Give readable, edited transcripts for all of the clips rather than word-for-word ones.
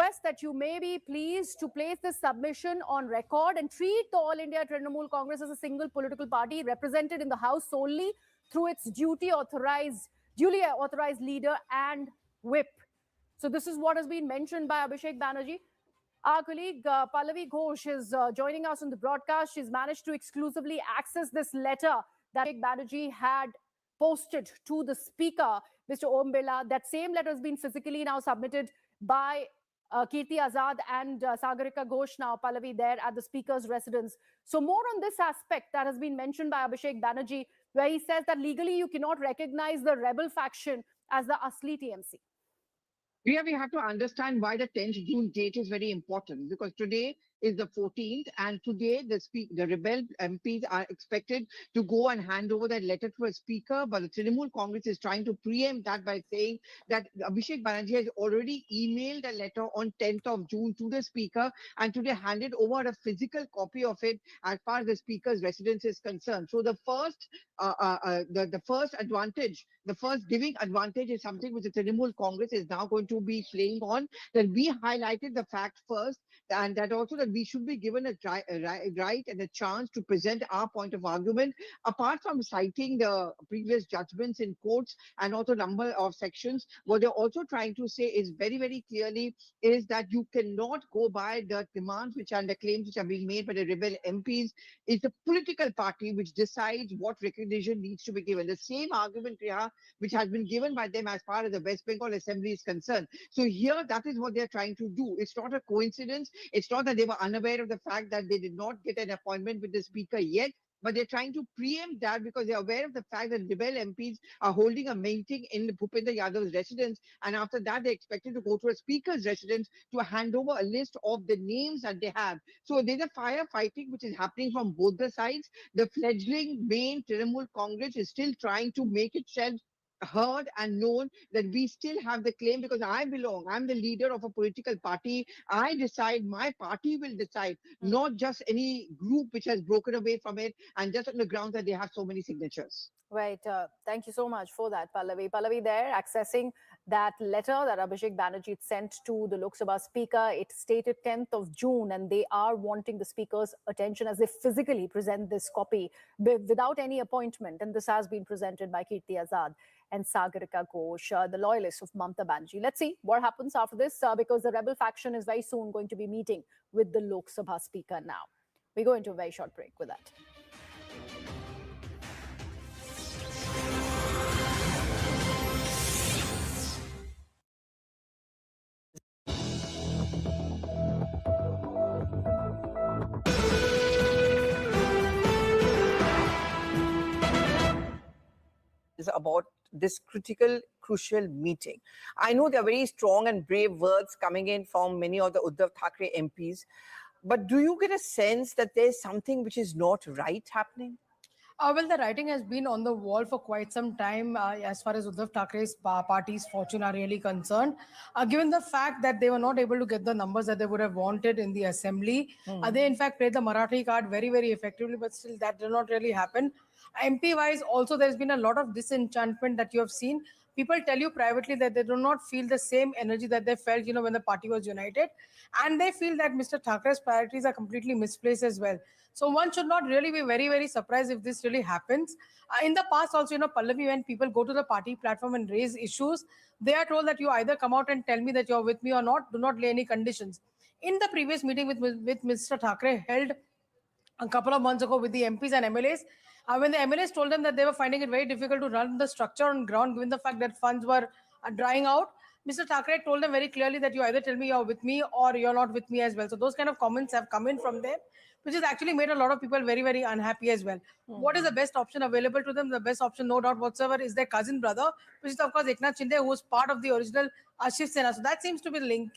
request that you may be pleased to place this submission on record and treat the All India Trinamool Congress as a single political party represented in the House solely through its duly authorized leader and whip. So this is what has been mentioned by Abhishek Banerjee. Our colleague Pallavi Ghosh is joining us on the broadcast. She's managed to exclusively access this letter that Abhishek Banerjee had posted to the speaker, Mr. Om Birla. That same letter has been physically now submitted by Kirti Azad and Sagarika Ghosh now, Pallavi, there at the speaker's residence. So more on this aspect that has been mentioned by Abhishek Banerjee, where he says that legally you cannot recognize the rebel faction as the Asli TMC. Yeah, we have to understand why the 10th June date is very important, because today is the 14th, and today the rebel MPs are expected to go and hand over that letter to a speaker, but the Trinamool Congress is trying to preempt that by saying that Abhishek Banerjee has already emailed a letter on 10th of June to the speaker, and today handed over a physical copy of it as far as the speaker's residence is concerned. So the first giving advantage is something which the Trinamool Congress is now going to be playing on. That we highlighted the fact first, and that also that we should be given a right and a chance to present our point of argument, apart from citing the previous judgments in courts and also number of sections. What they're also trying to say is very, very clearly is that you cannot go by the demands which are the claims which are being made by the rebel MPs. It's the political party which decides what recognition needs to be given. The same argument, Priya, which has been given by them as far as the West Bengal Assembly is concerned. So here, that is what they're trying to do. It's not a coincidence. It's not that they were unaware of the fact that they did not get an appointment with the speaker yet, but they're trying to preempt that because they're aware of the fact that rebel MPs are holding a meeting in Bhupendra Yadav's residence, and after that they're expected to go to a speaker's residence to hand over a list of the names that they have. So there's a firefighting which is happening from both the sides. The fledgling main Trinamool Congress is still trying to make itself heard and known that we still have the claim, because I'm the leader of a political party. I decide, my party will decide, not just any group which has broken away from it and just on the grounds that they have so many signatures. Right. Thank you so much for that, Pallavi. Pallavi there accessing that letter that Abhishek Banerjee sent to the Lok Sabha speaker. It stated 10th of June, and they are wanting the speaker's attention as they physically present this copy without any appointment. And this has been presented by Kirti Azad and Sagarika Ghosh, the loyalists of Mamata Banerjee. Let's see what happens after this, because the rebel faction is very soon going to be meeting with the Lok Sabha speaker now. We go into a very short break with that. Is about this crucial meeting. I know there are very strong and brave words coming in from many of the Uddhav Thackeray MPs, but do you get a sense that there's something which is not right happening? Well, the writing has been on the wall for quite some time as far as Uddhav Thackeray's party's fortune are really concerned. Given the fact that they were not able to get the numbers that they would have wanted in the assembly, they in fact played the Marathi card very, very effectively, but still that did not really happen. MP-wise, also there's been a lot of disenchantment that you have seen. People tell you privately that they do not feel the same energy that they felt, when the party was united. And they feel that Mr. Thackeray's priorities are completely misplaced as well. So one should not really be very, very surprised if this really happens. In the past also, Pallavi, when people go to the party platform and raise issues, they are told that you either come out and tell me that you're with me or not, do not lay any conditions. In the previous meeting with Mr. Thackeray held a couple of months ago with the MPs and MLAs, when the MLAs told them that they were finding it very difficult to run the structure on ground given the fact that funds were drying out, Mr. Thackeray told them very clearly that you either tell me you're with me or you're not with me as well. So those kind of comments have come in from them, which has actually made a lot of people very, very unhappy as well. What is the best option available to them? The best option, no doubt whatsoever, is their cousin brother, which is of course Eknath Shinde, who was part of the original Shiv Sena. So that seems to be the link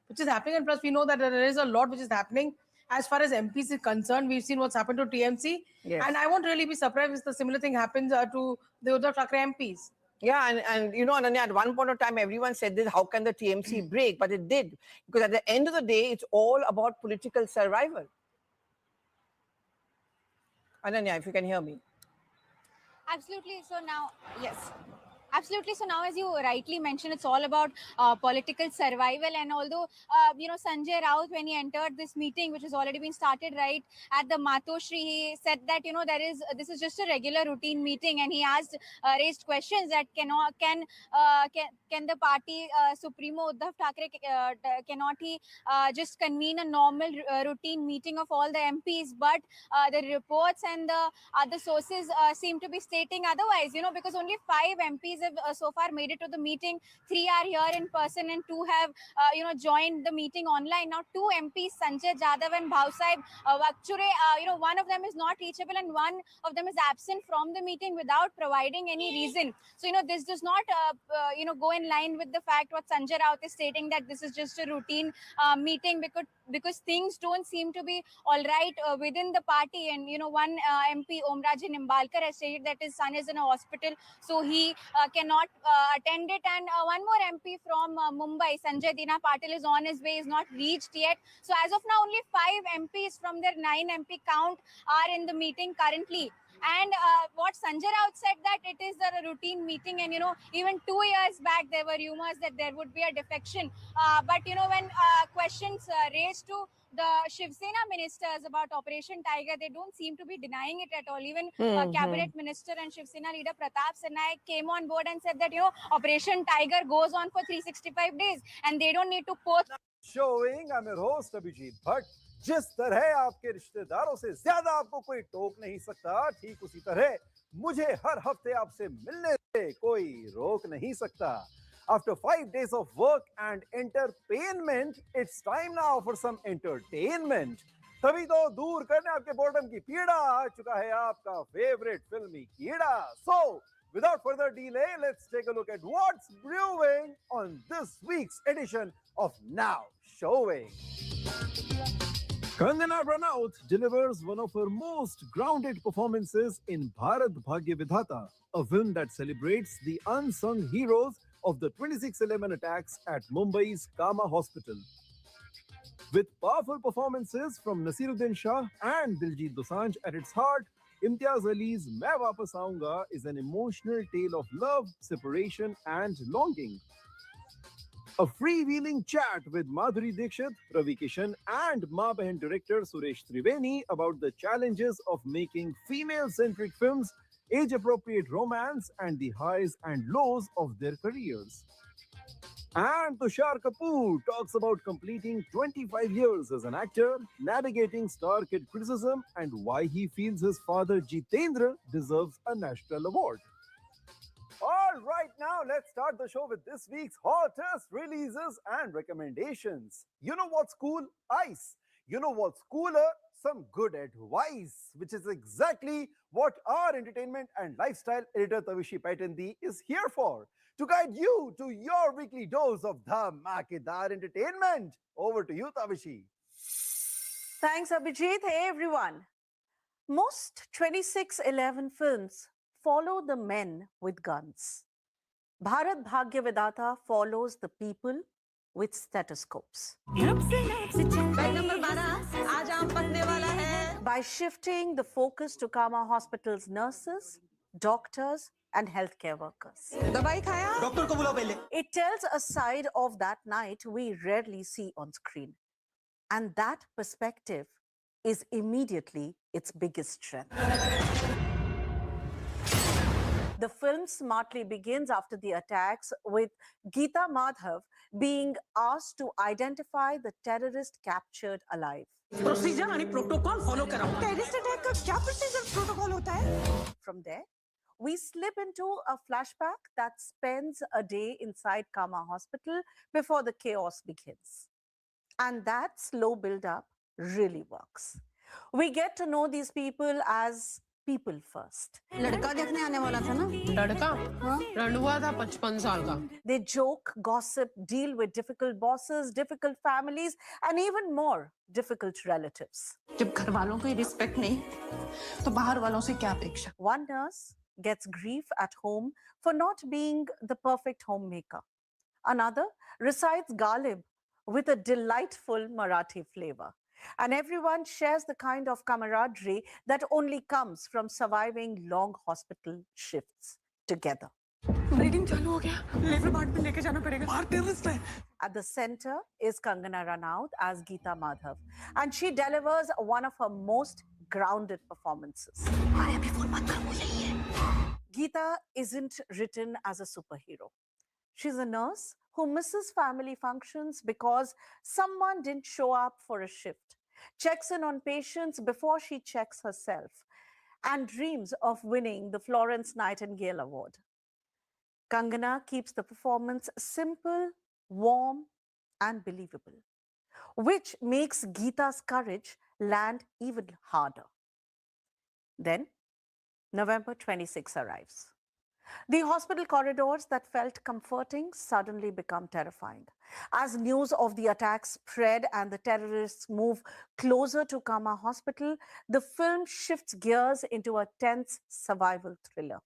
which is happening. And plus we know that there is a lot which is happening. As far as MPs is concerned, we've seen what's happened to TMC. Yes. And I won't really be surprised if the similar thing happens to the Uddhav Thackeray MPs. Yeah, and Ananya, at one point of time, everyone said this, how can the TMC break? But it did. Because at the end of the day, it's all about political survival. Ananya, if you can hear me. Absolutely. So now, yes. Absolutely. So now, as you rightly mentioned, it's all about political survival. And although, Sanjay Raut, when he entered this meeting, which has already been started right at the Matoshri, he said that, this is just a regular routine meeting. And he raised questions that can the party Supremo Uddhav Thackeray, cannot he just convene a normal routine meeting of all the MPs? But the reports and the other sources seem to be stating otherwise, because only 5 MPs have so far made it to the meeting. 3 are here in person and 2 have, joined the meeting online. Now, 2 MPs, Sanjay Jadhav and Bhausaheb Vakchure, one of them is not reachable and one of them is absent from the meeting without providing any reason. So, this does not, go in line with the fact what Sanjay Raut is stating, that this is just a routine meeting, because things don't seem to be all right within the party. And, one MP, Omraji Nimbalkar, has stated that his son is in a hospital, so he cannot attend it. And one more MP from Mumbai, Sanjay Dina Patil, is on his way, is not reached yet. So as of now, only 5 MPs from their 9 MP count are in the meeting currently. And what Sanjay Raut said, that it is a routine meeting, and even 2 years back there were rumors that there would be a defection. But when questions raised to the Shiv Sena ministers about Operation Tiger, they don't seem to be denying it at all. Even Cabinet Minister and Shiv Sena leader Pratap Sarnaik came on board and said that Operation Tiger goes on for 365 days and they don't need to post. Showing, I'm your host Abhijit Bhatt. जिस तरह आपके रिश्तेदारों से ज्यादा आपको कोई टोक नहीं सकता, ठीक उसी तरह मुझे हर हफ्ते आपसे मिलने से कोई रोक नहीं सकता. After 5 days of work and entertainment, it's time now for some entertainment. तभी तो दूर करने आपके बोर्डम की पीड़ा आ चुका है आपका फेवरेट फिल्मी कीड़ा. So, without further delay, let's take a look at what's brewing on this week's edition of Now Showing. Kangana Ranaut delivers one of her most grounded performances in Bharat Bhagya Vidhata, a film that celebrates the unsung heroes of the 26/11 attacks at Mumbai's Kama Hospital. With powerful performances from Nasiruddin Shah and Diljit Dosanjh at its heart, Imtiaz Ali's Main Wapas Aunga is an emotional tale of love, separation and longing. A freewheeling chat with Madhuri Dixit, Ravi Kishan and Maa Behan director Suresh Triveni about the challenges of making female-centric films, age-appropriate romance and the highs and lows of their careers. And Tushar Kapoor talks about completing 25 years as an actor, navigating star kid criticism and why he feels his father Jitendra deserves a national award. All right, now let's start the show with this week's hottest releases and recommendations. You know what's cool? Ice. You know what's cooler? Some good advice, which is exactly what our entertainment and lifestyle editor Tavishi Paitandi is here for, to guide you to your weekly dose of dhamakedar entertainment. Over to you, Tavishi. Thanks, Abhijit. Hey, everyone. Most 26/11 films follow the men with guns. Bharat Bhagya Vidhata follows the people with stethoscopes. By shifting the focus to Kama Hospital's nurses, doctors, and healthcare workers. It tells a side of that night we rarely see on screen. And that perspective is immediately its biggest strength. The film smartly begins after the attacks, with Geeta Madhav being asked to identify the terrorist captured alive. Procedure and protocol follow karao. Terrorist attack ka kya procedure protocol hota hai? From there, we slip into a flashback that spends a day inside Kama Hospital before the chaos begins. And that slow build-up really works. We get to know these people as people first. लड़का देखने आने वाला था ना? लड़का? हाँ? रणुआ था 55 साल का. They joke, gossip, deal with difficult bosses, difficult families, and even more difficult relatives. जब घर वालों को respect नहीं, तो बाहर वालों से क्या अपेक्षा? One nurse gets grief at home for not being the perfect homemaker. Another recites Ghalib with a delightful Marathi flavor. And everyone shares the kind of camaraderie that only comes from surviving long hospital shifts together. Bleeding चालू हो गया, labour ward में लेके जाना पड़ेगा। बाहर terrorist है। At the center is Kangana Ranaut as Geeta Madhav, and she delivers one of her most grounded performances. Geeta isn't written as a superhero. She's a nurse who misses family functions because someone didn't show up for a shift, checks in on patients before she checks herself, and dreams of winning the Florence Nightingale Award. Kangana keeps the performance simple, warm, and believable, which makes Geeta's courage land even harder. Then, November 26 arrives. The hospital corridors that felt comforting suddenly become terrifying. As news of the attack spread and the terrorists move closer to Kama Hospital, the film shifts gears into a tense survival thriller.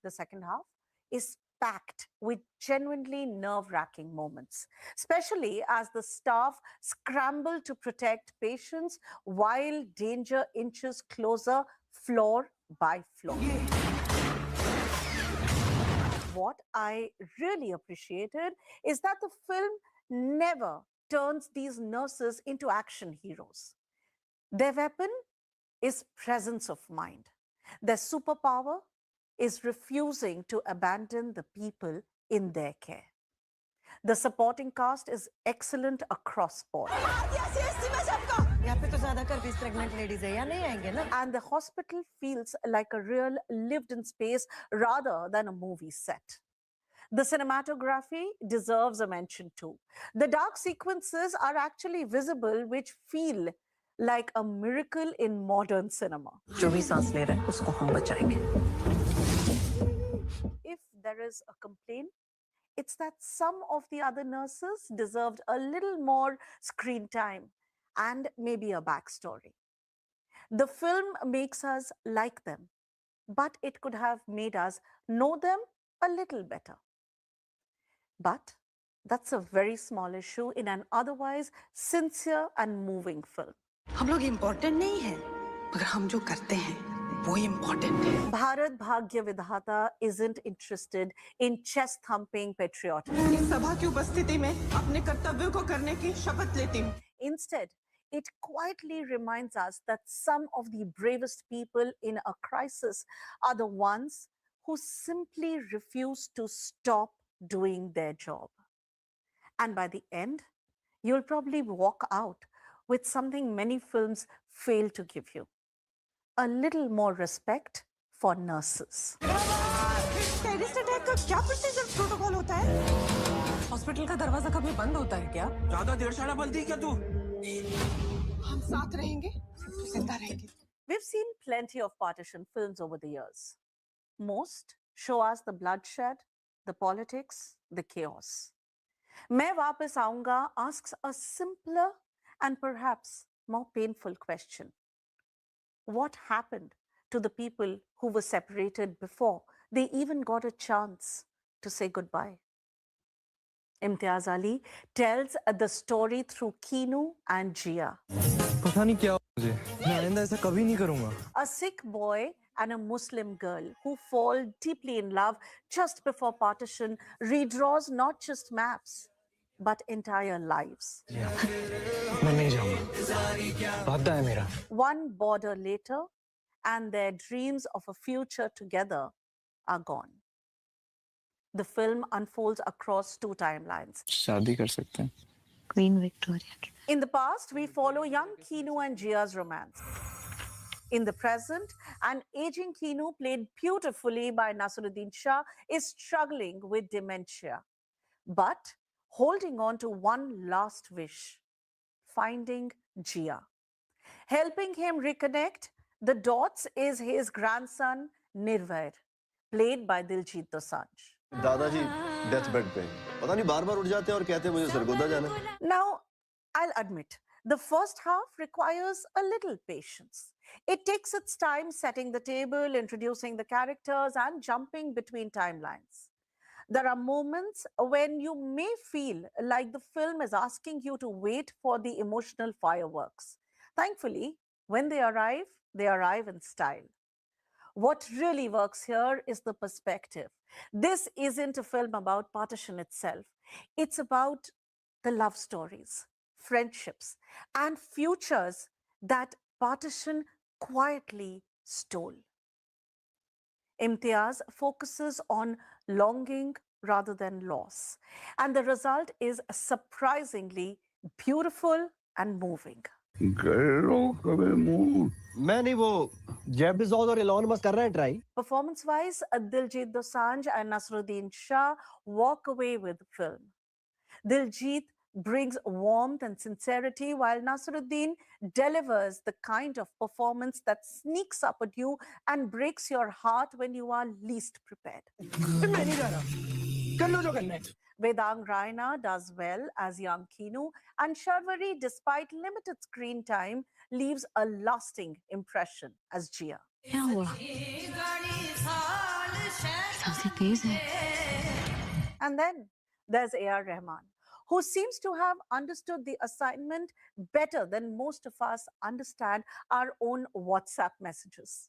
The second half is packed with genuinely nerve-wracking moments, especially as the staff scramble to protect patients while danger inches closer floor by floor. What I really appreciated is that the film never turns these nurses into action heroes. Their weapon is presence of mind. Their superpower is refusing to abandon the people in their care. The supporting cast is excellent across board. And the hospital feels like a real lived-in space rather than a movie set. The cinematography deserves a mention too. The dark sequences are actually visible, which feel like a miracle in modern cinema. If there is a complaint, it's that some of the other nurses deserved a little more screen time and maybe a backstory. The film makes us like them, but it could have made us know them a little better. But that's a very small issue in an otherwise sincere and moving film. हम लोग important नहीं है, मगर हम जो करते हैं वो इम्पोर्टेंट है। Bharat Bhagya Vidhata isn't interested in chest-thumping patriotism. इस सभा की उपस्थिति में अपने कर्तव्यों को करने की शपथ लेती हूँ। Instead, it quietly reminds us that some of the bravest people in a crisis are the ones who simply refuse to stop doing their job. And by the end, you'll probably walk out with something many films fail to give you: a little more respect for nurses. Terrorist attack का क्या procedure protocol होता है? Hospital का दरवाजा कभी बंद होता है क्या? ज्यादा देर शाला बोलती क्या तू? हम साथ रहेंगे, तो जिंदा रहेंगे। We've seen plenty of partition films over the years. Most show us the bloodshed, the politics, the chaos. Main Wapas Aunga asks a simpler and perhaps more painful question. What happened to the people who were separated before they even got a chance to say goodbye? Imtiaz Ali tells the story through Keenu and Jia. पता नहीं क्या मुझे, मैं आइंदा ऐसा कभी नहीं करूंगा. A Sikh boy and a Muslim girl who fall deeply in love just before partition redraws not just maps, but entire lives. मैं नहीं जाऊंगा. वादा है मेरा. One border later, and their dreams of a future together are gone. The film unfolds across two timelines. शादी कर सकते हैं. Queen Victoria. In the past, we follow young Keenu and Jia's romance. In the present, an aging Keenu, played beautifully by Nasiruddin Shah, is struggling with dementia, but holding on to one last wish: finding Jia. Helping him reconnect the dots is his grandson, Nirvair, played by Diljit Dosanjh. दादाजी death bed पे पता नहीं बार-बार उठ जाते हैं और कहते हैं मुझे सरगोदा जाना है. Now, I'll admit, the first half requires a little patience. It takes its time setting the table, introducing the characters, and jumping between timelines. There are moments when you may feel like the film is asking you to wait for the emotional fireworks. Thankfully, when they arrive in style. What really works here is the perspective. This isn't a film about partition itself. It's about the love stories, friendships, and futures that partition quietly stole. Imtiaz focuses on longing rather than loss, and the result is surprisingly beautiful and moving. मैं नहीं वो Jeff Bezos और Elon Musk कर रहे हैं try Performance-wise, Diljit Dosanjh and Nasruddin Shah walk away with the film. Diljit brings warmth and sincerity, while Nasruddin delivers the kind of performance that sneaks up at you and breaks your heart when you are least prepared. मैं नहीं जा रहा कर लो जो करना है Vedang Raina does well as young Kinu, and Sharvari, despite limited screen time, leaves a lasting impression as Jia. क्या हुआ सांसें तेज है And then there's A.R. Rahman, who seems to have understood the assignment better than most of us understand our own WhatsApp messages.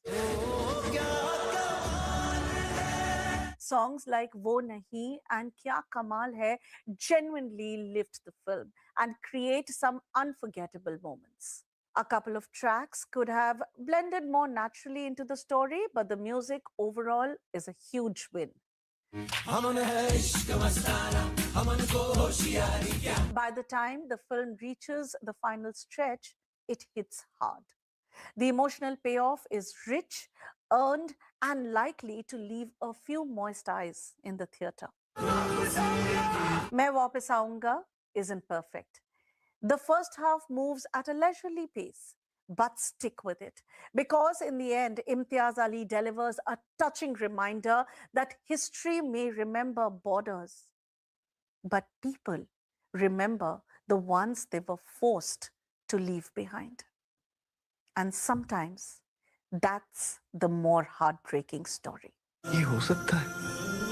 Songs like Wo Nahi and Kya Kamal Hai genuinely lift the film and create some unforgettable moments. A couple of tracks could have blended more naturally into the story, but the music overall is a huge win. By the time the film reaches the final stretch, it hits hard. The emotional payoff is rich, earned, and likely to leave a few moist eyes in the theater. Main Wapas Aaunga isn't perfect. The first half moves at a leisurely pace, but stick with it, because in the end, Imtiaz Ali delivers a touching reminder that history may remember borders, but people remember the ones they were forced to leave behind. And sometimes that's the more heartbreaking story. ये हो सकता है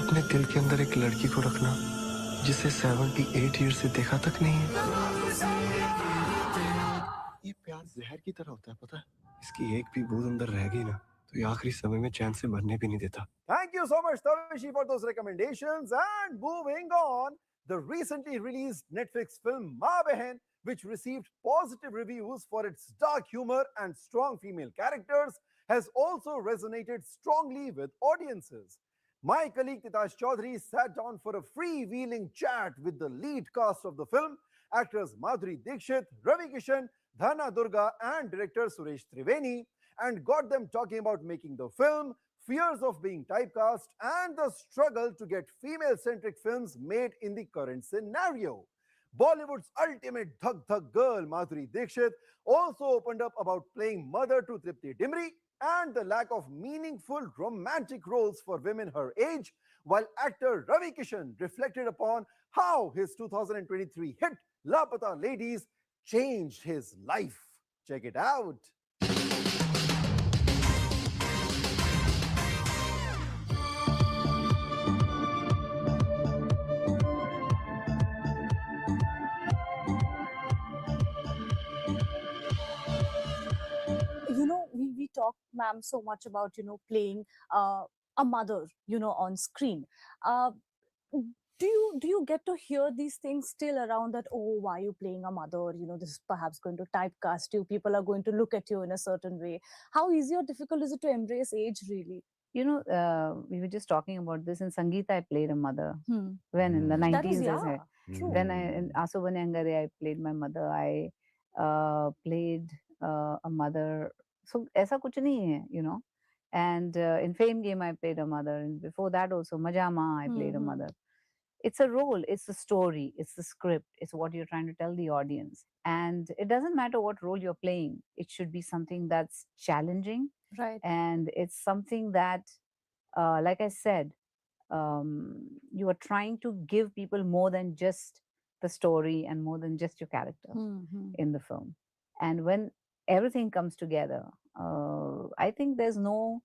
अपने दिल के अंदर एक लड़की को रखना जिसे 78 ईयर से देखा तक नहीं है ये प्यार जहर की तरह होता है पता है इसकी एक भी बूंद अंदर रह गई ना तो ये आखिरी समय में चैन से मरने भी नहीं देता Thank you so much, Tavishi, for those recommendations. And moving on, the recently released Netflix film Ma Behan, which received positive reviews for its dark humor and strong female characters, has also resonated strongly with audiences. My colleague Titash Chaudhary sat down for a freewheeling chat with the lead cast of the film, actors Madhuri Dixit, Ravi Kishan, Dhana Durga, and director Suresh Triveni, and got them talking about making the film, fears of being typecast, and the struggle to get female-centric films made in the current scenario. Bollywood's ultimate dhak-dhak girl, Madhuri Dixit, also opened up about playing mother to Tripti Dimri and the lack of meaningful romantic roles for women her age, while actor Ravi Kishan reflected upon how his 2023 hit Lapata Ladies changed his life. Check it out. you know we talk ma'am so much about playing a mother on screen. Do you get to hear these things still around that, oh, why are you playing a mother, this is perhaps going to typecast you, people are going to look at you in a certain way? How easy or difficult is it to embrace age, really? We were just talking about this. In Sangeeta, I played a mother. When in the That 90s, is, yeah, true. when in Asu Bane Angare, I played my mother. I played a mother. So, aisa kuch nahi hai, And in Fame Game, I played a mother. And before that also, Majama, I played a mother. It's a role, it's a story, it's the script, it's what you're trying to tell the audience. And it doesn't matter what role you're playing. It should be something that's challenging. Right. And it's something that, like I said, you are trying to give people more than just the story and more than just your character in the film. And when everything comes together, I think there's no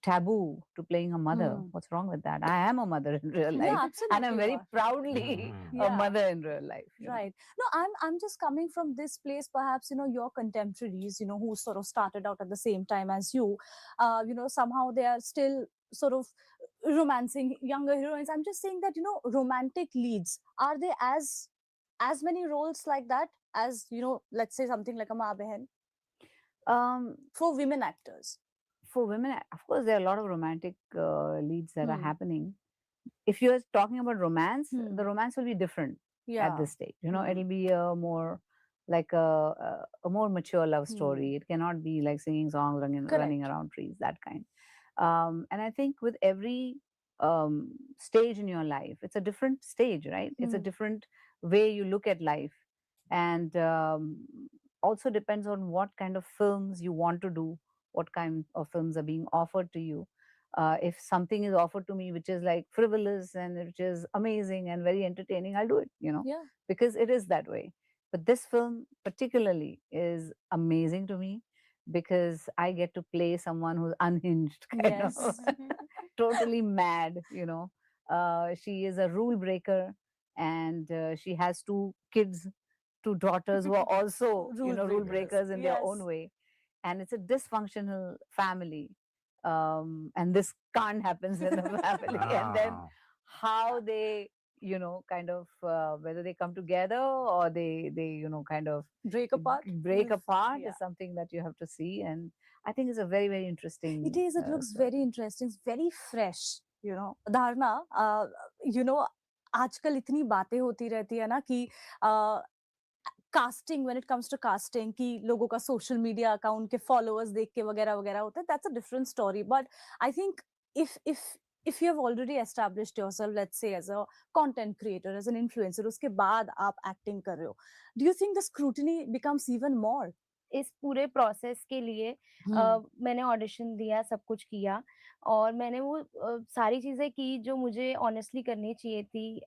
taboo to playing a mother. What's wrong with that? I am a mother in real life, and I'm very proudly a mother in real life. Right. No, I'm just coming from this place. Perhaps your contemporaries, who sort of started out at the same time as you, somehow they are still sort of romancing younger heroines. I'm just saying that romantic leads, are they as many roles like that as let's say something like a Ma Behan for women actors? For women, of course, there are a lot of romantic leads that are happening. If you're talking about romance, the romance will be different at this stage. It'll be a more like a more mature love story. It cannot be like singing songs, running around trees, that kind. And I think with every stage in your life, it's a different stage, right? It's a different way you look at life. And also depends on what kind of films you want to do, what kind of films are being offered to you. If something is offered to me which is like frivolous and which is amazing and very entertaining, I'll do it, because it is that way. But this film particularly is amazing to me because I get to play someone who's unhinged, kind of totally mad. She is a rule breaker, and she has two kids, two daughters who are also rule breakers in their own way, and it's a dysfunctional family. And this can't happen in the family. And then how they, kind of whether they come together or they kind of break apart is something that you have to see. And I think it's a very, very interesting. It is. It looks very interesting. It's very fresh. Dharna, आजकल इतनी बातें होती रहती है ना कि casting, when it comes to casting, कि लोगों का social media account के followers देख के वगैरह वगैरह होता है, that's a different story. But I think if you have already established yourself, let's say as a content creator, as an influencer, उसके बाद आप acting कर रहे हो, do you think the scrutiny becomes even more? इस पूरे process के लिए मैंने ऑडिशन दिया, सब कुछ किया, और मैंने वो सारी चीजें की जो मुझे ऑनेस्टली करनी चाहिए थी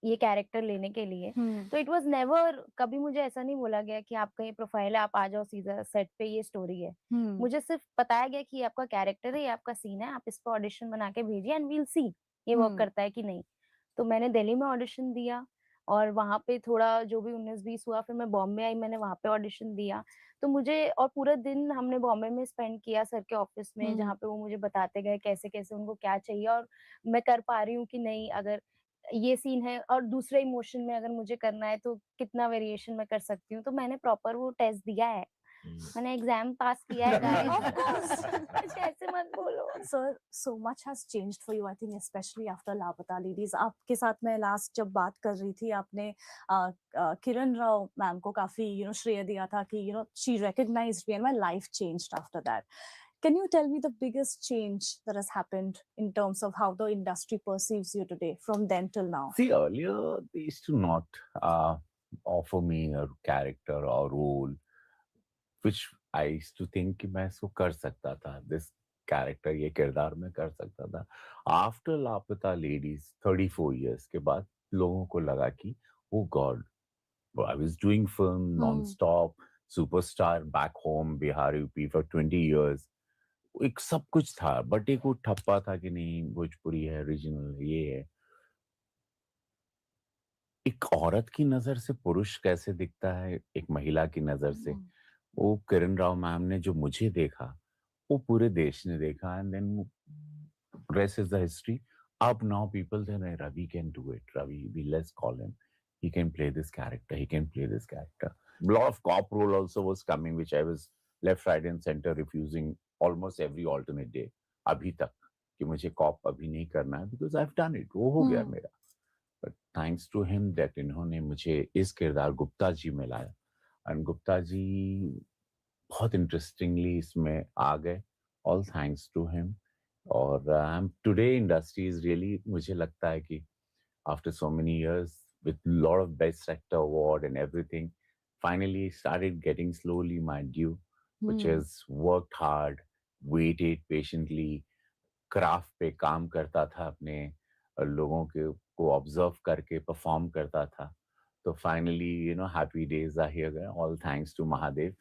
ये कैरेक्टर लेने के लिए. तो इट वाज नेवर, कभी मुझे ऐसा नहीं बोला गया कि आपका ये प्रोफाइल है, आप आ जाओ सीधा सेट पे, ये स्टोरी है. मुझे सिर्फ बताया गया कि ये आपका कैरेक्टर है, ये आपका सीन है, आप इस पर ऑडिशन बना के भेजिए एंड वील सी ये वर्क करता है कि नहीं. तो मैंने दिल्ली में ऑडिशन दिया और वहाँ पे थोड़ा जो भी 19-20 हुआ, फिर मैं बॉम्बे आई, मैंने वहाँ पे ऑडिशन दिया. तो मुझे, और पूरा दिन हमने बॉम्बे में स्पेंड किया सर के ऑफिस में, जहाँ पे वो मुझे बताते गए कैसे कैसे उनको क्या चाहिए और मैं कर पा रही हूँ कि नहीं. अगर ये सीन है और दूसरे इमोशन में अगर मुझे करना है तो कितना वेरिएशन मैं कर सकती हूँ. तो मैंने प्रॉपर वो टेस्ट दिया है, मैंने एग्जाम पास किया है गाइस. ऐसे मत बोलो. Sir, so much has changed for you, I think, especially after लापता लेडीज. आपके साथ मैं लास्ट जब बात कर रही थी, आपने किरण राव मैम को काफी श्रेय दिया था कि she recognized me and my life changed after that. Can you tell me the biggest change that has happened in terms of how the industry perceives you today from then till now? See, earlier they used to not offer me a character or role which I used to think कि मैं इसको कर सकता था, this character, ये किरदार में कर सकता था. After लापता लेडीज 34 years के बाद लोगों को लगा कि oh God, I was doing film non-stop, superstar back home, Bihar UP for 20 years. एक सब कुछ था, बट एक वो ठप्पा था कि नहीं भोजपुरी है, रीजनल ये है. एक औरत की नजर से पुरुष कैसे दिखता है एक महिला की नजर से, वो किरण राव मैम ने जो मुझे देखा वो पूरे देश ने देखा. And then rest is the history. अब now people say Ravi can do it, Ravi we let's call him, he can play this character, he can play this character. A lot of cop role also was coming, which I was left, right and center refusing almost every alternate day अभी तक कि मुझे corp अभी नहीं करना है, because I've done it, वो हो गया मेरा. But thanks to him that इन्होंने मुझे इस किरदार गुप्ता जी में लाया, and गुप्ता जी बहुत इंटरेस्टिंगली इसमें आ गए, all thanks to him. और today industry is really, मुझे लगता है कि after so many years with a lot of best actor award and everything, finally started getting slowly my due, which is worked hard, waited patiently, craft पे काम करता था, अपने लोगों को ऑब्जर्व करके परफॉर्म करता था. तो finally happy days are here, all thanks to Mahadev.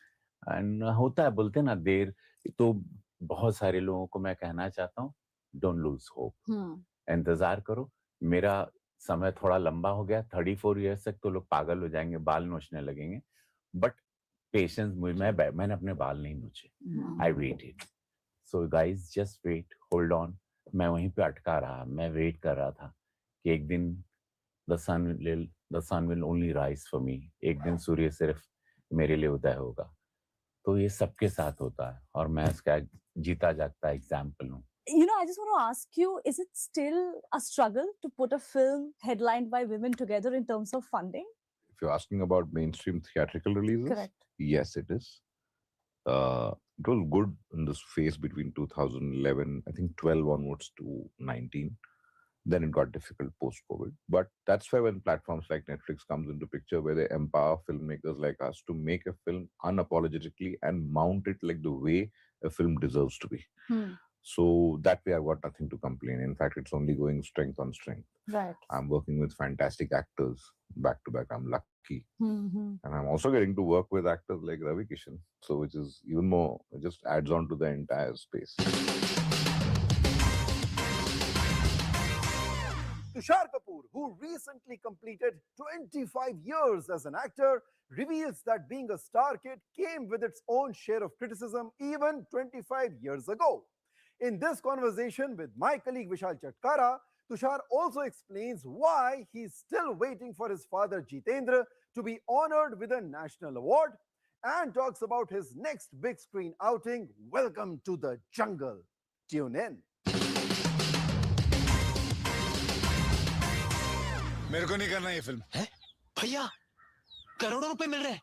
And होता है, बोलते हैं ना, देर तो बहुत सारे लोगों को मैं कहना चाहता हूँ, डोंट लूज होप, इंतजार करो। मेरा समय थोड़ा लंबा हो गया, 34 ईयर्स तक तो लोग पागल हो जाएंगे, बाल नोचने लगेंगे, बट पेशेंस, मैंने अपने बाल नहीं नोचे, I waited. So guys just wait, hold on. मैं वहीं पे अटका रहा, मैं वेट कर रहा था कि एक दिन the sun will only rise for me, एक दिन सूर्य सिर्फ मेरे लिए उदय होगा। तो ये सबके साथ होता है और मैं इसका जीता जागता एग्जाम्पल हूँ। I just want to ask you, is it still a struggle to put a film headlined by women together in terms of funding? If you're asking about mainstream theatrical releases, Correct. yes, it is. It was good in this phase between 2011, I think 12 onwards to 19. Then it got difficult post-COVID. But that's why when platforms like Netflix comes into picture, where they empower filmmakers like us to make a film unapologetically and mount it like the way a film deserves to be. So that way I've got nothing to complain. In fact, it's only going strength on strength. Right. I'm working with fantastic actors back to back. I'm lucky. Mm-hmm. And I'm also getting to work with actors like Ravi Kishan. So which is even more, it just adds on to the entire space. Tushar Kapoor, who recently completed 25 years as an actor, reveals that being a star kid came with its own share of criticism even 25 years ago. In this conversation with my colleague Vishal Chatkara, Tushar also explains why he's still waiting for his father Jitendra to be honored with a national award and talks about his next big screen outing, Welcome to the Jungle. Tune in. मेरे को नहीं करना ये film है भैया, करोड़ों रुपए मिल रहे हैं।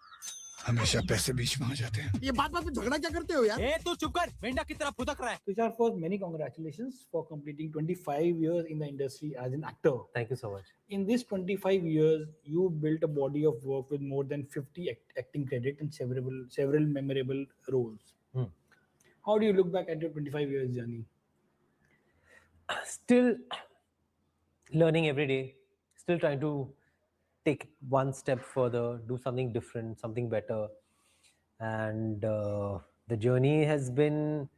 हमेशा पैसे बीच में आ जाते हैं। ये बात में झगड़ा क्या करते हो यार? ए तू चुप कर, मेंढा की तरह फुदक रहा है। Tushar, first, many congratulations for completing 25 years in the industry as an actor. Thank you so much. In this 25 years, you built a body of work with more than 50 acting credits and several memorable roles. How do you look back at your 25 years journey? Still learning every day, still trying to take one step further, do something different, something better. And the journey has been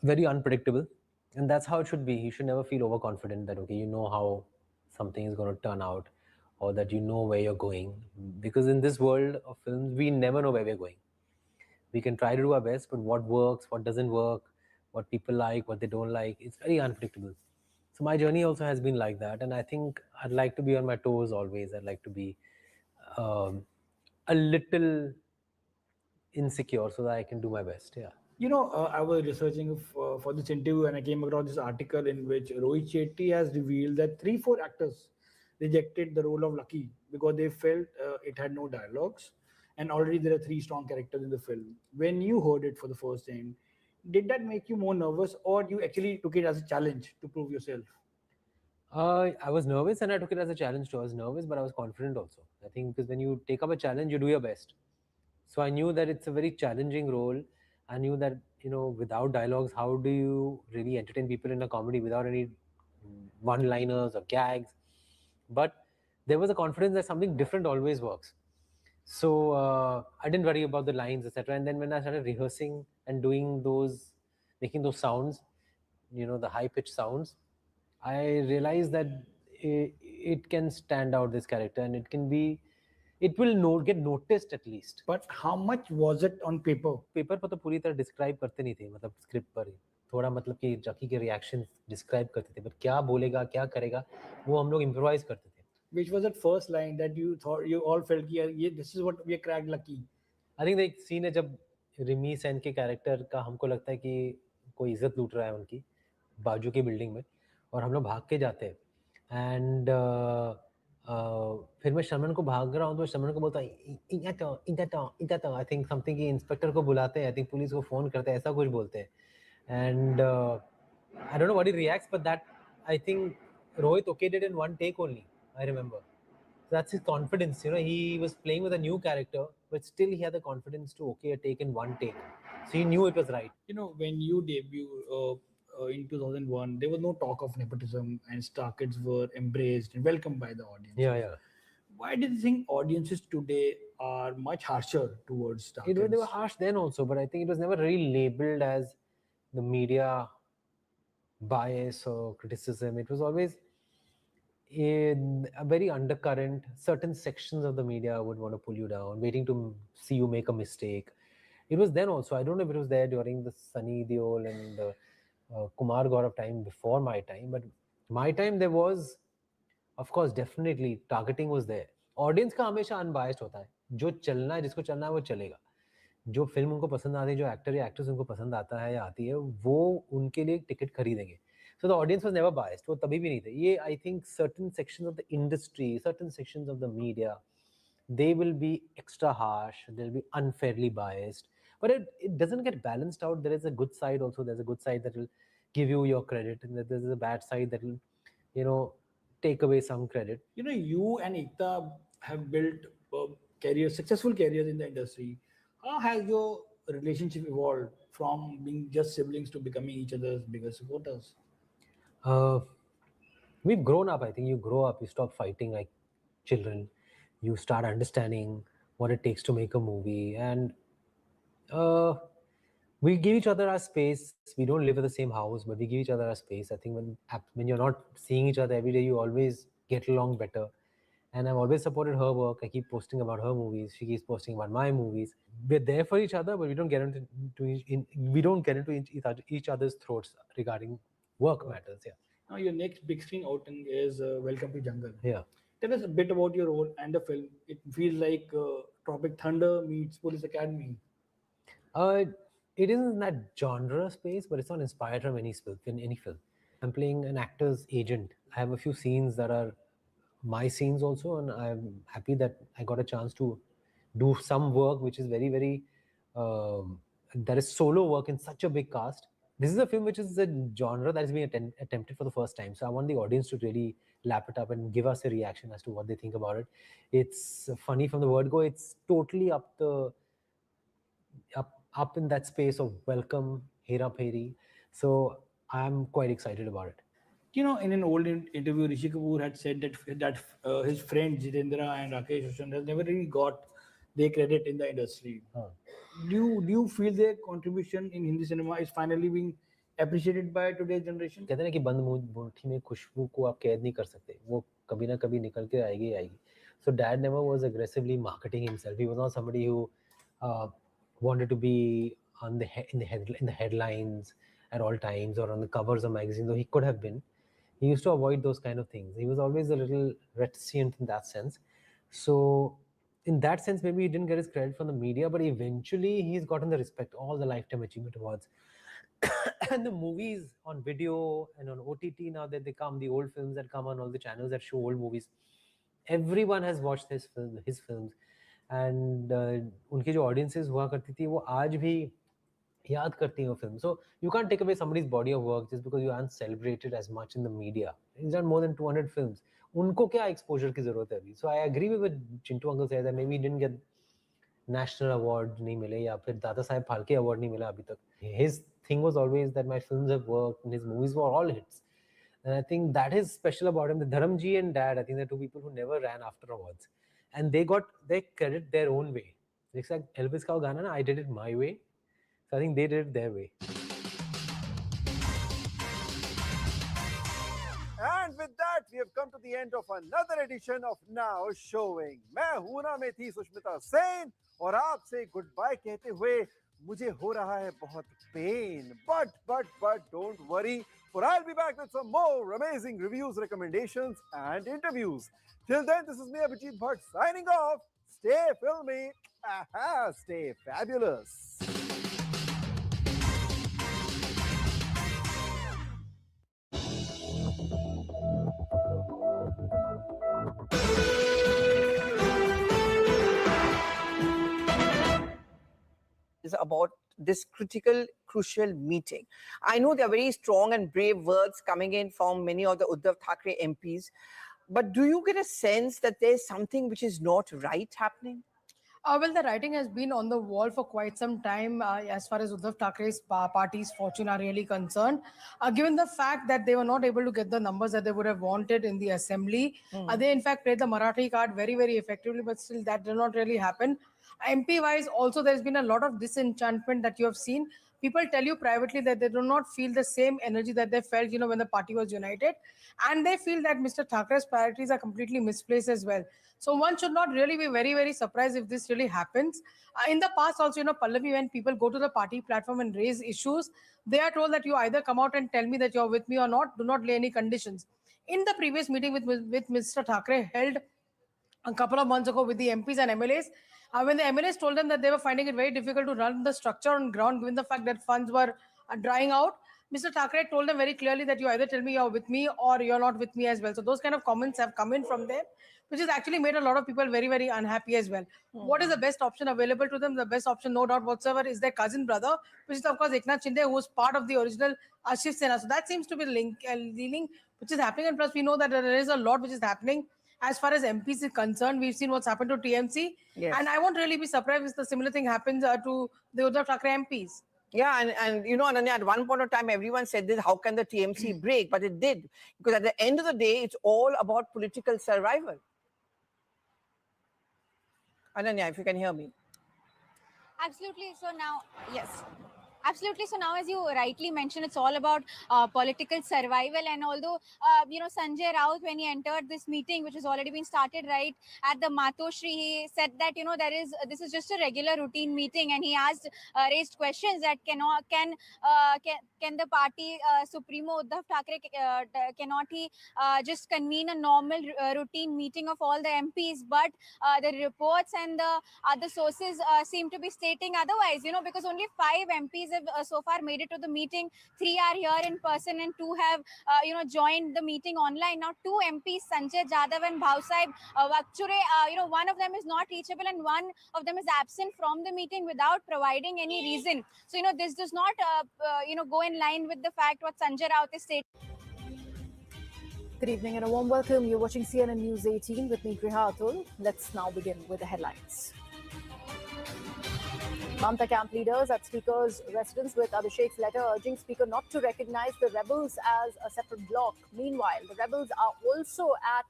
very unpredictable. And that's how it should be. You should never feel overconfident that, okay, you know how something is going to turn out or that you know where you're going. Because in this world of films, we never know where we're going. We can try to do our best, but what works, what doesn't work, what people like, what they don't like, it's very unpredictable. So my journey also has been like that. And I think I'd like to be on my toes always. I'd like to be a little insecure so that I can do my best. Yeah. You know, I was researching for this interview and I came across this article in which Rohit Shetty has revealed that 3-4 actors rejected the role of Lucky because they felt it had no dialogues and already there are 3 strong characters in the film. When you heard it for the first time, did that make you more nervous or you actually took it as a challenge to prove yourself? I was nervous and I took it as a challenge too. I was nervous, but I was confident also. I think because when you take up a challenge, you do your best. So I knew that it's a very challenging role. I knew that, you know, without dialogues, how do you really entertain people in a comedy without any one-liners or gags? But there was a confidence that something different always works. So I didn't worry about the lines, etc. And then when I started rehearsing and doing those, making those sounds, you know, the high-pitched sounds, I realized that it can stand out, this character, and it can be, it will get noticed at least. But how much was it on paper? Paper पर तो पूरी तरह describe करते नहीं थे, मतलब script पर थोड़ा मतलब कि जकी के reactions describe करते थे, but क्या बोलेगा, क्या करेगा, वो हम लोग improvise करते थे. Which was that first line that you thought, you all felt कि this is what we cracked Lucky? I think the scene है जब रिमी सेन के character का हमको लगता है कि कोई इज्जत लूट रहा है उनकी बाजू की बिल्डिंग में और हम लोग भाग के जाते हैं एंड फिर मैं शमन को भाग रहा हूँ तो शमन को बोलता है आई थिंक समथिंग कि इंस्पेक्टर को बुलाते हैं, आई थिंक पुलिस को फ़ोन करते हैं, ऐसा कुछ बोलते हैं and I don't know what he reacts but that I think Rohit okay did in one take only, I remember. That's his confidence, you know, he was playing with a new character but still he had the confidence to okay a take in one take, so he knew it was right. You know, when you debuted in 2001, there was no talk of nepotism and star kids were embraced and welcomed by the audience. Yeah. Why do you think audiences today are much harsher towards star kids? They were harsh then also, but I think it was never really labeled as the media bias or criticism. It was always in a very undercurrent. Certain sections of the media would want to pull you down, waiting to see you make a mistake. It was then also. I don't know if it was there during the Sunny Deol and the Kumar Gaurav time before my time, but my time there was, of course, definitely targeting was there. Audience का हमेशा unbiased होता है. जो चलना है, जिसको चलना है वो चलेगा. जो फिल्म उनको पसंद आती है, जो एक्टर या एक्ट्रेस उनको पसंद आता है या आती है, वो उनके लिए टिकट खरीदेंगे. So the audience was never biased. वो तभी भी नहीं थे. ये I think certain sections of the industry, certain sections of the media, they will be extra harsh. They'll be unfairly biased. But it doesn't get balanced out. There is a good side also. There's a good side that will give you your credit, and there's a bad side that will, you know, take away some credit. You know, you and Ekta have built successful careers in the industry. How has your relationship evolved from being just siblings to becoming each other's biggest supporters? We've grown up. I think you grow up, you stop fighting like children, you start understanding what it takes to make a movie, and we give each other our space. We don't live in the same house, but we give each other our space. I think when you're not seeing each other every day, you always get along better. And I've always supported her work. I keep posting about her movies. She keeps posting about my movies. We're there for each other, but we don't get into each other's throats regarding work matters. Yeah. Now, your next big screen outing is Welcome to Jungle. Yeah. Tell us a bit about your role and the film. It feels like Tropic Thunder meets Police Academy. It isn't in that genre space, but it's not inspired from any film. I'm playing an actor's agent. I have a few scenes that are my scenes also, and I'm happy that I got a chance to do some work which is very, very, that is solo work in such a big cast. This is a film which is a genre that is being attempted for the first time. So I want the audience to really lap it up and give us a reaction as to what they think about it. It's funny from the word go. It's totally up in that space of welcome, hera pheri. So I'm quite excited about it. You know, in an old interview, Rishi Kapoor had said that his friends Jitendra and Rakesh Roshan has never really got their credit in the industry. Do you feel their contribution in Hindi cinema is finally being appreciated by today's generation? कहते हैं कि बंद मुट्ठी में खुशबू को आप कैद नहीं कर सकते. वो कभी ना कभी निकल के आएगी. So Dad never was aggressively marketing himself. He was not somebody who wanted to be in the headlines at all times or on the covers of magazines, though he could have been. He used to avoid those kind of things. He was always a little reticent in that sense. So in that sense, maybe he didn't get his credit from the media, but eventually he's gotten the respect, all the Lifetime Achievement Awards. And the movies on video and on OTT now that they come, the old films that come on all the channels that show old movies, everyone has watched his films. And उनकी जो audiences हुआ करती थी वो आज भी याद करती हैं वो film. So you can't take away somebody's body of work just because you aren't celebrated as much in the media. He's done more than 200 films. उनको क्या exposure की ज़रूरत है अभी? So I agree with what Chintu uncle said that maybe he didn't get national award नहीं मिले या फिर दादा साहेब फाल्के award नहीं मिला अभी तक. His thing was always that my films have worked and his movies were all hits. And I think that is special about him. The Dharamji and Dad, I think they're two people who never ran after awards. And they got their credit their own way. It's like Elvis ka gana na, I did it my way. So I think they did it their way. And with that, we have come to the end of another edition of Now Showing. मैं हूं ना में थी सुष्मिता सेन और आपसे goodbye कहते हुए मुझे हो रहा है बहुत pain. But don't worry, for I'll be back with some more amazing reviews, recommendations, and interviews. Till then, this is me, Abhijit Bhatt, signing off. Stay filmy, stay fabulous. Is about this critical, crucial meeting. I know there are very strong and brave words coming in from many of the Uddhav Thackeray MPs, but do you get a sense that there's something which is not right happening? Well, the writing has been on the wall for quite some time as far as Uddhav Thackeray's party's fortune are really concerned. Given the fact that they were not able to get the numbers that they would have wanted in the assembly, they in fact played the Marathi card very, very effectively, but still that did not really happen. MP-wise, also there's been a lot of disenchantment that you have seen people tell you privately that they do not feel the same energy that they felt, when the party was united. And they feel that Mr. Thackeray's priorities are completely misplaced as well. So one should not really be very, very surprised if this really happens. In the past also, Pallavi, when people go to the party platform and raise issues, they are told that you either come out and tell me that you're with me or not, do not lay any conditions. In the previous meeting with Mr. Thackeray held a couple of months ago with the MPs and MLAs, when the MLAs told them that they were finding it very difficult to run the structure on ground given the fact that funds were drying out, Mr. Thackeray told them very clearly that you either tell me you're with me or you're not with me as well. So those kind of comments have come in from them, which has actually made a lot of people very, very unhappy as well. What is the best option available to them? The best option, no doubt whatsoever, is their cousin brother, which is of course Eknath Shinde, who was part of the original Shiv Sena. So that seems to be the link, which is happening. And plus we know that there is a lot which is happening as far as MPs is concerned. We've seen what's happened to TMC. Yes. And I won't really be surprised if the similar thing happens to the Uddhav Thackeray MPs. Yeah, and Ananya, at one point of time, everyone said this, how can the TMC break? But it did. Because at the end of the day, it's all about political survival. Ananya, if you can hear me. Absolutely. So now, yes. Absolutely. So now, as you rightly mentioned, it's all about political survival. And although, Sanjay Raut, when he entered this meeting, which has already been started right at the Matoshri, he said that, this is just a regular routine meeting. And he raised questions that can the party Supremo Uddhav Thackeray, cannot he just convene a normal routine meeting of all the MPs? But the reports and the other sources seem to be stating otherwise, because only 5 MPs have so far made it to the meeting. 3 are here in person and 2 have joined the meeting online. Now 2 MPs, Sanjay Jadhav and Bhausaheb Vakchure, one of them is not reachable and one of them is absent from the meeting without providing any reason. So this does not go in line with the fact what Sanjay Raut is stating. Good evening and a warm welcome. You're watching CNN News 18 with me, Griha Atul. Let's now begin with the headlines. Mamata camp leaders at Speaker's residence with Abhishek's letter urging Speaker not to recognize the rebels as a separate bloc. Meanwhile, the rebels are also at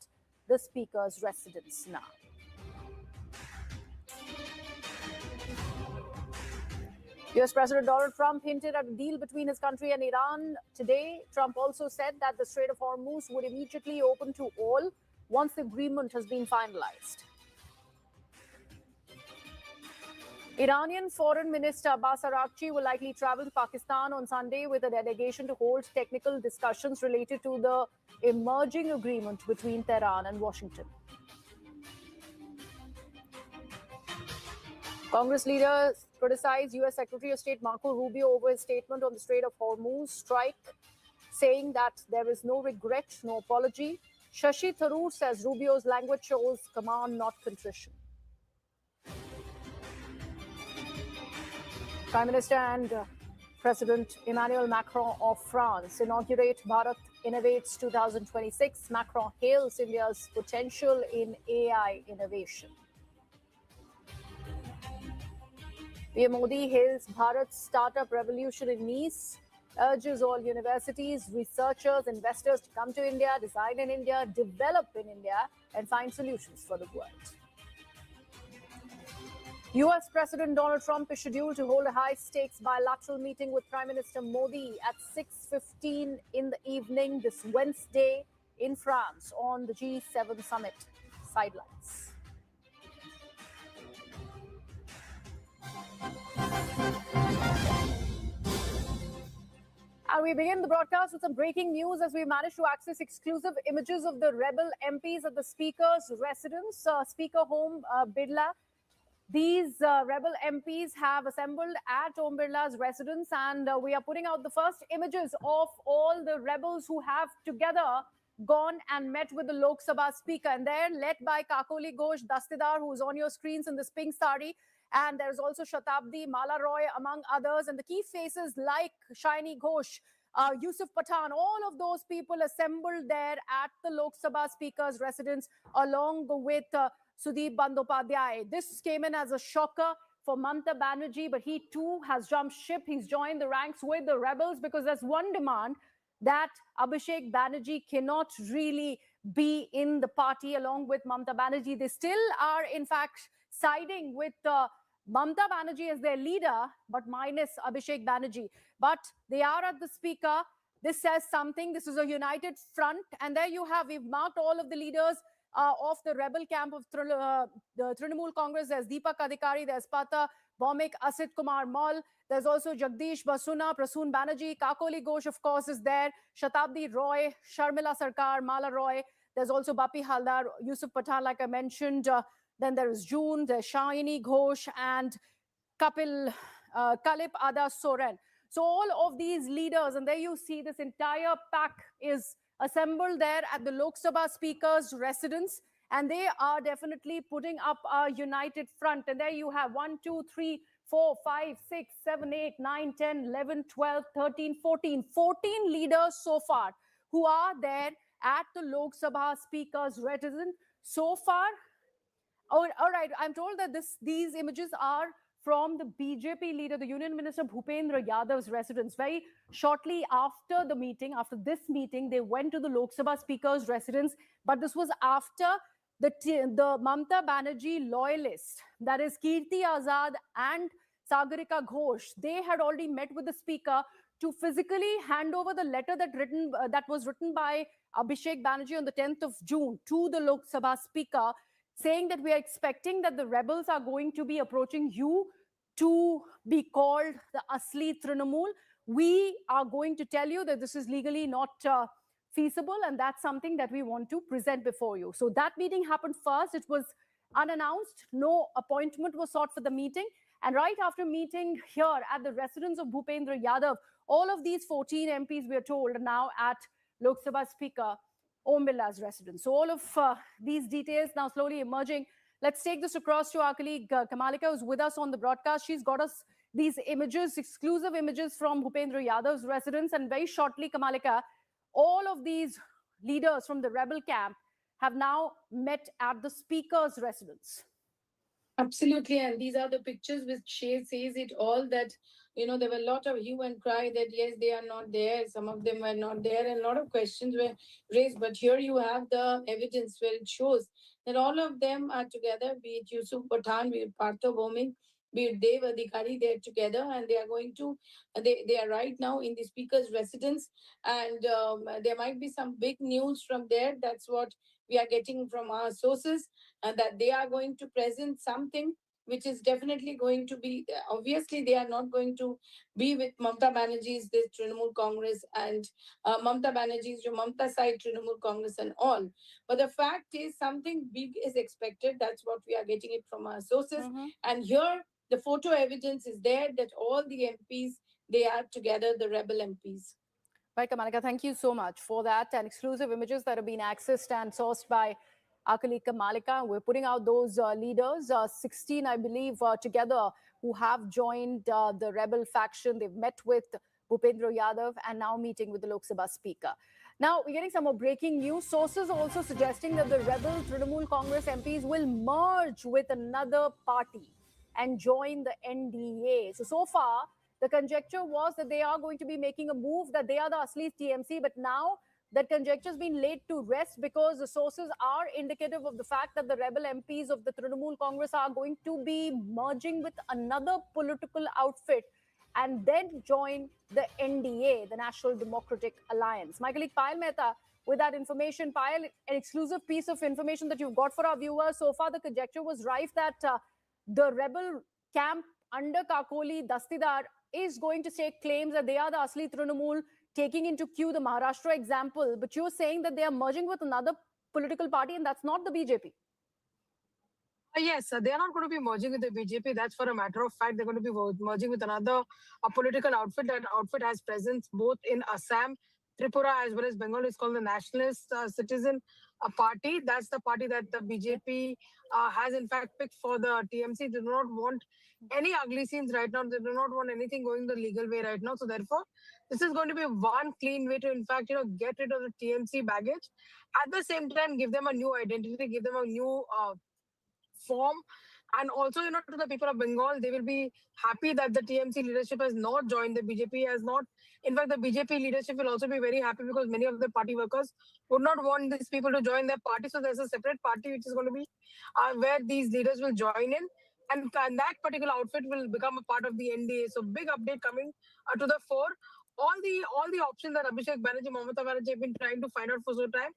the Speaker's residence now. US President Donald Trump hinted at a deal between his country and Iran today. Trump also said that the Strait of Hormuz would immediately open to all once the agreement has been finalized. Iranian Foreign Minister Abbas Araghchi will likely travel to Pakistan on Sunday with a delegation to hold technical discussions related to the emerging agreement between Tehran and Washington. Congress leaders criticized U.S. Secretary of State Marco Rubio over his statement on the Strait of Hormuz strike, saying that there is no regret, no apology. Shashi Tharoor says Rubio's language shows command, not contrition. Prime Minister and President Emmanuel Macron of France inaugurate Bharat Innovates 2026. Macron hails India's potential in AI innovation. PM Modi hails Bharat's startup revolution in Nice, urges all universities, researchers, investors to come to India, design in India, develop in India, and find solutions for the world. US President Donald Trump is scheduled to hold a high-stakes bilateral meeting with Prime Minister Modi at 6:15 in the evening this Wednesday in France on the G7 summit sidelines. And we begin the broadcast with some breaking news as we managed to access exclusive images of the rebel MPs at the Speaker's residence, Speaker Home Birla. These rebel MPs have assembled at Om Birla's residence, and we are putting out the first images of all the rebels who have together gone and met with the Lok Sabha Speaker. And they're led by Kakoli Ghosh Dastidar, who's on your screens in this pink sari. And there's also Shatabdi, Mala Roy, among others. And the key faces like Shaini Ghosh, Yusuf Pathan, all of those people assembled there at the Lok Sabha Speaker's residence along with Sudeep Bandyopadhyay. This came in as a shocker for Mamata Banerjee, but he too has jumped ship. He's joined the ranks with the rebels because there's one demand that Abhishek Banerjee cannot really be in the party along with Mamata Banerjee. They still are, in fact, siding with Mamata Banerjee as their leader, but minus Abhishek Banerjee. But they are at the speaker. This says something. This is a united front. And there you have, we've marked all of the leaders of the rebel camp of the Trinamool Congress. There's Deepak Adhikari, there's Pata Bhaumik, Asit Kumar Mall. There's also Jagdish Basuna, Prasoon Banerjee, Kakoli Ghosh, of course, is there. Shatabdi Roy, Sharmila Sarkar, Mala Roy. There's also Bapi Haldar, Yusuf Pathan, like I mentioned. Then there is June, there's Shahini Ghosh, and Kalip Ada Soren. So all of these leaders, and there you see this entire pack is assembled there at the Lok Sabha Speaker's residence, and they are definitely putting up a united front. And there you have 1, 2, 3, 4, 5, 6, 7, 8, 9, 10, 11, 12, 13, 14. 14 leaders so far who are there at the Lok Sabha Speaker's residence so far. Oh, all right. I'm told that these images are from the BJP leader, the Union Minister Bhupendra Yadav's residence. Very shortly after the meeting, after this meeting, they went to the Lok Sabha Speaker's residence. But this was after the Mamata Banerjee loyalists, that is Kirti Azad and Sagarika Ghosh, they had already met with the Speaker to physically hand over the letter that was written by Abhishek Banerjee on the 10th of June to the Lok Sabha Speaker, saying that we are expecting that the rebels are going to be approaching you to be called the Asli Trinamool. We are going to tell you that this is legally not feasible, and that's something that we want to present before you. So that meeting happened first. It was unannounced. No appointment was sought for the meeting. And right after meeting here at the residence of Bhupendra Yadav, all of these 14 MPs, we are told, are now at Lok Sabha Speaker Om Birla's residence. So all of these details now slowly emerging. Let's take this across to our colleague Kamalika, who's with us on the broadcast. She's got us these images, exclusive images from Bhupendra Yadav's residence. And very shortly, Kamalika, all of these leaders from the rebel camp have now met at the Speaker's residence. Absolutely, and these are the pictures which says it all, that there were a lot of hue and cry that yes, they are not there, some of them were not there, and a lot of questions were raised. But here you have the evidence where it shows that all of them are together, be it Yusuf Pathan, be it Partha Bhaumik, be it Dev Adhikari, they're together, and they are going to, they are right now in the Speaker's residence, and there might be some big news from there. That's what we are getting from our sources, that they are going to present something which is definitely going to be, obviously they are not going to be with Mamata Banerjee's this Trinamool Congress and Mamata Banerjee's Mamata side Trinamool Congress and all. But the fact is something big is expected. That's what we are getting it from our sources. And here the photo evidence is there that all the MPs, they are together, the rebel MPs. Right, Kamalika, thank you so much for that. And exclusive images that have been accessed and sourced by our colleague Kamalika. We're putting out those leaders, 16, I believe, together, who have joined the rebel faction. They've met with Bhupendra Yadav and now meeting with the Lok Sabha Speaker. Now, we're getting some more breaking news. Sources are also suggesting that the rebel Trinamool Congress MPs will merge with another party and join the NDA. So far, the conjecture was that they are going to be making a move, that they are the Asli TMC, but now that conjecture has been laid to rest because the sources are indicative of the fact that the rebel MPs of the Trinamool Congress are going to be merging with another political outfit and then join the NDA, the National Democratic Alliance. My colleague Payal Mehta with that information. Payal, an exclusive piece of information that you've got for our viewers. So far, the conjecture was rife that the rebel camp under Kakoli Dastidar is going to take claims that they are the Asli Trinamool, taking into cue the Maharashtra example. But you're saying that they are merging with another political party, and that's not the BJP. Yes, they are not going to be merging with the BJP. That's for a matter of fact. They're going to be merging with another political outfit. That outfit has presence both in Assam, Tripura, as well as Bengal. It's called the Nationalist Citizen Party. That's the party that the BJP has in fact picked for the TMC. They do not want any ugly scenes right now. They do not want anything going the legal way right now. So therefore, this is going to be one clean way to, in fact, get rid of the TMC baggage. At the same time, give them a new identity, give them a new form. And also, to the people of Bengal, they will be happy that the TMC leadership has not joined the BJP, has not. In fact, the BJP leadership will also be very happy because many of the party workers would not want these people to join their party. So there's a separate party which is going to be where these leaders will join in. and that particular outfit will become a part of the NDA. So big update coming to the fore. All the options that Abhishek Banerjee, Mamata Banerjee have been trying to find out for some time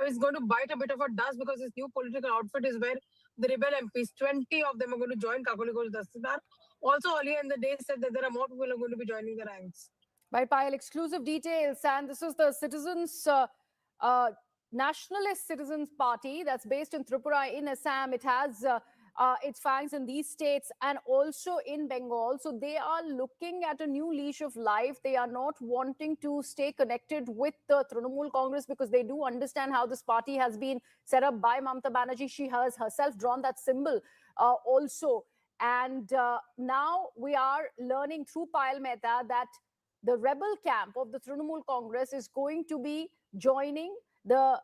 is going to bite a bit of a dust, because this new political outfit is where the rebel MPs, 20 of them are going to join Kakoli Ghosh Dastar. Also earlier in the day said that there are more people who are going to be joining the ranks. By Payal, exclusive details, and this is the Citizens Nationalist Citizens Party that's based in Tripura in Assam. It has its fangs in these states and also in Bengal. So they are looking at a new leash of life. They are not wanting to stay connected with the Trinamool Congress, because they do understand how this party has been set up by Mamata Banerjee. She has herself drawn that symbol also. And now we are learning through Payal Mehta that the rebel camp of the Trinamool Congress is going to be joining the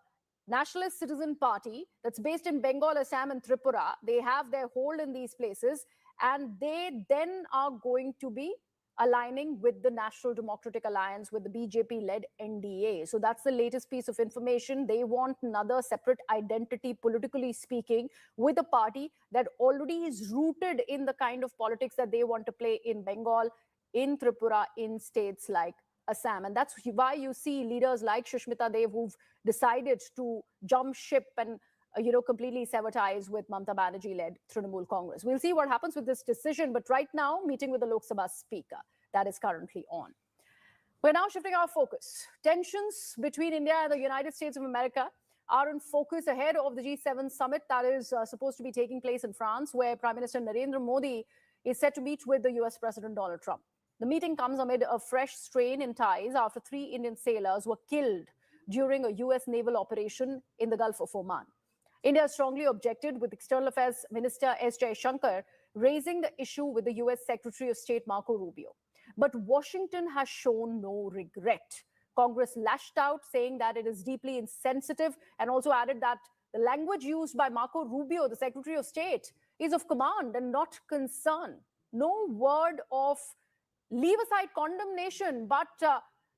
Nationalist Citizen Party that's based in Bengal, Assam, and Tripura. They have their hold in these places, and they then are going to be aligning with the National Democratic Alliance, with the BJP-led NDA. So that's the latest piece of information. They want another separate identity, politically speaking, with a party that already is rooted in the kind of politics that they want to play in Bengal, in Tripura, in states like Assam. And that's why you see leaders like Shushmita Dev who've decided to jump ship and completely sever ties with Mamata Banerjee-led Trinamool Congress. We'll see what happens with this decision. But right now, meeting with the Lok Sabha Speaker that is currently on. We're now shifting our focus. Tensions between India and the United States of America are in focus ahead of the G7 summit that is supposed to be taking place in France, where Prime Minister Narendra Modi is set to meet with the US President Donald Trump. The meeting comes amid a fresh strain in ties after 3 Indian sailors were killed during a US naval operation in the Gulf of Oman. India strongly objected, with External Affairs Minister S. Jaishankar raising the issue with the US Secretary of State Marco Rubio. But Washington has shown no regret. Congress lashed out, saying that it is deeply insensitive, and also added that the language used by Marco Rubio, the Secretary of State, is of command and not concern. No word of leave aside condemnation, but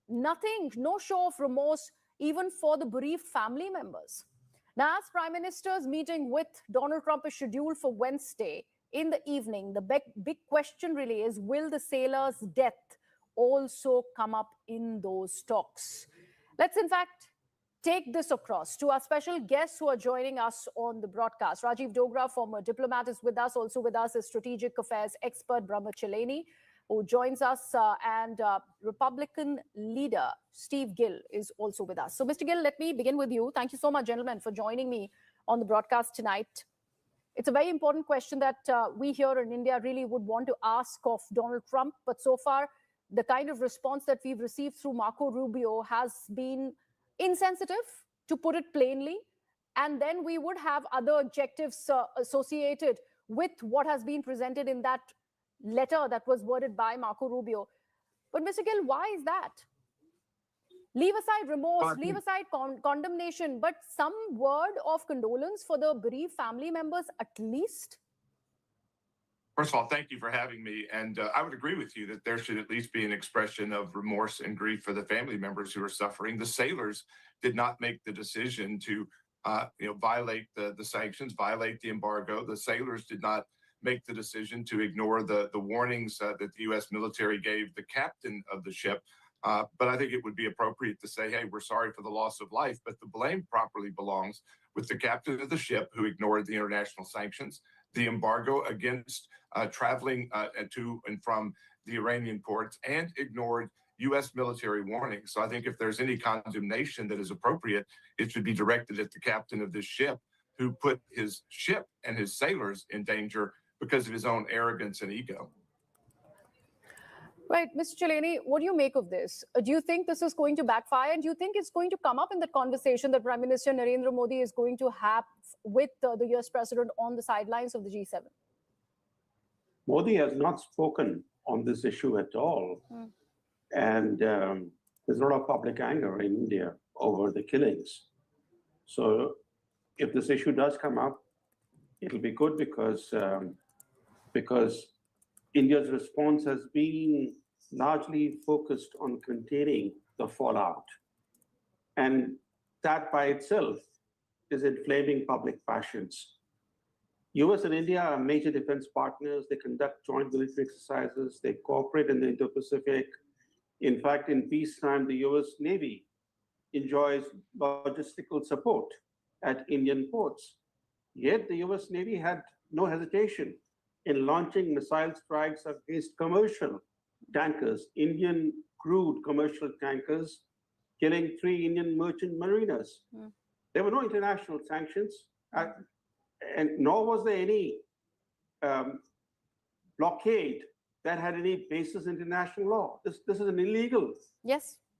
nothing, no show of remorse, even for the bereaved family members. Now, as Prime Minister's meeting with Donald Trump is scheduled for Wednesday in the evening, the big question really is, will the sailor's death also come up in those talks? Let's, in fact, take this across to our special guests who are joining us on the broadcast. Rajiv Dogra, former diplomat, is with us. Also with us is strategic affairs expert Brahma Cheleni, who joins us, and Republican leader Steve Gill is also with us. So, Mr. Gill, let me begin with you. Thank you so much, gentlemen, for joining me on the broadcast tonight. It's a very important question that we here in India really would want to ask of Donald Trump. But so far, the kind of response that we've received through Marco Rubio has been insensitive, to put it plainly. And then we would have other objectives associated with what has been presented in that letter that was worded by Marco Rubio. But Mr. Gill, why is that? Leave aside remorse, leave aside condemnation, but some word of condolence for the bereaved family members at least? First of all, thank you for having me. And I would agree with you that there should at least be an expression of remorse and grief for the family members who are suffering. The sailors did not make the decision to violate the sanctions, violate the embargo. The sailors did not make the decision to ignore the warnings that the U.S. military gave the captain of the ship. But I think it would be appropriate to say, hey, we're sorry for the loss of life, but the blame properly belongs with the captain of the ship who ignored the international sanctions, the embargo against traveling to and from the Iranian ports, and ignored U.S. military warnings. So I think if there's any condemnation that is appropriate, it should be directed at the captain of this ship, who put his ship and his sailors in danger because of his own arrogance and ego. Right. Mr. Cheleni, what do you make of this? Do you think this is going to backfire? And do you think it's going to come up in the conversation that Prime Minister Narendra Modi is going to have with the US President on the sidelines of the G7? Modi has not spoken on this issue at all. And there's a lot of public anger in India over the killings. So if this issue does come up, it'll be good because India's response has been largely focused on containing the fallout. And that by itself is inflaming public passions. US and India are major defense partners. They conduct joint military exercises. They cooperate in the Indo-Pacific. In fact, in peacetime, the US Navy enjoys logistical support at Indian ports. Yet the US Navy had no hesitation in launching missile strikes against commercial tankers, Indian crewed commercial tankers, killing 3 Indian merchant mariners. There were no international sanctions, and nor was there any blockade that had any basis in international law. This is an illegal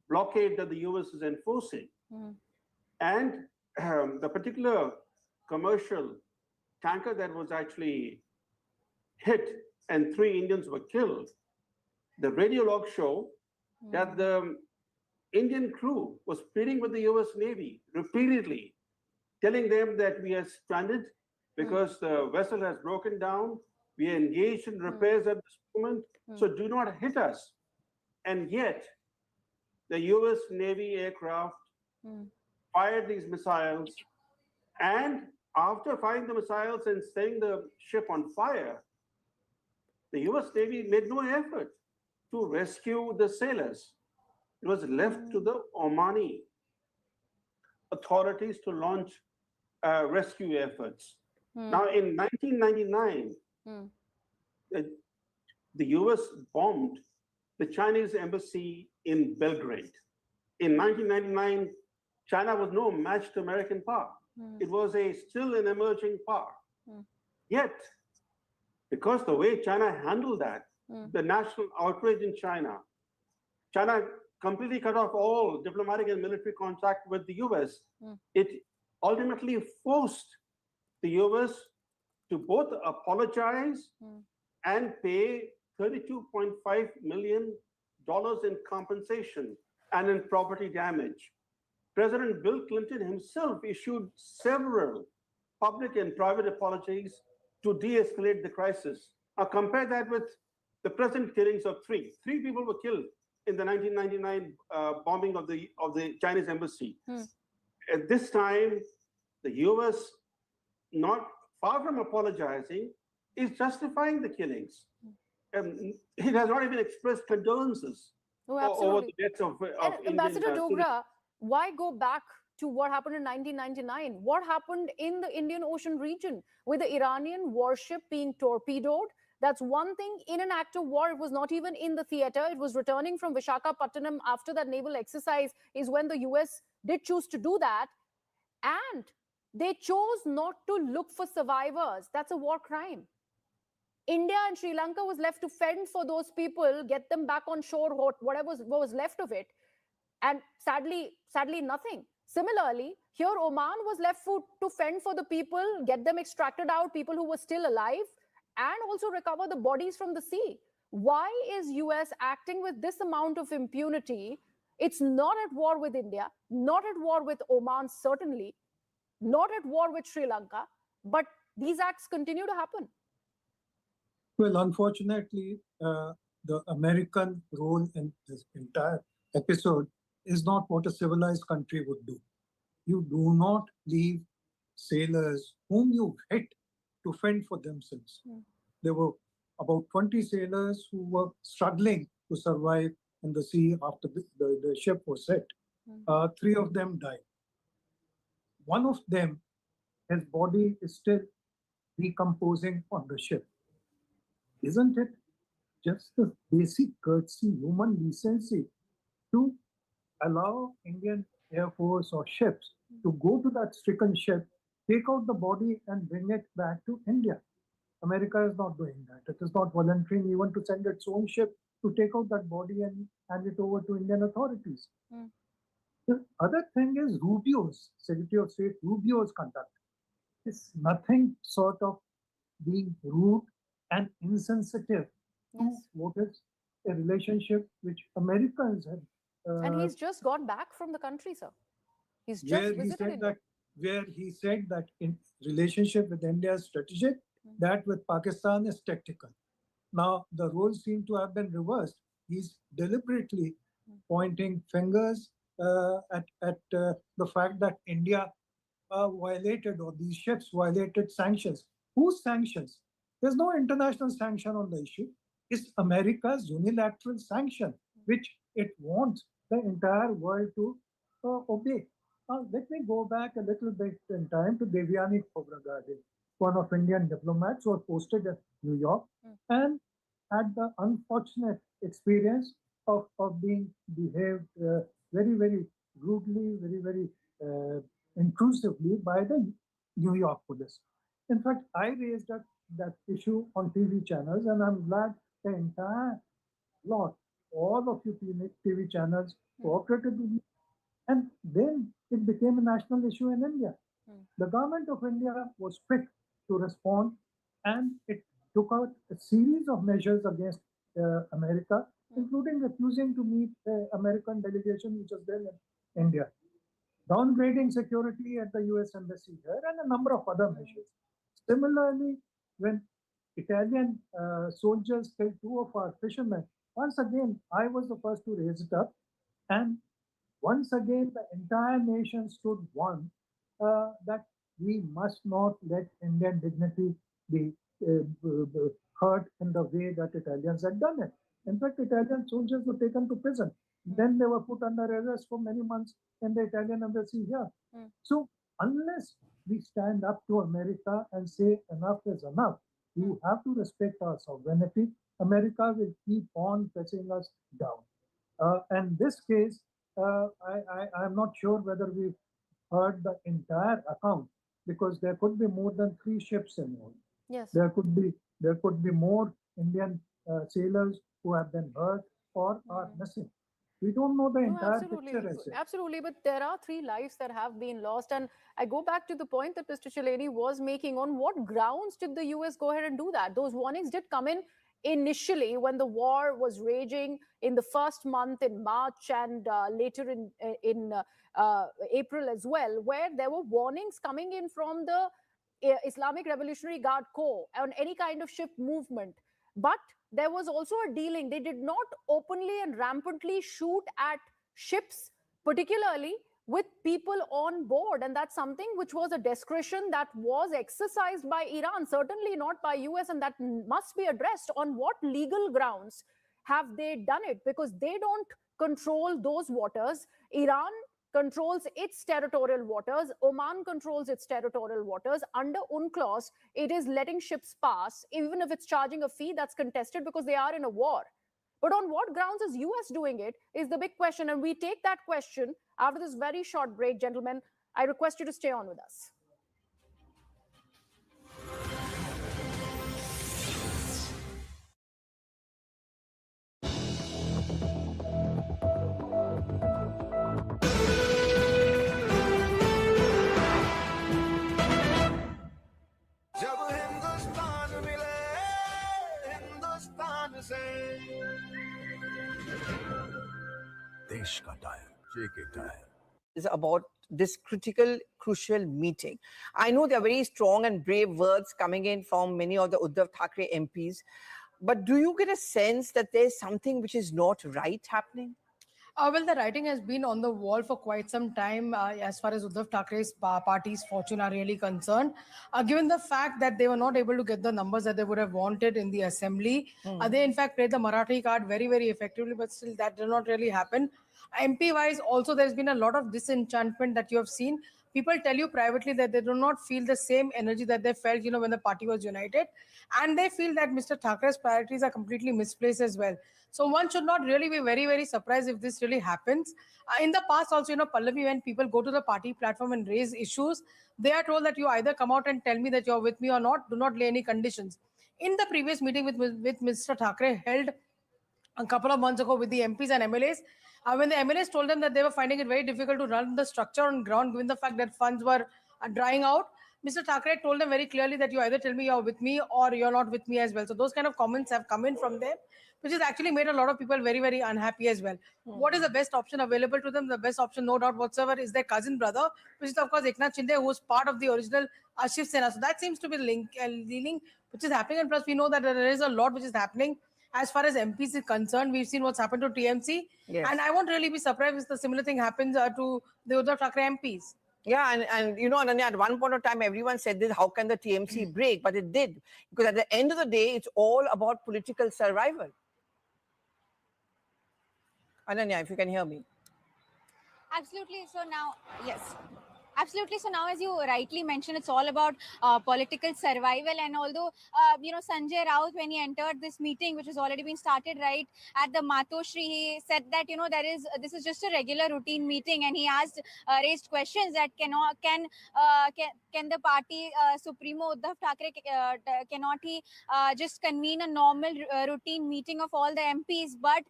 blockade that the US is enforcing. And the particular commercial tanker that was actually hit and 3 Indians were killed, the radio logs show that the Indian crew was pleading with the US Navy repeatedly, telling them that we are stranded because the vessel has broken down. We are engaged in repairs at this moment, so do not hit us. And yet, the US Navy aircraft fired these missiles, and after firing the missiles and setting the ship on fire, the US Navy made no effort to rescue the sailors. It was left to the Omani authorities to launch rescue efforts. Now, in 1999, the US bombed the Chinese embassy in Belgrade. In 1999, China was no match to American power. It was still an emerging power. Yet, because the way China handled that, the national outrage in China completely cut off all diplomatic and military contact with the US. It ultimately forced the US to both apologize and pay $32.5 million in compensation and in property damage. President Bill Clinton himself issued several public and private apologies to de-escalate the crisis. Now compare that with the present killings of 3. 3 people were killed in the 1999 bombing of the Chinese embassy. At this time, the US, not far from apologizing, is justifying the killings. It has not even expressed condolences over the deaths of Ambassador Indian Dogra, why go back to what happened in 1999? What happened in the Indian Ocean region with the Iranian warship being torpedoed? That's one thing. In an act of war, it was not even in the theater. It was returning from Visakhapatnam after that naval exercise is when the US did choose to do that. And they chose not to look for survivors. That's a war crime. India and Sri Lanka was left to fend for those people, get them back on shore, whatever was left of it. And sadly, nothing. Similarly, here Oman was left to fend for the people, get them extracted out, people who were still alive, and also recover the bodies from the sea. Why is US acting with this amount of impunity? It's not at war with India, not at war with Oman, certainly, not at war with Sri Lanka, but these acts continue to happen. Well, unfortunately, the American role in this entire episode is not what a civilized country would do. You do not leave sailors whom you hit to fend for themselves. There were about 20 sailors who were struggling to survive in the sea after the ship was hit. 3 of them died. One of them, his body is still decomposing on the ship. Isn't it just the basic courtesy, human decency, to allow Indian Air Force or ships to go to that stricken ship, take out the body and bring it back to India? America is not doing that. It is not volunteering even to send its own ship to take out that body and hand it over to Indian authorities. The other thing is Rubio's, Secretary of State Rubio's conduct. It's nothing sort of being rude and insensitive to what is a relationship which Americans have. And he's just got back from the country, sir. He's just visited India. Where he said that in relationship with India is strategic, that with Pakistan is tactical. Now, the roles seem to have been reversed. He's deliberately pointing fingers at the fact that India violated, or these ships violated sanctions. Whose sanctions? There's no international sanction on the issue. It's America's unilateral sanction, which it wants the entire world to obey. Now, let me go back a little bit in time to Devyani Khobragade, one of Indian diplomats who was posted at New York and had the unfortunate experience of being behaved very, very rudely, very, very intrusively by the New York police. In fact, I raised that issue on TV channels, and I'm glad the entire lot, all of you TV channels cooperated with me. And then it became a national issue in India. The government of India was quick to respond, and it took out a series of measures against America, including refusing to meet the American delegation which was there in India, downgrading security at the US Embassy here, and a number of other measures. Similarly, when Italian soldiers killed 2 of our fishermen, once again, I was the first to raise it up. And once again, the entire nation stood one that we must not let Indian dignity be hurt in the way that Italians had done it. In fact, Italian soldiers were taken to prison. Then they were put under arrest for many months in the Italian embassy here. So unless we stand up to America and say enough is enough, you have to respect our sovereignty. America will keep on pressing us down. And this case, I'm not sure whether we've heard the entire account, because there could be more than 3 ships involved. Yes. There could be more Indian sailors who have been hurt or are missing. We don't know the entire picture. Absolutely, but there are 3 lives that have been lost. And I go back to the point that Mr. Chileni was making. On what grounds did the US go ahead and do that? Those warnings did come in initially when the war was raging in the first month in March, and later in April as well, where there were warnings coming in from the Islamic Revolutionary Guard Corps on any kind of ship movement. But there was also a dealing. They did not openly and rampantly shoot at ships, particularly with people on board. And that's something which was a discretion that was exercised by Iran, certainly not by US, and that must be addressed. On what legal grounds have they done it? Because they don't control those waters. Iran controls its territorial waters. Oman controls its territorial waters. Under UNCLOS, it is letting ships pass, even if it's charging a fee that's contested because they are in a war. But on what grounds is US doing it is the big question. And we take that question after this very short break. Gentlemen, I request you to stay on with us. Is about this critical, crucial meeting. I know there are very strong and brave words coming in from many of the Uddhav Thackeray MPs, but do you get a sense that there's something which is not right happening? Well, the writing has been on the wall for quite some time as far as Uddhav Thackeray's party's fortune are really concerned. Given the fact that they were not able to get the numbers that they would have wanted in the assembly, they in fact played the Marathi card very, very effectively, but still that did not really happen. MP-wise, also there's been a lot of disenchantment that you have seen. People tell you privately that they do not feel the same energy that they felt, when the party was united. And they feel that Mr. Thackeray's priorities are completely misplaced as well. So one should not really be very, very surprised if this really happens. In the past also, Pallavi, when people go to the party platform and raise issues, they are told that you either come out and tell me that you're with me or not, do not lay any conditions. In the previous meeting with Mr. Thackeray held a couple of months ago with the MPs and MLAs, when the MLAs told them that they were finding it very difficult to run the structure on ground given the fact that funds were drying out, Mr. Thackeray told them very clearly that you either tell me you're with me or you're not with me as well. So those kind of comments have come in from them, which has actually made a lot of people very, very unhappy as well. What is the best option available to them? The best option, no doubt whatsoever, is their cousin brother, which is of course Eknath Shinde, who was part of the original Shiv Sena. So that seems to be the link, which is happening. And plus we know that there is a lot which is happening as far as MPs is concerned. We've seen what's happened to TMC. Yes. And I won't really be surprised if the similar thing happens to the Uddhav Thackeray MPs. Yeah, and you know, Ananya, at one point of time, everyone said this, how can the TMC break? But it did. Because at the end of the day, it's all about political survival. Ananya, if you can hear me. Absolutely. So now, yes. Absolutely. So now, as you rightly mentioned, it's all about political survival. And although, Sanjay Raut, when he entered this meeting, which has already been started right at the Matoshri, he said that, this is just a regular routine meeting. And he raised questions that can the party Supremo Uddhav Thackeray, cannot he just convene a normal routine meeting of all the MPs? But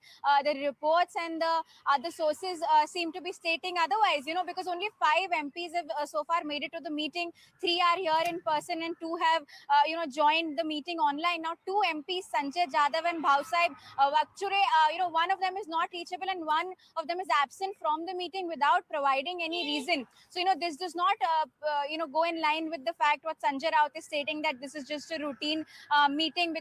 the reports and the other sources seem to be stating otherwise, because only 5 MPs have so far made it to the meeting. 3 are here in person and 2 have, joined the meeting online. Now, 2 MPs, Sanjay Jadhav and Bhausaheb Vakchure, one of them is not reachable and one of them is absent from the meeting without providing any reason. So, this does not, go in line with the fact what Sanjay Raut is stating, that this is just a routine meeting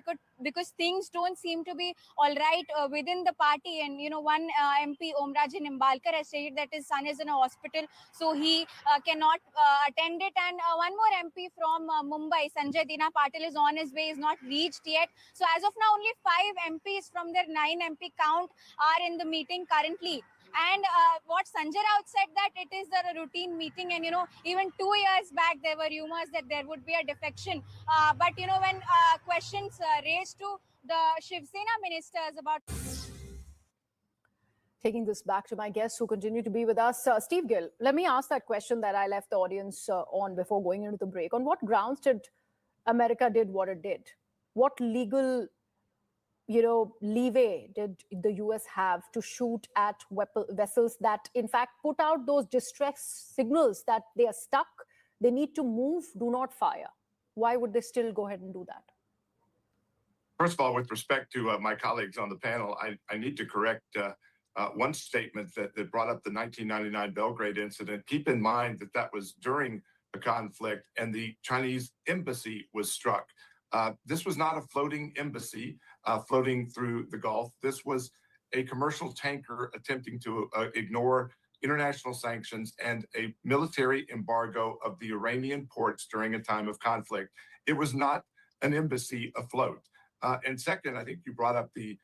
because things don't seem to be all right within the party. And, one MP, Omraji Nimbalkar, has stated that his son is in a hospital, so he cannot attend it. And one more MP from Mumbai, Sanjay Dina Patil, is on his way, is not reached yet. So as of now, only 5 MPs from their 9 MP count are in the meeting currently. And what Sanjay Raut said, that it is a routine meeting, and even 2 years back there were rumors that there would be a defection. But when questions raised to the Shiv Sena ministers about. Taking this back to my guests who continue to be with us. Steve Gill, let me ask that question that I left the audience on before going into the break. On what grounds did America did what it did? What legal, leeway did the US have to shoot at vessels that, in fact, put out those distress signals that they are stuck, they need to move, do not fire? Why would they still go ahead and do that? First of all, with respect to my colleagues on the panel, I need to correct one statement that brought up the 1999 Belgrade incident. Keep in mind that was during the conflict and the Chinese embassy was struck. This was not a floating embassy floating through the Gulf. This was a commercial tanker attempting to ignore international sanctions and a military embargo of the Iranian ports during a time of conflict. It was not an embassy afloat. And second, I think you brought up the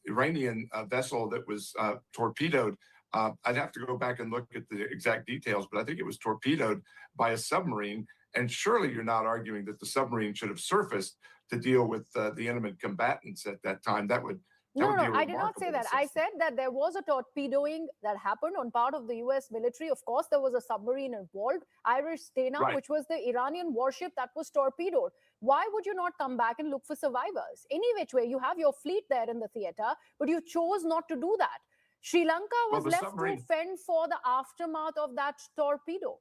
Iranian vessel that was torpedoed. I'd have to go back and look at the exact details, but I think it was torpedoed by a submarine. And surely you're not arguing that the submarine should have surfaced to deal with the enemy combatants at that time. That would No, I did not say that. I said that there was a torpedoing that happened on part of the US military. Of course, there was a submarine involved, Irish Stena, Right. which was the Iranian warship that was torpedoed. Why would you not come back and look for survivors? Any which way, you have your fleet there in the theater, but you chose not to do that. Sri Lanka was the left submarine- to fend for the aftermath of that torpedo.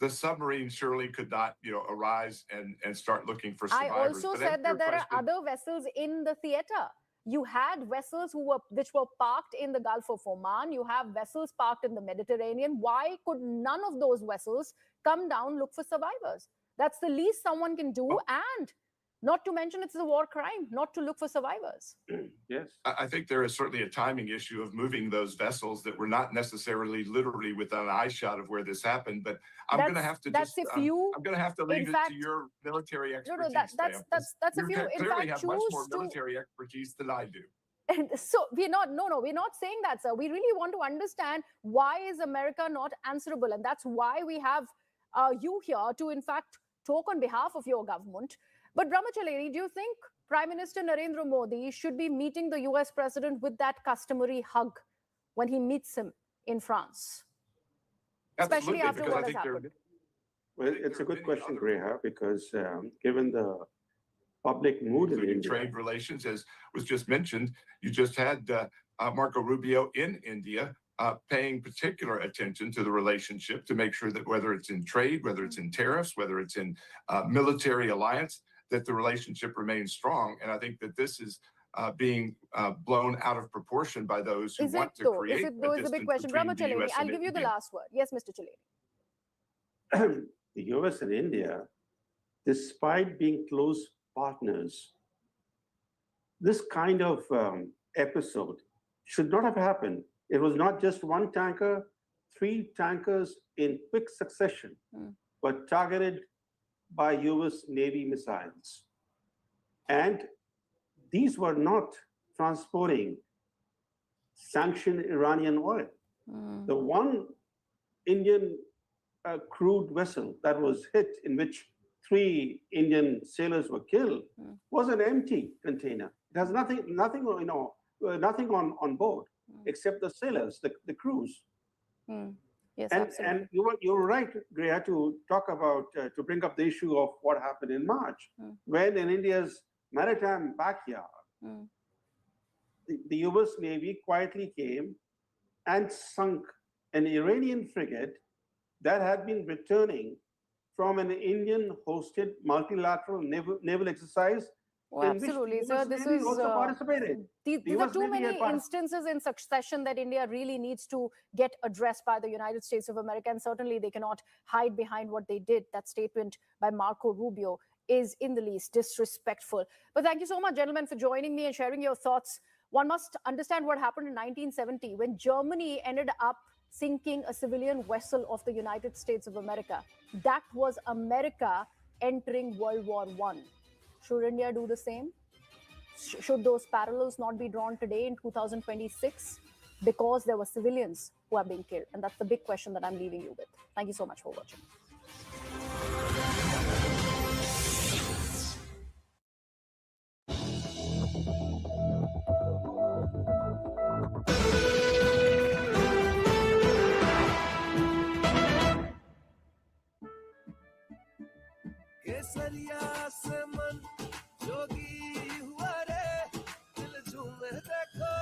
The submarine surely could not, arise and start looking for I survivors. also But as said to that your there question- are other vessels in the theater. You had vessels which were parked in the Gulf of Oman. You have vessels parked in the Mediterranean. Why could none of those vessels come down, look for survivors? That's the least someone can do. And not to mention, it's a war crime not to look for survivors. Yes. I think there is certainly a timing issue of moving those vessels that were not necessarily literally within an eye shot of where this happened. But I'm going to have to that's just, if you, I'm going to have to leave in it fact- to your military No, expertise. that's ma'am, 'cause if you, in clearly fact, have much more choose to. military expertise than I do. And so we're not, we're not saying that, sir. We really want to understand why is America not answerable? And that's why we have you here to, in fact, talk on behalf of your government. But Brahmacharya, do you think Prime Minister Narendra Modi should be meeting the US president with that customary hug when he meets him in France? Especially Absolutely, after because what I has think happened. Well, it's a good question, Greha, because given the public mood in Including India, trade relations, as was just mentioned. You just had Marco Rubio in India paying particular attention to the relationship to make sure that whether it's in trade, whether it's in tariffs, whether it's in military alliance, that the relationship remains strong. And I think that this is being blown out of proportion by those who Is want it to though? create Is it though? Is the big question. Brahmacharya, I'll give you the last word. Yes, Mr. Chaleni. the US and India, despite being close partners, this kind of episode should not have happened. It was not just one tanker, 3 tankers in quick succession were targeted by US Navy missiles. And these were not transporting sanctioned Iranian oil. The one Indian crude vessel that was hit, in which 3 Indian sailors were killed, was an empty container. It has nothing on board except the sailors, the crews. Yes, and absolutely. you're right, Greya, to talk about, to bring up the issue of what happened in March, when in India's maritime backyard, the US Navy quietly came and sunk an Iranian frigate that had been returning from an Indian-hosted multilateral naval exercise. Oh, absolutely, sir. This is also participated. These are too many instances in succession that India really needs to get addressed by the United States of America, and certainly they cannot hide behind what they did. That statement by Marco Rubio is in the least disrespectful. But thank you so much, gentlemen, for joining me and sharing your thoughts. One must understand what happened in 1970 when Germany ended up sinking a civilian vessel of the United States of America. That was America entering World War I. Should India do the same? Should those parallels not be drawn today in 2026? Because there were civilians who are being killed. And that's the big question that I'm leaving you with. Thank you so much for watching. केसरिया से मन जोगी हुआ रे दिल झूमे देखो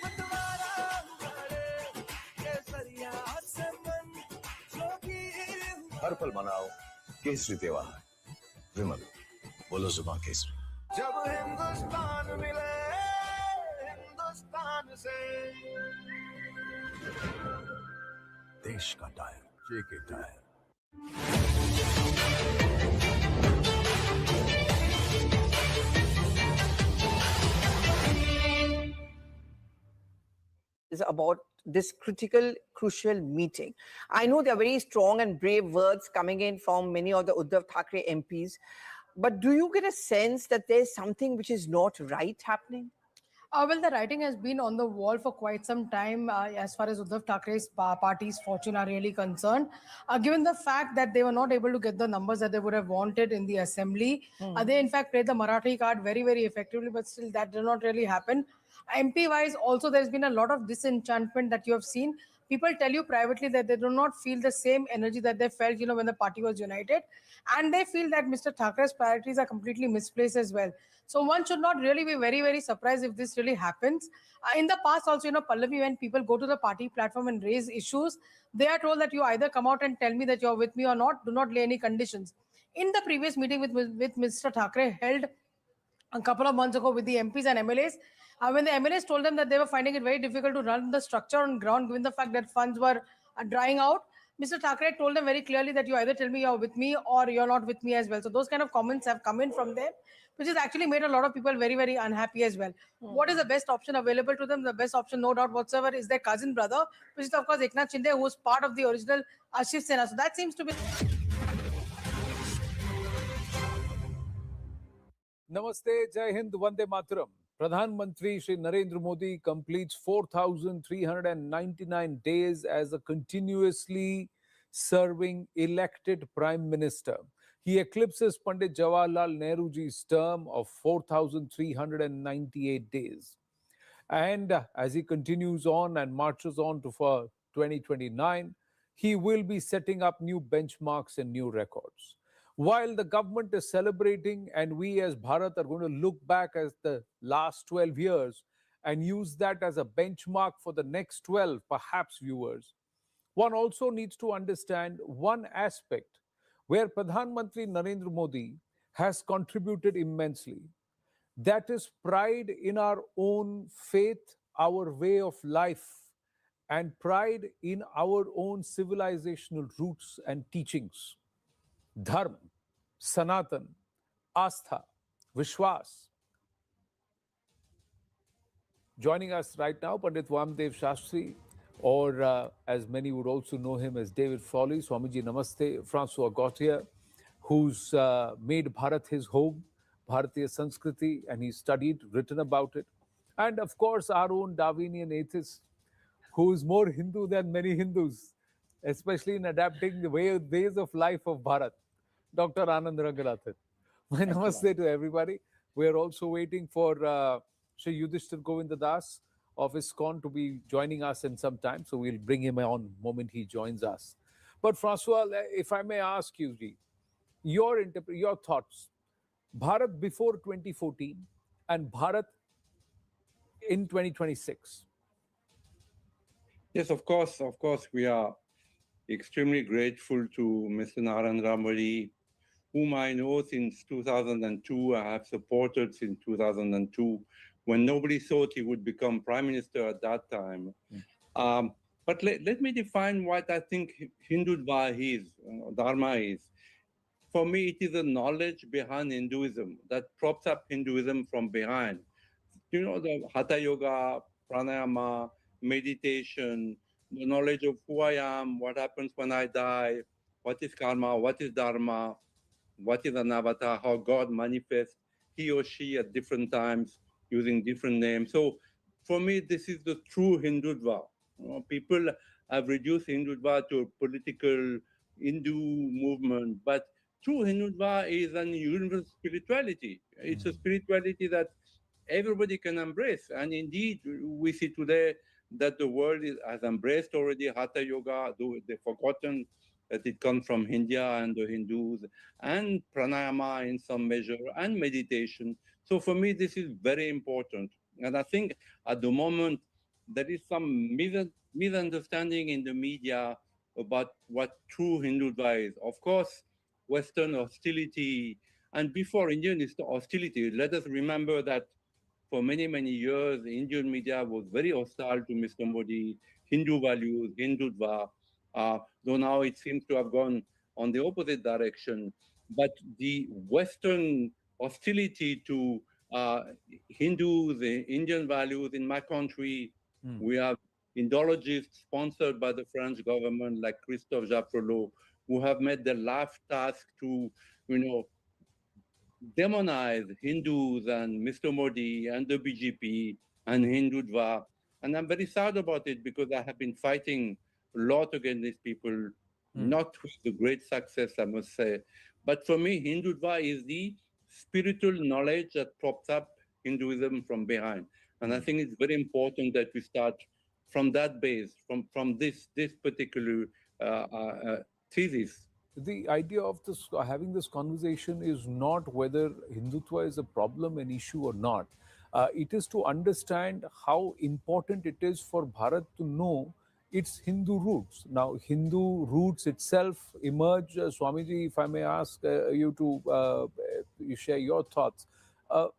बंटवारा हुआ रे केसरिया से मन जोगी हर पल मनाओ केसरी त्योहार विमल बोलो जुबान केसरी जब हिंदुस्तान मिले हिंदुस्तान से देश का tyre JK tyre Is about this crucial meeting. I know there are very strong and brave words coming in from many of the Uddhav Thackeray MPs, but do you get a sense that there's something which is not right happening? Well, the writing has been on the wall for quite some time as far as Uddhav Thackeray's party's fortune are really concerned. Given the fact that they were not able to get the numbers that they would have wanted in the assembly, they in fact played the Marathi card very, very effectively, but still that did not really happen. MP-wise, also there's been a lot of disenchantment that you have seen. People tell you privately that they do not feel the same energy that they felt, when the party was united. And they feel that Mr. Thackeray's priorities are completely misplaced as well. So one should not really be very, very surprised if this really happens. In the past also, Pallavi, when people go to the party platform and raise issues, they are told that you either come out and tell me that you're with me or not, do not lay any conditions. In the previous meeting with Mr. Thackeray held a couple of months ago with the MPs and MLAs, when the MLAs told them that they were finding it very difficult to run the structure on ground given the fact that funds were drying out, Mr. Thackeray told them very clearly that you either tell me you're with me or you're not with me as well. So those kind of comments have come in from them, which has actually made a lot of people very, very unhappy as well. What is the best option available to them? The best option, no doubt whatsoever, is their cousin brother, which is of course Eknath Shinde, who was part of the original Shiv Sena. So that seems to be... Namaste, Jai Hind, Vande Mataram. Pradhan Mantri Shri Narendra Modi completes 4,399 days as a continuously serving elected Prime Minister. He eclipses Pandit Jawaharlal Nehruji's term of 4,398 days. And as he continues on and marches on to for 2029, he will be setting up new benchmarks and new records. While the government is celebrating and we as Bharat are going to look back at the last 12 years and use that as a benchmark for the next 12, perhaps, viewers, one also needs to understand one aspect where Pradhan Mantri Narendra Modi has contributed immensely. That is pride in our own faith, our way of life, and pride in our own civilizational roots and teachings. Dharma, Sanatan, Astha, Vishwas. Joining us right now, Pandit Vamdev Shastri, or as many would also know him as David Frawley. Swamiji Namaste. Francois Gautier, who's made Bharat his home, Bharatiya Sanskriti, and he studied, written about it. And of course, our own Darwinian atheist, who is more Hindu than many Hindus, especially in adapting the ways of life of Bharat, Dr. Anand Ranganathan. My namaste to everybody. We are also waiting for Sri Yudhishthir Govindadas of ISKCON to be joining us in some time, so we'll bring him on the moment he joins us. But Francois, if I may ask you, your thoughts, Bharat before 2014 and Bharat in 2026. Yes, of course, we are extremely grateful to Mr. Narendra Modi, whom I know since 2002. I have supported since 2002, when nobody thought he would become prime minister at that time. But let me define what I think Hindutva is, Dharma is. For me, it is a knowledge behind Hinduism that props up Hinduism from behind. You know, the Hatha Yoga, Pranayama, meditation, the knowledge of who I am, what happens when I die, what is karma, what is dharma, what is an avatar, how God manifests, he or she at different times using different names. So for me, this is the true Hindutva. People have reduced Hindutva to a political Hindu movement, but true Hindutva is an universal spirituality. It's a spirituality that everybody can embrace. And indeed, we see today that the world has embraced already Hatha Yoga, though they've forgotten that it comes from India and the Hindus, and pranayama in some measure, and meditation. So for me, this is very important. And I think at the moment, there is some misunderstanding in the media about what true Hindutva is. Of course, Western hostility, and before Indian hostility, let us remember that for many, many years, the Indian media was very hostile to Mr. Modi, Hindu values, Hindutva, though now it seems to have gone on the opposite direction. But the Western hostility to Hindus, Indian values in my country, we have Indologists sponsored by the French government like Christophe Jaffrelot, who have made their life task to, demonize Hindus and Mr. Modi and the BJP and Hindutva. And I'm very sad about it because I have been fighting a lot against these people, not with the great success, I must say. But for me, Hindutva is the spiritual knowledge that props up Hinduism from behind. And I think it's very important that we start from that base, from this particular thesis. The idea of this having this conversation is not whether Hindutva is a problem, an issue or not. It is to understand how important it is for Bharat to know its Hindu roots. Now, Hindu roots itself emerge, Swamiji, if I may ask you to you share your thoughts,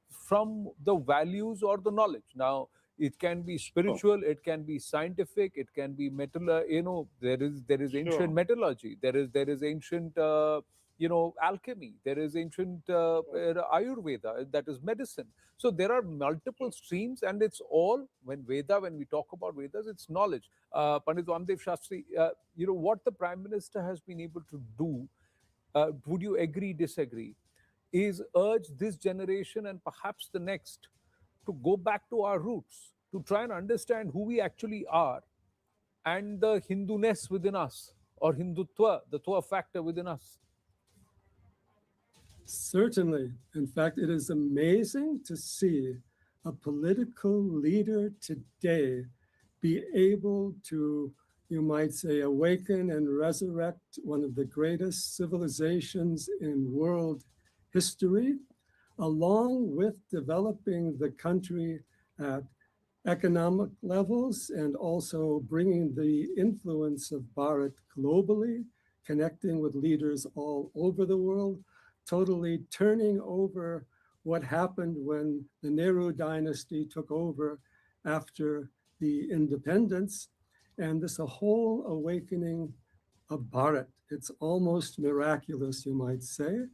from the values or the knowledge. Now, it can be spiritual, it can be scientific, it can be there is ancient metallurgy, there is ancient alchemy, there is ancient Ayurveda, that is medicine. So there are multiple streams, and it's all when we talk about Vedas, it's knowledge. Pandit Vamdev Shastri, what the Prime Minister has been able to do, would you agree, disagree, is urge this generation and perhaps the next to go back to our roots, to try and understand who we actually are and the Hindu-ness within us, or Hindutva, the Twa factor within us. Certainly. In fact, it is amazing to see a political leader today be able to, you might say, awaken and resurrect one of the greatest civilizations in world history, along with developing the country at economic levels and also bringing the influence of Bharat globally, connecting with leaders all over the world, totally turning over what happened when the Nehru dynasty took over after the independence. And this a whole awakening of Bharat. It's almost miraculous, you might say.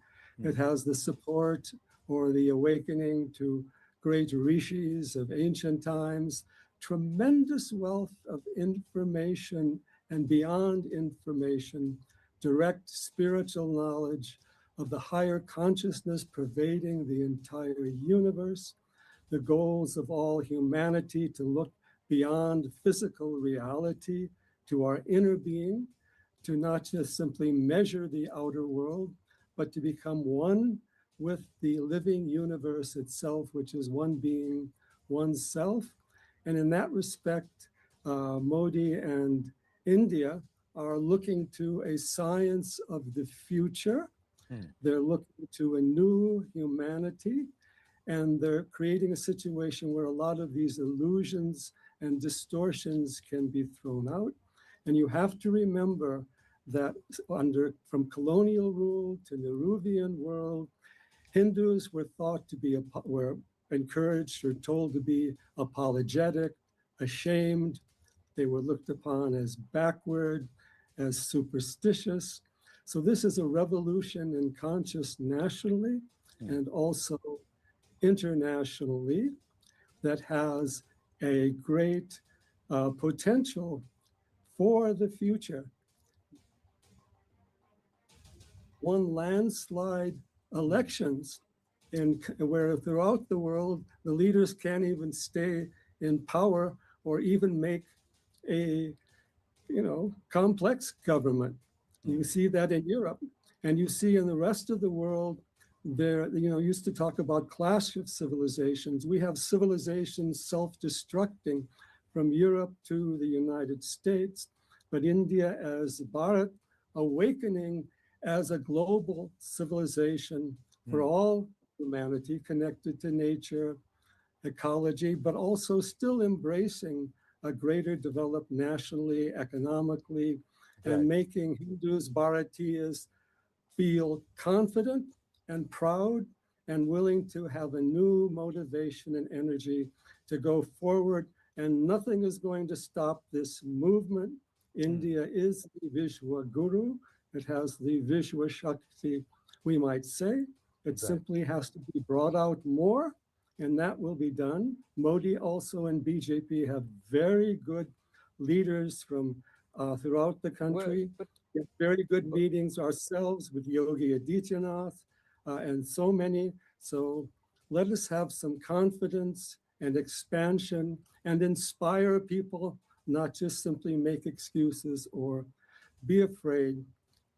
It has the support or the awakening to great rishis of ancient times, tremendous wealth of information and beyond information, direct spiritual knowledge of the higher consciousness pervading the entire universe, the goals of all humanity to look beyond physical reality to our inner being, to not just simply measure the outer world, but to become one with the living universe itself, which is one being, oneself. And in that respect, Modi and India are looking to a science of the future. They're looking to a new humanity, and they're creating a situation where a lot of these illusions and distortions can be thrown out. And you have to remember that from colonial rule to Nehruvian world, Hindus were thought to be, were encouraged or told to be apologetic, ashamed. They were looked upon as backward, as superstitious. So this is a revolution in conscious nationally and also internationally that has a great potential for the future. One landslide elections where throughout the world, the leaders can't even stay in power or even make a complex government. You see that in Europe, and you see in the rest of the world, there, used to talk about clash of civilizations. We have civilizations self-destructing from Europe to the United States, but India as Bharat awakening as a global civilization for all humanity connected to nature, ecology, but also still embracing a greater developed nationally, economically, and making Hindus, Bharatiyas feel confident and proud and willing to have a new motivation and energy to go forward. And nothing is going to stop this movement. India is the Vishwa Guru. It has the Vishwa Shakti, we might say. It simply has to be brought out more, and that will be done. Modi also and BJP have very good leaders from throughout the country. We have very good meetings ourselves with Yogi Adityanath and so many. So let us have some confidence and expansion and inspire people, not just simply make excuses or be afraid.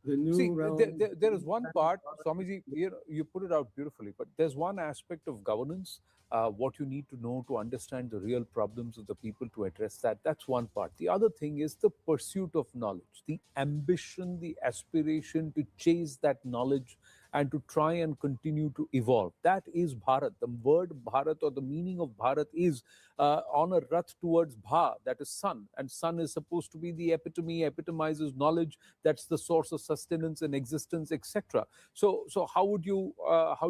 The new realm. There is one part, Swamiji, you put it out beautifully, but there's one aspect of governance, what you need to know to understand the real problems of the people to address that. That's one part. The other thing is the pursuit of knowledge, the ambition, the aspiration to chase that knowledge and to try and continue to evolve. That is Bharat. The word Bharat or the meaning of Bharat is on a rath towards Bha, that is sun. And sun is supposed to be the epitome, epitomizes knowledge. That's the source of sustenance and existence, etc. So how do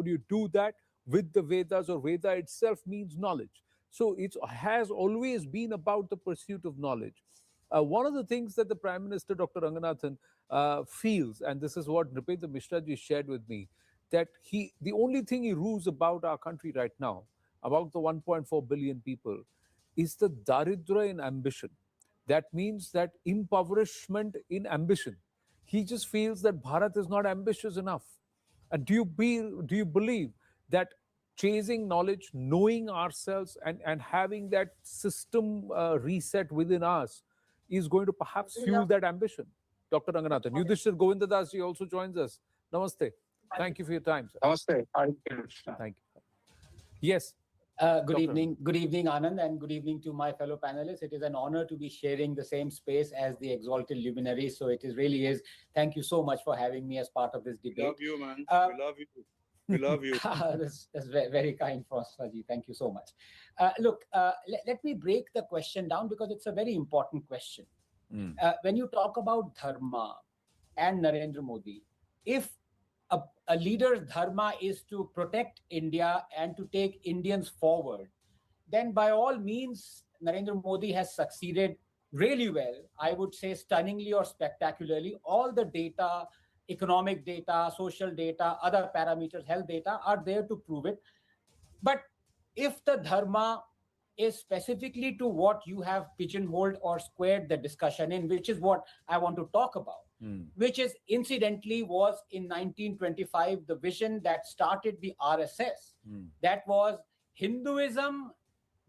you do that with the Vedas? Or Veda itself means knowledge. So it has always been about the pursuit of knowledge. One of the things that the Prime Minister, Dr. Ranganathan, feels, and this is what Nripendra Mishra ji shared with me, that the only thing he rues about our country right now, about the 1.4 billion people, is the daridra in ambition. That means that impoverishment in ambition. He just feels that Bharat is not ambitious enough. And do you believe that chasing knowledge, knowing ourselves, and having that system reset within us is going to perhaps fuel that ambition? Dr. Ranganathan. Yudhishthir Govindadas ji also joins us. Namaste. Thank you for your time, sir. Namaste. Thank you. Yes. Good evening, Anand, and good evening to my fellow panelists. It is an honor to be sharing the same space as the exalted luminary. So it really is. Thank you so much for having me as part of this debate. We love you, man. We love you. We love you. That's very, very kind, François-ji. Thank you so much. Look, let me break the question down because it's a very important question. When you talk about dharma and Narendra Modi, if a leader's dharma is to protect India and to take Indians forward, then by all means, Narendra Modi has succeeded really well. I would say stunningly or spectacularly. All the data, economic data, social data, other parameters, health data are there to prove it. But if the dharma is specifically to what you have pigeonholed or squared the discussion in, which is what I want to talk about, which is incidentally was in 1925 the vision that started the RSS. That was Hinduism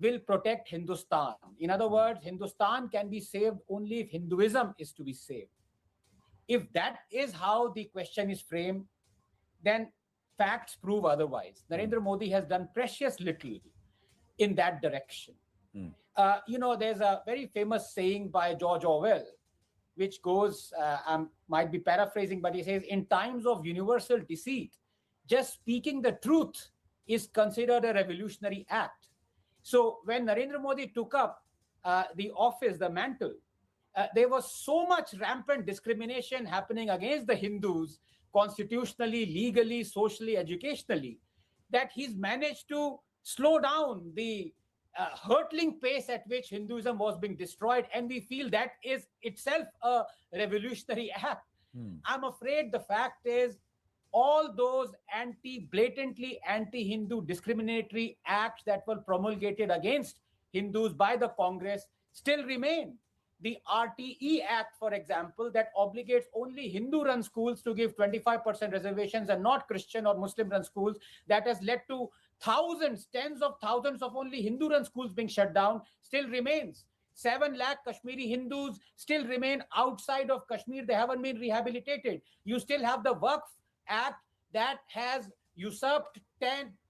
will protect Hindustan. In other words, Hindustan can be saved only if Hinduism is to be saved. If that is how the question is framed, then facts prove otherwise. Narendra Modi has done precious little in that direction. There's a very famous saying by George Orwell, which goes, I might be paraphrasing, but he says, in times of universal deceit, just speaking the truth is considered a revolutionary act. So when Narendra Modi took up the office, the mantle, there was so much rampant discrimination happening against the Hindus, constitutionally, legally, socially, educationally, that he's managed to slow down the hurtling pace at which Hinduism was being destroyed. And we feel that is itself a revolutionary act. I'm afraid the fact is all those blatantly anti-Hindu discriminatory acts that were promulgated against Hindus by the Congress still remain. The RTE Act, for example, that obligates only Hindu-run schools to give 25% reservations and not Christian or Muslim-run schools, that has led to thousands, tens of thousands of only Hindu-run schools being shut down, still remains. 7 lakh Kashmiri Hindus still remain outside of Kashmir. They haven't been rehabilitated. You still have the Waqf Act that has usurped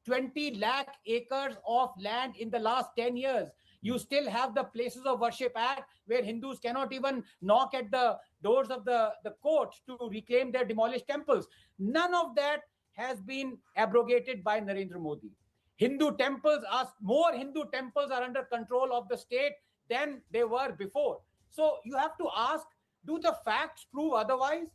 20 lakh acres of land in the last 10 years. You still have the Places of Worship Act, where Hindus cannot even knock at the doors of the court to reclaim their demolished temples. None of that has been abrogated by Narendra Modi. More Hindu temples are under control of the state than they were before. So you have to ask, do the facts prove otherwise?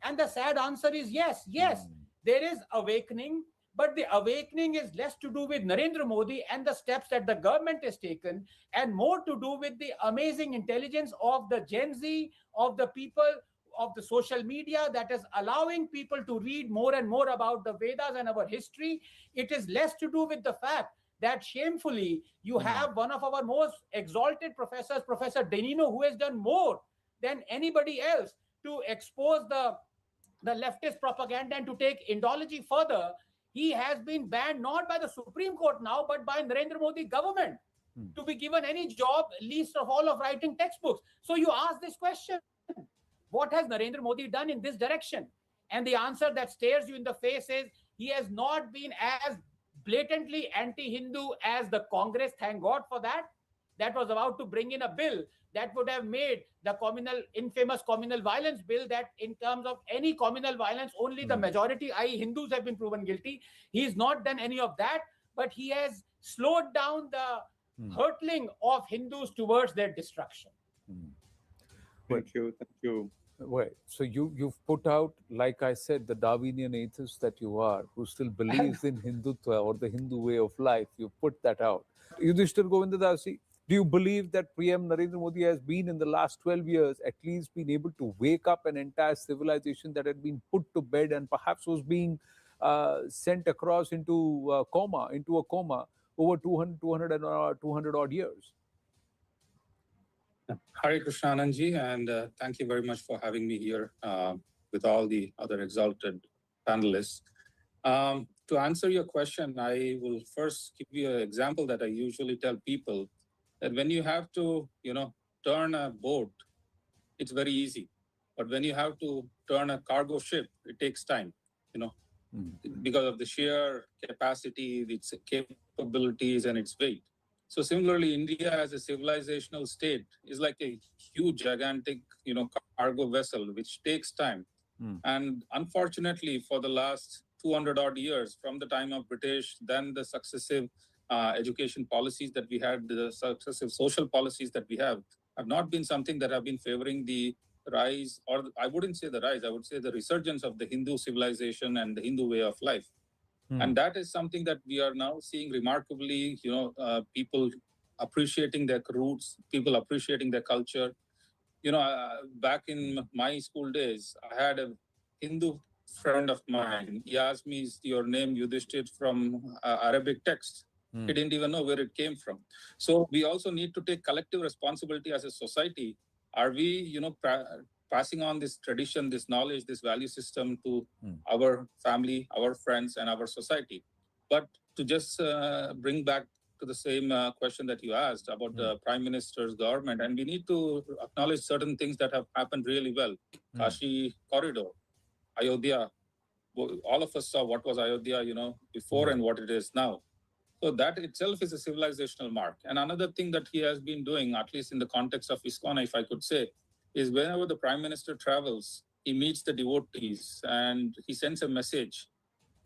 And the sad answer is yes. Yes, there is awakening. But the awakening is less to do with Narendra Modi and the steps that the government has taken, and more to do with the amazing intelligence of the Gen Z, of the people, of the social media that is allowing people to read more and more about the Vedas and our history. It is less to do with the fact that shamefully you have one of our most exalted professors, Professor Denino, who has done more than anybody else to expose the leftist propaganda and to take Indology further. He has been banned not by the Supreme Court now, but by Narendra Modi government to be given any job, least of all of writing textbooks. So you ask this question, what has Narendra Modi done in this direction? And the answer that stares you in the face is he has not been as blatantly anti-Hindu as the Congress, thank God for that. That was about to bring in a bill that would have made the infamous communal violence bill, that in terms of any communal violence, only the majority, i.e. Hindus, have been proven guilty. He's not done any of that, but he has slowed down the hurtling of Hindus towards their destruction. Thank you. Right. So you've put out, like I said, the Darwinian atheist that you are, who still believes in Hindutva or the Hindu way of life. You put that out. Yudhishthir Govindadasi, do you believe that PM Narendra Modi has been, in the last 12 years, at least been able to wake up an entire civilization that had been put to bed and perhaps was being sent across into a coma over 200 odd years? Hare Krishna Anandji, and thank you very much for having me here with all the other exalted panelists. To answer your question, I will first give you an example that I usually tell people, that when you have to, turn a boat, it's very easy. But when you have to turn a cargo ship, it takes time, because of the sheer capacity, its capabilities, and its weight. So similarly, India as a civilizational state is like a huge, gigantic, cargo vessel, which takes time. And unfortunately, for the last 200 odd years, from the time of British, then the successive education policies that we had, the successive social policies that we have not been something that have been favoring the rise, or I wouldn't say the rise, I would say the resurgence of the Hindu civilization and the Hindu way of life. And that is something that we are now seeing remarkably, people appreciating their roots, people appreciating their culture. Back in my school days, I had a Hindu friend of mine. He asked me, is your name Yudhishthir from Arabic text? He didn't even know where it came from. So we also need to take collective responsibility as a society. Are we, passing on this tradition, this knowledge, this value system to our family, our friends, and our society? But to just bring back to the same question that you asked about the Prime Minister's government, and we need to acknowledge certain things that have happened really well. Kashi Corridor, Ayodhya, all of us saw what was Ayodhya, before and what it is now. So that itself is a civilizational mark. And another thing that he has been doing, at least in the context of ISKCON, if I could say, is whenever the Prime Minister travels, he meets the devotees and he sends a message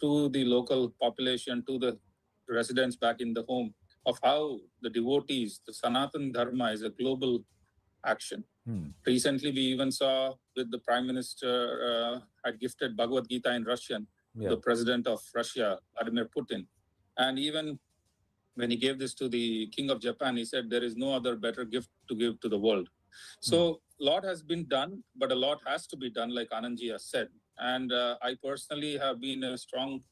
to the local population, to the residents back in the home, of how the devotees, the Sanatan Dharma is a global action. Recently, we even saw with the Prime Minister had gifted Bhagavad Gita in Russian, the President of Russia, Vladimir Putin. And even when he gave this to the King of Japan, he said, there is no other better gift to give to the world. So a lot has been done, but a lot has to be done, like Anandji has said. And I personally have been a strong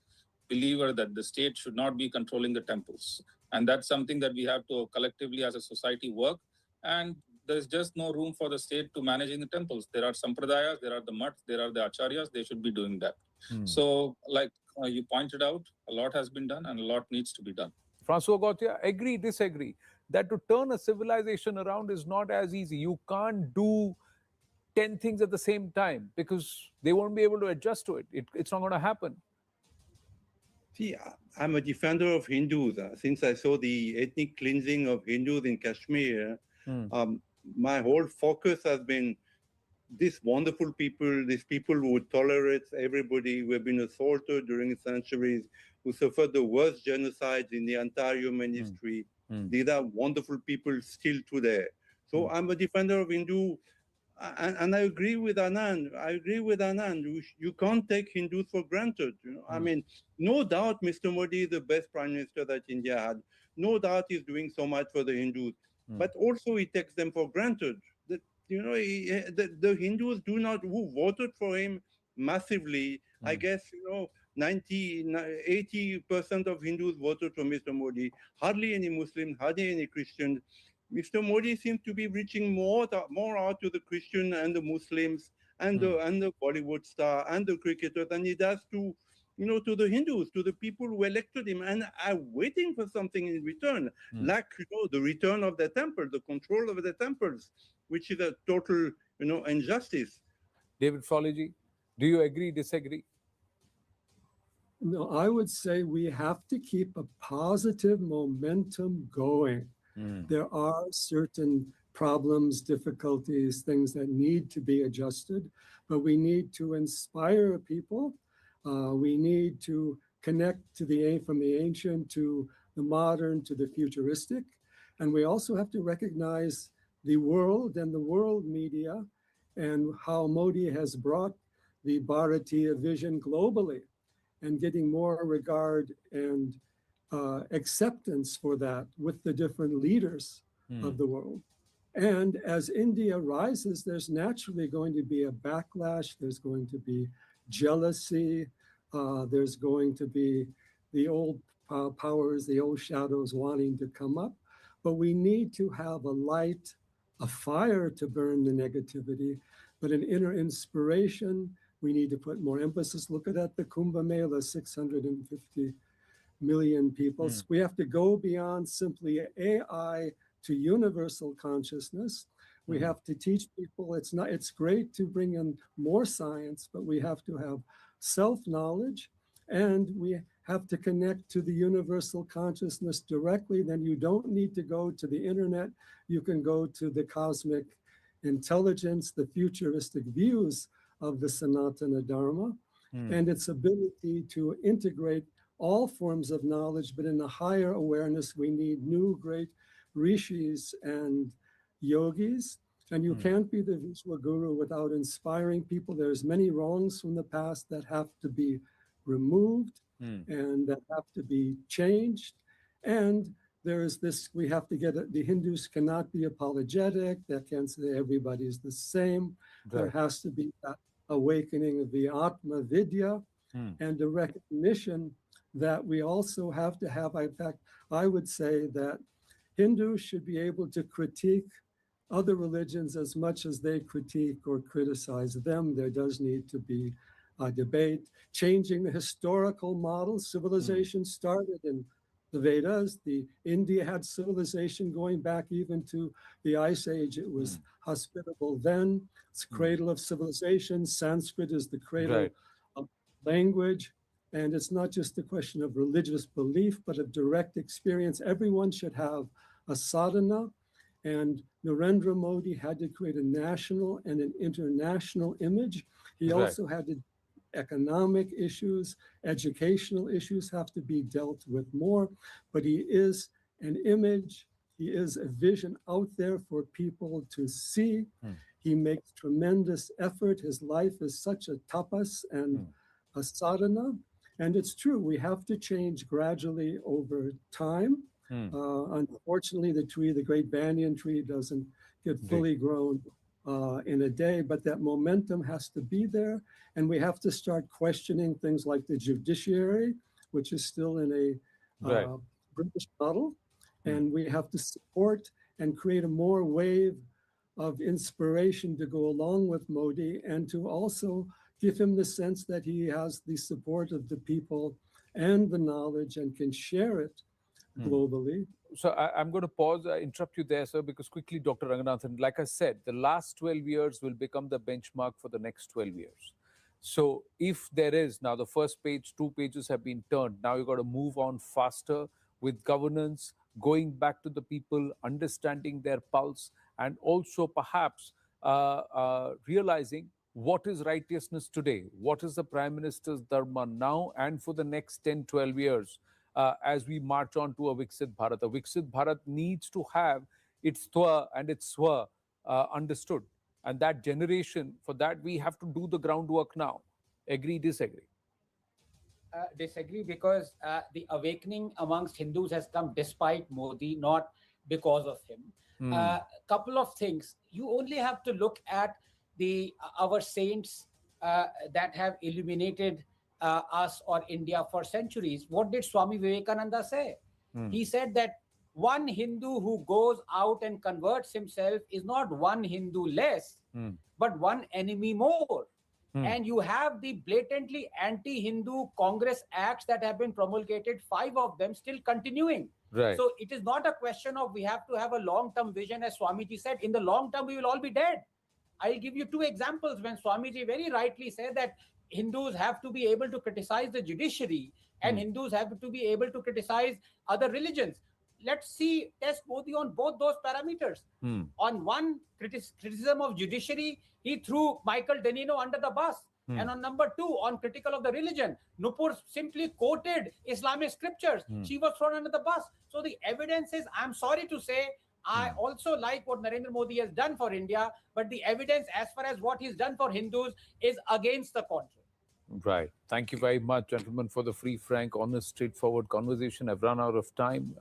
believer that the state should not be controlling the temples. And that's something that we have to collectively as a society work. And there's just no room for the state to managing the temples. There are sampradayas, there are the mats, there are the acharyas, they should be doing that. So like you pointed out, a lot has been done and a lot needs to be done. Francois Gautier, agree, disagree, that to turn a civilization around is not as easy. You can't do 10 things at the same time because they won't be able to adjust to it. It's not going to happen. See, I'm a defender of Hindus. Since I saw the ethnic cleansing of Hindus in Kashmir, my whole focus has been these wonderful people, these people who tolerate everybody, who have been assaulted during centuries, who suffered the worst genocides in the entire human history. These are wonderful people still today. So I'm a defender of Hindu, and I agree with Anand. You can't take Hindus for granted. I mean, no doubt Mr. Modi is the best prime minister that India had. No doubt he's doing so much for the Hindus, but also he takes them for granted. The Hindus who voted for him massively, I guess, 80% of Hindus voted for Mr. Modi. Hardly any Muslims, hardly any Christians. Mr. Modi seems to be reaching more out to the Christian and the Muslims and the Bollywood star and the cricketer than he does to the Hindus, to the people who elected him and are waiting for something in return, like the return of the temple, the control of the temples, which is a total injustice. David Frawley, do you agree, disagree? No, I would say we have to keep a positive momentum going. There are certain problems, difficulties, things that need to be adjusted, but we need to inspire people. We need to connect to from the ancient to the modern to the futuristic. And we also have to recognize the world and the world media and how Modi has brought the Bharatiya vision globally and getting more regard and acceptance for that with the different leaders of the world. And as India rises, there's naturally going to be a backlash. There's going to be jealousy. There's going to be the old powers, the old shadows wanting to come up. But we need to have a light, a fire to burn the negativity, but an inner inspiration. We need to put more emphasis. Look at that, the Kumbh Mela, 650 million people. We have to go beyond simply AI to universal consciousness. We have to teach people it's great to bring in more science, but we have to have self-knowledge and we have to connect to the universal consciousness directly. Then you don't need to go to the internet. You can go to the cosmic intelligence, the futuristic views of the Sanatana Dharma and its ability to integrate all forms of knowledge, but in a higher awareness, we need new great rishis and yogis. And you can't be the Vishwa Guru without inspiring people. There's many wrongs from the past that have to be removed and that have to be changed. And there is this, we have to get it, the Hindus cannot be apologetic. They can't say everybody's the same. There has to be that awakening of the Atma Vidya and the recognition that we also have to have, in fact, I would say that Hindus should be able to critique other religions as much as they critique or criticize them. There does need to be a debate, changing the historical model. Civilization started in the Vedas. India had civilization going back even to the Ice Age. It was hospitable then. It's cradle of civilization. Sanskrit is the cradle of language. And it's not just a question of religious belief, but of direct experience. Everyone should have a sadhana. And Narendra Modi had to create a national and an international image. He also had to economic issues, educational issues have to be dealt with more, but he is an image, he is a vision out there for people to see. He makes tremendous effort. His life is such a tapas and a sadhana. And it's true, we have to change gradually over time. Unfortunately, the great banyan tree doesn't get fully grown in a day, but that momentum has to be there. And we have to start questioning things like the judiciary, which is still in a British model. And we have to support and create a more wave of inspiration to go along with Modi, and to also give him the sense that he has the support of the people and the knowledge and can share it globally. So I'm going to pause, interrupt you there, sir, because quickly, Dr. Ranganathan, like I said, the last 12 years will become the benchmark for the next 12 years. So if there is, now the first page, 2 pages have been turned, now you've got to move on faster with governance, going back to the people, understanding their pulse, and also perhaps realizing what is righteousness today, what is the Prime Minister's dharma now and for the next 10, 12 years. As we march on to a Viksit Bharat. A Viksit Bharat needs to have its twa and its swa understood. And that generation, for that, we have to do the groundwork now. Agree, disagree? Disagree, because the awakening amongst Hindus has come despite Modi, not because of him. Couple of things. You only have to look at our saints that have illuminated us or India for centuries. What did Swami Vivekananda say? He said that one Hindu who goes out and converts himself is not one Hindu less, but one enemy more. And you have the blatantly anti-Hindu Congress acts that have been promulgated, 5 of them still continuing. So it is not a question of we have to have a long-term vision, as Swamiji said. In the long term, we will all be dead. I'll give you 2 examples when Swamiji very rightly said that Hindus have to be able to criticize the judiciary and Hindus have to be able to criticize other religions. Let's see, test Modi on both those parameters. On one criticism of judiciary, he threw Michael Denino under the bus. And on number 2, on critical of the religion, Nupur simply quoted Islamic scriptures. She was thrown under the bus. So the evidence is, I'm sorry to say, I also like what Narendra Modi has done for India, but the evidence as far as what he's done for Hindus is against the contrary. Right. Thank you very much, gentlemen, for the free, frank, honest, straightforward conversation. I've run out of time.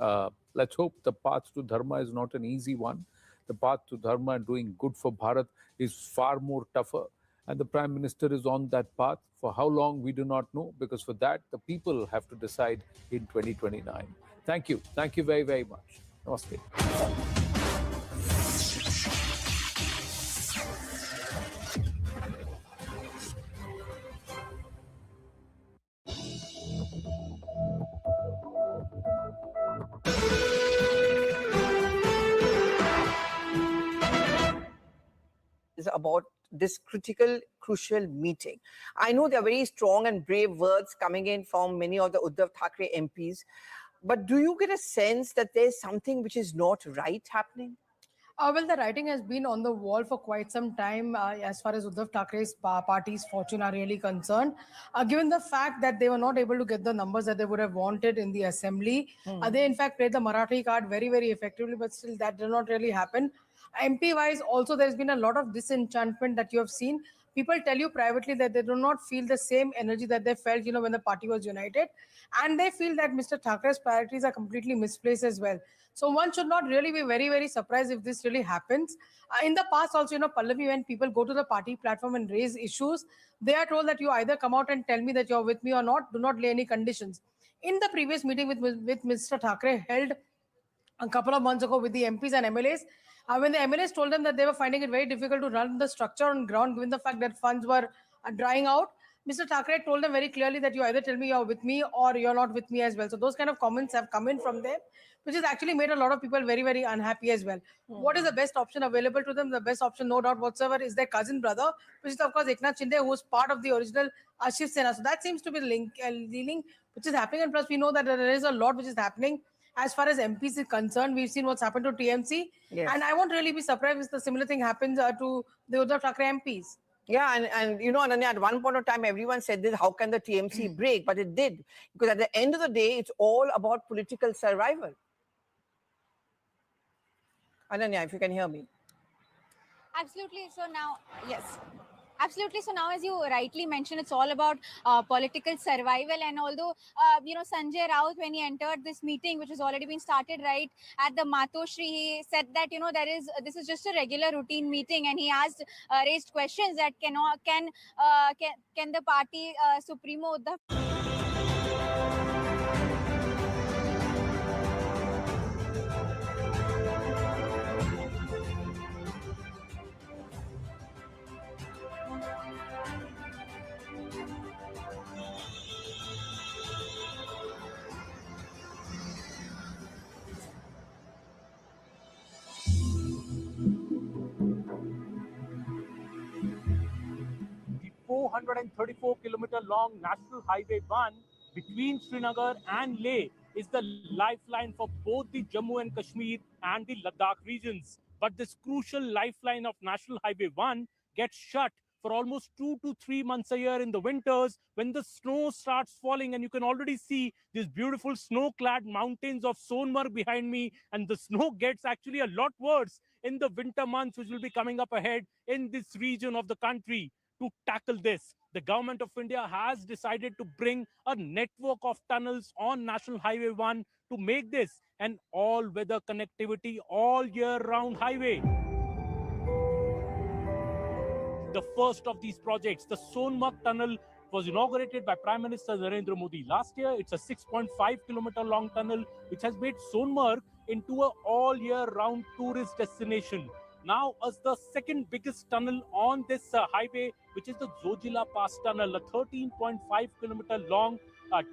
Let's hope the path to Dharma is not an easy one. The path to Dharma and doing good for Bharat is far more tougher. And the Prime Minister is on that path. For how long, we do not know, because for that, the people have to decide in 2029. Thank you. Thank you very, very much. Namaste. Is about this critical, crucial meeting. I know there are very strong and brave words coming in from many of the Uddhav Thackeray MPs, but do you get a sense that there's something which is not right happening? Well, the writing has been on the wall for quite some time as far as Uddhav Thackeray's party's fortune are really concerned. Given the fact that they were not able to get the numbers that they would have wanted in the assembly, they in fact played the Marathi card very, very effectively, but still that did not really happen. MP-wise, also there's been a lot of disenchantment that you have seen. People tell you privately that they do not feel the same energy that they felt, when the party was united. And they feel that Mr. Thackeray's priorities are completely misplaced as well. So one should not really be very, very surprised if this really happens. In the past also, Pallavi, when people go to the party platform and raise issues, they are told that you either come out and tell me that you're with me or not, do not lay any conditions. in the previous meeting with Mr. Thackeray held a couple of months ago with the MPs and MLAs, when the MLAs told them that they were finding it very difficult to run the structure on ground given the fact that funds were drying out, Mr. Thackeray told them very clearly that you either tell me you're with me or you're not with me as well. So those kind of comments have come in from them, which has actually made a lot of people very, very unhappy as well. What is the best option available to them? The best option, no doubt whatsoever, is their cousin brother, which is of course Eknath Shinde, who was part of the original Shiv Sena. So that seems to be the link, which is happening. And plus we know that there is a lot which is happening as far as MPs is concerned. We've seen what's happened to TMC. Yes. And I won't really be surprised if the similar thing happens to the Uddhav Thackeray MPs. Yeah, and you know, Ananya, at one point of time, everyone said this, how can the TMC break? But it did. Because at the end of the day, it's all about political survival. Ananya, if you can hear me. Absolutely. So now, yes. Absolutely. So now, as you rightly mentioned, it's all about political survival. And although, Sanjay Raut, when he entered this meeting, which has already been started right at the Matoshri, he said that, this is just a regular routine meeting. And he raised questions that can the party Supremo Uddhav 434-kilometer long National Highway 1 between Srinagar and Leh is the lifeline for both the Jammu and Kashmir and the Ladakh regions. But this crucial lifeline of National Highway 1 gets shut for almost 2 to 3 months a year in the winters when the snow starts falling, and you can already see these beautiful snow-clad mountains of Sonmarg behind me, and the snow gets actually a lot worse in the winter months which will be coming up ahead in this region of the country. To tackle this, the government of India has decided to bring a network of tunnels on National Highway 1 to make this an all-weather connectivity all year round highway. The first of these projects, the Sonmarg Tunnel, was inaugurated by Prime Minister Narendra Modi last year. It's a 6.5-kilometer long tunnel which has made Sonmarg into an all year round tourist destination. Now, as the second biggest tunnel on this highway, which is the Zojila Pass Tunnel, a 13.5-kilometer long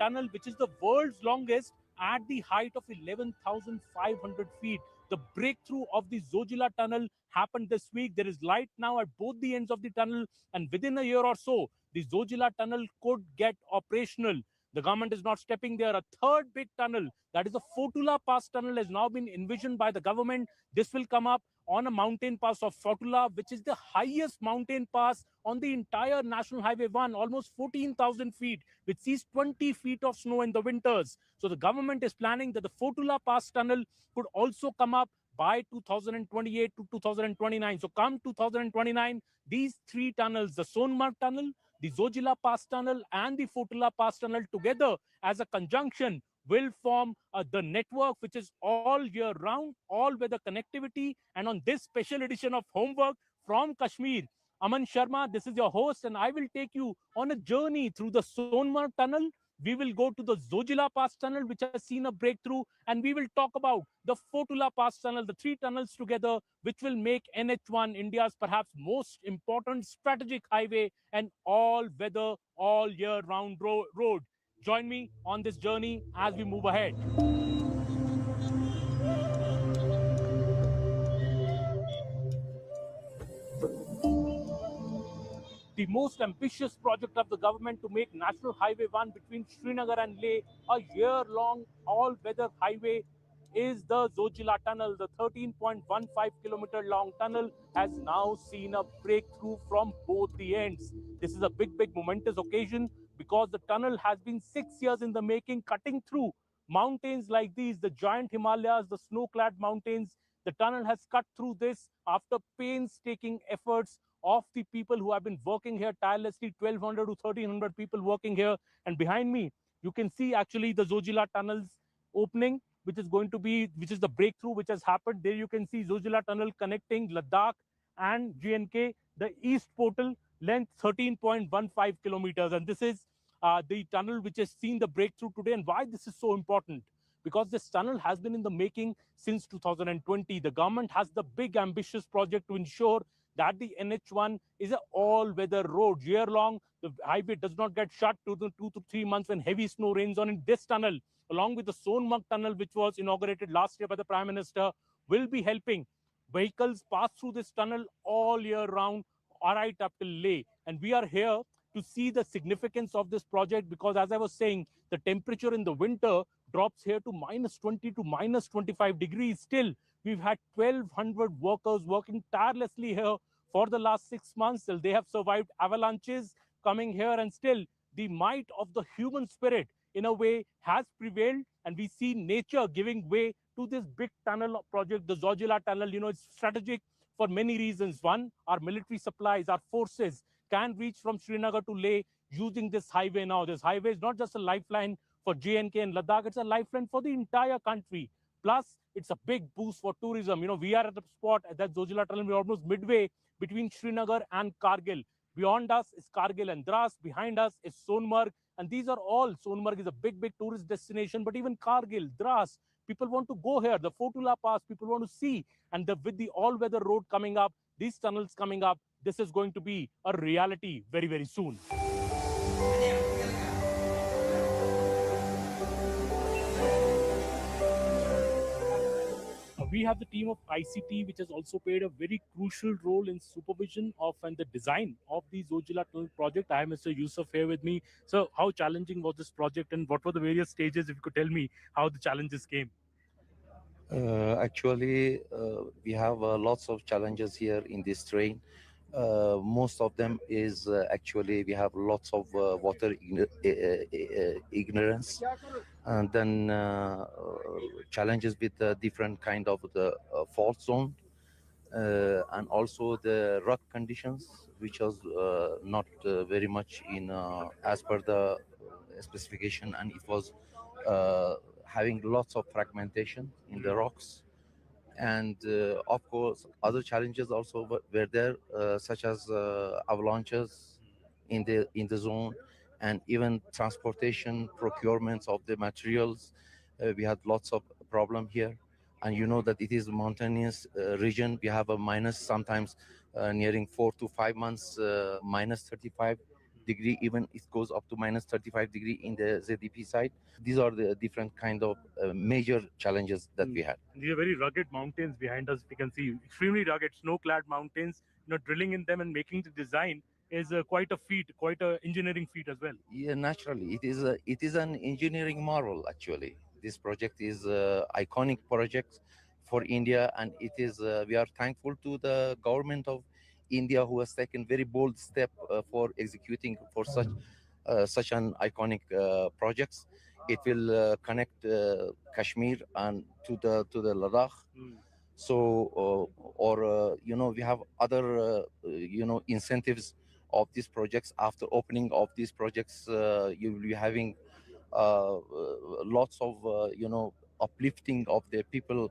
tunnel, which is the world's longest at the height of 11,500 feet. The breakthrough of the Zojila Tunnel happened this week. There is light now at both the ends of the tunnel, and within a year or so, the Zojila Tunnel could get operational. The government is not stepping there. A third big tunnel, that is the Fotula Pass Tunnel, has now been envisioned by the government. This will come up on a mountain pass of Fotula, which is the highest mountain pass on the entire National Highway 1, almost 14,000 feet, which sees 20 feet of snow in the winters. So the government is planning that the Fotula Pass Tunnel could also come up by 2028 to 2029. So come 2029, these three tunnels, the Sonmarg Tunnel, the Zojila Pass Tunnel and the Fotula Pass Tunnel together as a conjunction will form the network which is all year round, all weather connectivity. And on this special edition of Homework from Kashmir, Aman Sharma, this is your host, and I will take you on a journey through the Sonmarg Tunnel. We will go to the Zojila Pass Tunnel, which has seen a breakthrough, and we will talk about the Fotula Pass Tunnel, the three tunnels together, which will make NH1 India's perhaps most important strategic highway and all-weather, all-year-round road. Join me on this journey as we move ahead. The most ambitious project of the government to make National Highway 1 between Srinagar and Leh a year-long all-weather highway is the Zojila Tunnel. The 13.15-kilometer long tunnel has now seen a breakthrough from both the ends. This is a big momentous occasion because the tunnel has been 6 years in the making, cutting through mountains like these, the giant Himalayas, the snow-clad mountains. The tunnel has cut through this after painstaking efforts of the people who have been working here tirelessly, 1,200 to 1,300 people working here. And behind me, you can see actually the Zojila Tunnel's opening, which is the breakthrough which has happened. There you can see Zojila Tunnel connecting Ladakh and GNK, the east portal, length 13.15 kilometers. And this is the tunnel which has seen the breakthrough today. And why this is so important? Because this tunnel has been in the making since 2020. The government has the big ambitious project to ensure that the NH1 is an all-weather road. Year-long, the highway does not get shut to the 2 to 3 months when heavy snow rains on it. This tunnel, along with the Sonmarg tunnel, which was inaugurated last year by the Prime Minister, will be helping vehicles pass through this tunnel all year round, right up till Leh. And we are here to see the significance of this project because, as I was saying, the temperature in the winter drops here to -20 to -25 degrees. Still, we've had 1,200 workers working tirelessly here for the last 6 months. Till they have survived avalanches coming here, and still the might of the human spirit in a way has prevailed, and we see nature giving way to this big tunnel project, the Zojila tunnel. It's strategic for many reasons. One, our military supplies, our forces can reach from Srinagar to Leh using this highway now. This highway is not just a lifeline for J&K and Ladakh, it's a lifeline for the entire country. Plus, it's a big boost for tourism. We are at the spot at that Zojila tunnel. We're almost midway between Srinagar and Kargil. Beyond us is Kargil and Dras. Behind us is Sonmarg. And these are all, Sonmarg is a big, big tourist destination, but even Kargil, Dras, people want to go here. The Fotula Pass, people want to see. And with the all-weather road coming up, these tunnels coming up, this is going to be a reality very, very soon. We have the team of ICT, which has also played a very crucial role in supervision of and the design of the Zojila Tunnel project. I have Mr. Yusuf here with me. So how challenging was this project and what were the various stages? If you could tell me how the challenges came. Actually, we have lots of challenges here in this train. Most of them is actually we have lots of water ignorance, and then challenges with different kind of the fault zone, and also the rock conditions, which was not very much in as per the specification, and it was having lots of fragmentation in the rocks. And of course, other challenges also were there, such as avalanches in the zone, and even transportation, procurements of the materials. We had lots of problem here, and you know that it is a mountainous region. We have a minus sometimes nearing 4 to 5 months, minus 35 degree, even it goes up to minus 35 degree in the ZDP side. These are the different kind of major challenges that we had. These are very rugged mountains behind us. We can see extremely rugged, snow-clad mountains. Drilling in them and making the design is quite a feat, quite an engineering feat as well. Yeah, naturally, it is an engineering marvel. Actually, this project is iconic project for India, and it is. We are thankful to the government of India who has taken very bold step for executing for such an iconic projects. It will connect Kashmir and to the Ladakh. So, we have other incentives of these projects. After opening of these projects, you will be having lots of uplifting of the people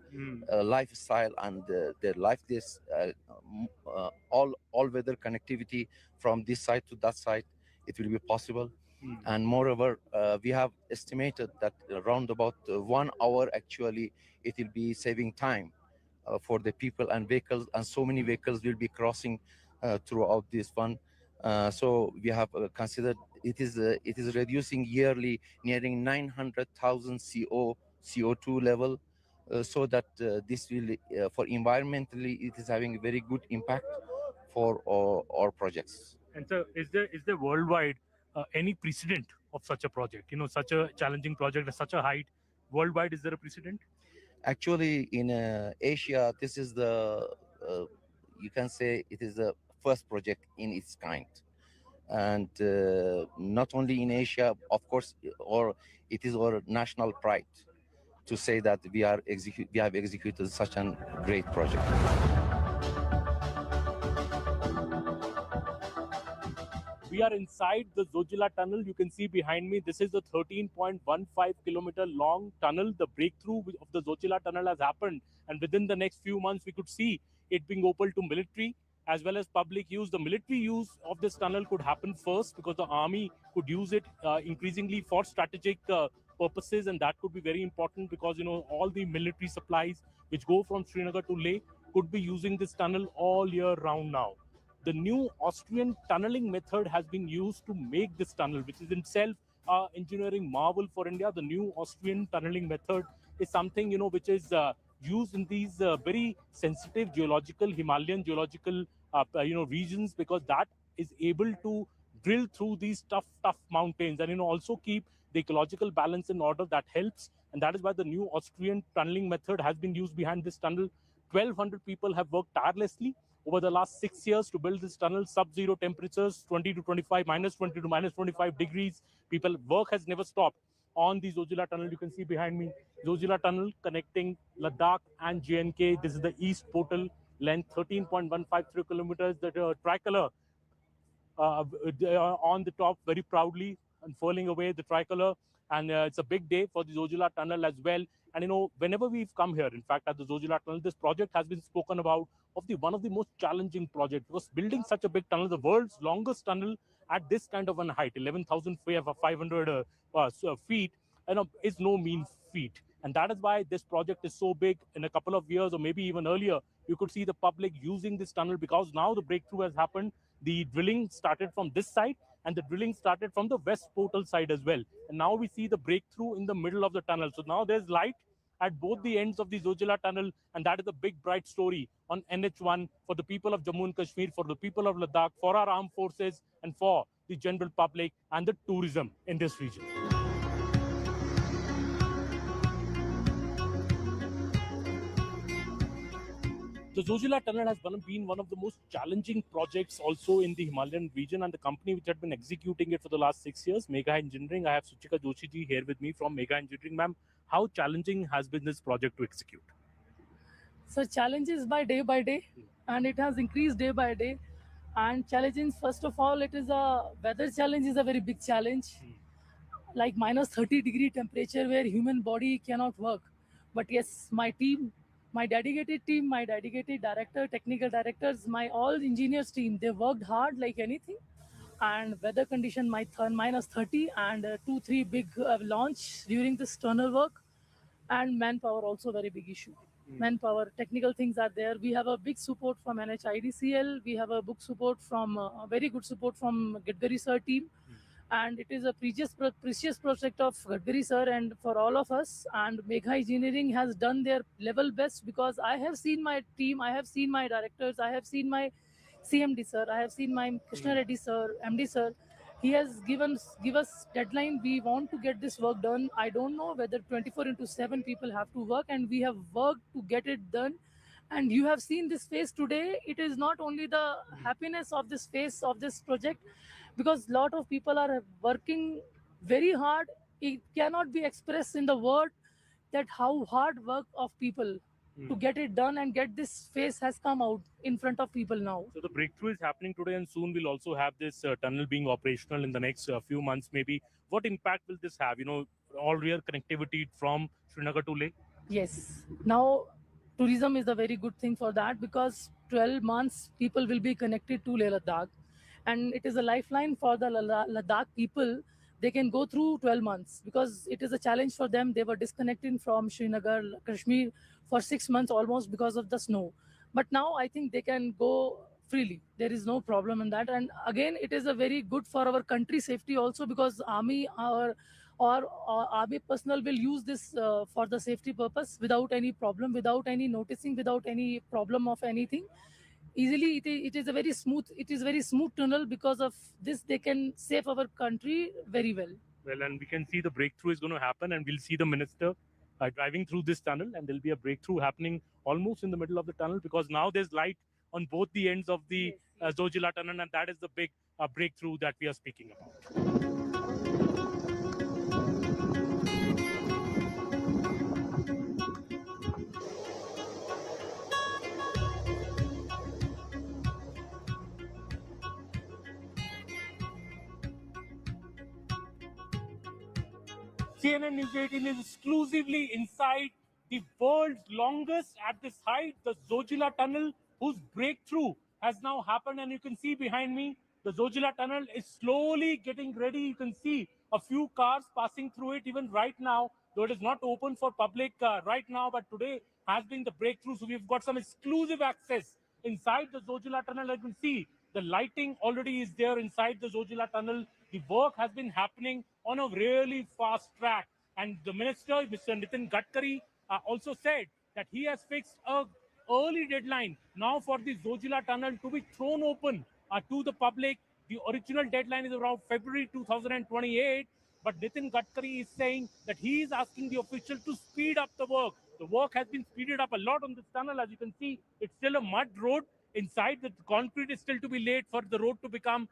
lifestyle and their life. This all weather connectivity from this side to that side, it will be possible. And moreover, we have estimated that around about 1 hour actually it will be saving time for the people and vehicles, and so many vehicles will be crossing throughout this one. So we have considered it is reducing yearly nearing 900,000 CO2 level, so that this will for environmentally it is having a very good impact for our projects. And so, is there worldwide any precedent of such a project? Such a challenging project at such a height. Worldwide, is there a precedent? Actually, in Asia, this is the you can say it is the first project in its kind, and not only in Asia, of course, or it is our national pride to say that we have executed such a great project. We are inside the Zojila tunnel. You can see behind me, this is the 13.15 kilometer long tunnel. The breakthrough of the Zojila tunnel has happened, and within the next few months, we could see it being opened to military as well as public use. The military use of this tunnel could happen first because the army could use it increasingly for strategic purposes, and that could be very important because, you know, all the military supplies which go from Srinagar to Leh could be using this tunnel all year round now. The new Austrian tunneling method has been used to make this tunnel, which is itself engineering marvel for India. The new Austrian tunneling method is something, you know, which is used in these very sensitive geological, Himalayan geological, regions, because that is able to drill through these tough mountains and, you know, also keep the ecological balance in order. That helps, and that is why the new Austrian tunneling method has been used behind this tunnel. 1,200 people have worked tirelessly over the last 6 years to build this tunnel. Sub-zero temperatures, 20 to 25, minus 20 to minus 25 degrees. Work has never stopped on the Zojila tunnel. You can see behind me, Zojila tunnel connecting Ladakh and JNK. This is the east portal, length 13.153 kilometers. The tricolor on the top, very proudly unfurling away the tricolor. And it's a big day for the Zojila tunnel as well. And, you know, whenever we've come here, in fact, at the Zojila tunnel, this project has been spoken about of one of the most challenging projects, because building such a big tunnel, the world's longest tunnel at this kind of a height, 11,500 feet, you know, is no mean feat. And that is why this project is so big. In a couple of years, or maybe even earlier, you could see the public using this tunnel, because now the breakthrough has happened. The drilling started from this side, and the drilling started from the west portal side as well. And now we see the breakthrough in the middle of the tunnel. So now there's light at both the ends of the Zojila tunnel, and that is a big, bright story on NH1 for the people of Jammu and Kashmir, for the people of Ladakh, for our armed forces, and for the general public and the tourism in this region. The Zojila tunnel has been one of the most challenging projects also in the Himalayan region, and the company which had been executing it for the last 6 years, Megha Engineering. I have Suchika Joshi ji here with me from Megha Engineering. Ma'am, how challenging has been this project to execute? So challenges by day, and it has increased day by day. And challenges, first of all, it is a weather challenge is a very big challenge, like minus 30-degree temperature where human body cannot work. But yes, my team, my dedicated team, my dedicated director, technical directors, my all engineers team, they worked hard like anything. And weather condition minus 30, and 2-3 big launch during this tunnel work. And manpower also very big issue. Manpower, technical things are there. We have a big support from NHIDCL. We have a book support from very good support from Gadkari sir team. And it is a precious project of Gadkari sir and for all of us. And Megha Engineering has done their level best, because I have seen my team, I have seen my directors, I have seen my CMD sir, I have seen my Krishna Reddy sir, MD sir. He has give us deadline. We want to get this work done. I don't know whether 24/7 people have to work, and we have worked to get it done. And you have seen this phase today. It is not only the happiness of this phase of this project, because a lot of people are working very hard. It cannot be expressed in the word that how hard work of people to get it done and get this phase has come out in front of people now. So the breakthrough is happening today, and soon we'll also have this tunnel being operational in the next few months maybe. What impact will this have? You know, all real connectivity from Srinagar to Leh? Yes. Now, tourism is a very good thing for that, because 12 months people will be connected to Leh Ladakh. And it is a lifeline for the Ladakh people. They can go through 12 months, because it is a challenge for them. They were disconnected from Srinagar, Kashmir for 6 months almost because of the snow. But now I think they can go freely. There is no problem in that. And again, it is a very good for our country safety also, because army or army personnel will use this for the safety purpose without any problem, without any noticing, without any problem of anything. Easily, it is a very smooth tunnel. Because of this, they can save our country very well. Well, and we can see the breakthrough is going to happen, and we'll see the minister driving through this tunnel, and there'll be a breakthrough happening almost in the middle of the tunnel, because now there's light on both the ends of the Zojila tunnel, and that is the big breakthrough that we are speaking about. CNN News 18 is exclusively inside the world's longest at this height, the Zojila tunnel, whose breakthrough has now happened, and you can see behind me, the Zojila tunnel is slowly getting ready. You can see a few cars passing through it even right now, though it is not open for public right now, but today has been the breakthrough. So we've got some exclusive access inside the Zojila tunnel. You can see the lighting already is there inside the Zojila tunnel. The work has been happening on a really fast track. And the minister, Mr. Nitin Gadkari, also said that he has fixed a early deadline now for the Zojila tunnel to be thrown open to the public. The original deadline is around February 2028, but Nitin Gadkari is saying that he is asking the official to speed up the work. The work has been speeded up a lot on this tunnel. As you can see, it's still a mud road. Inside, the concrete is still to be laid for the road to become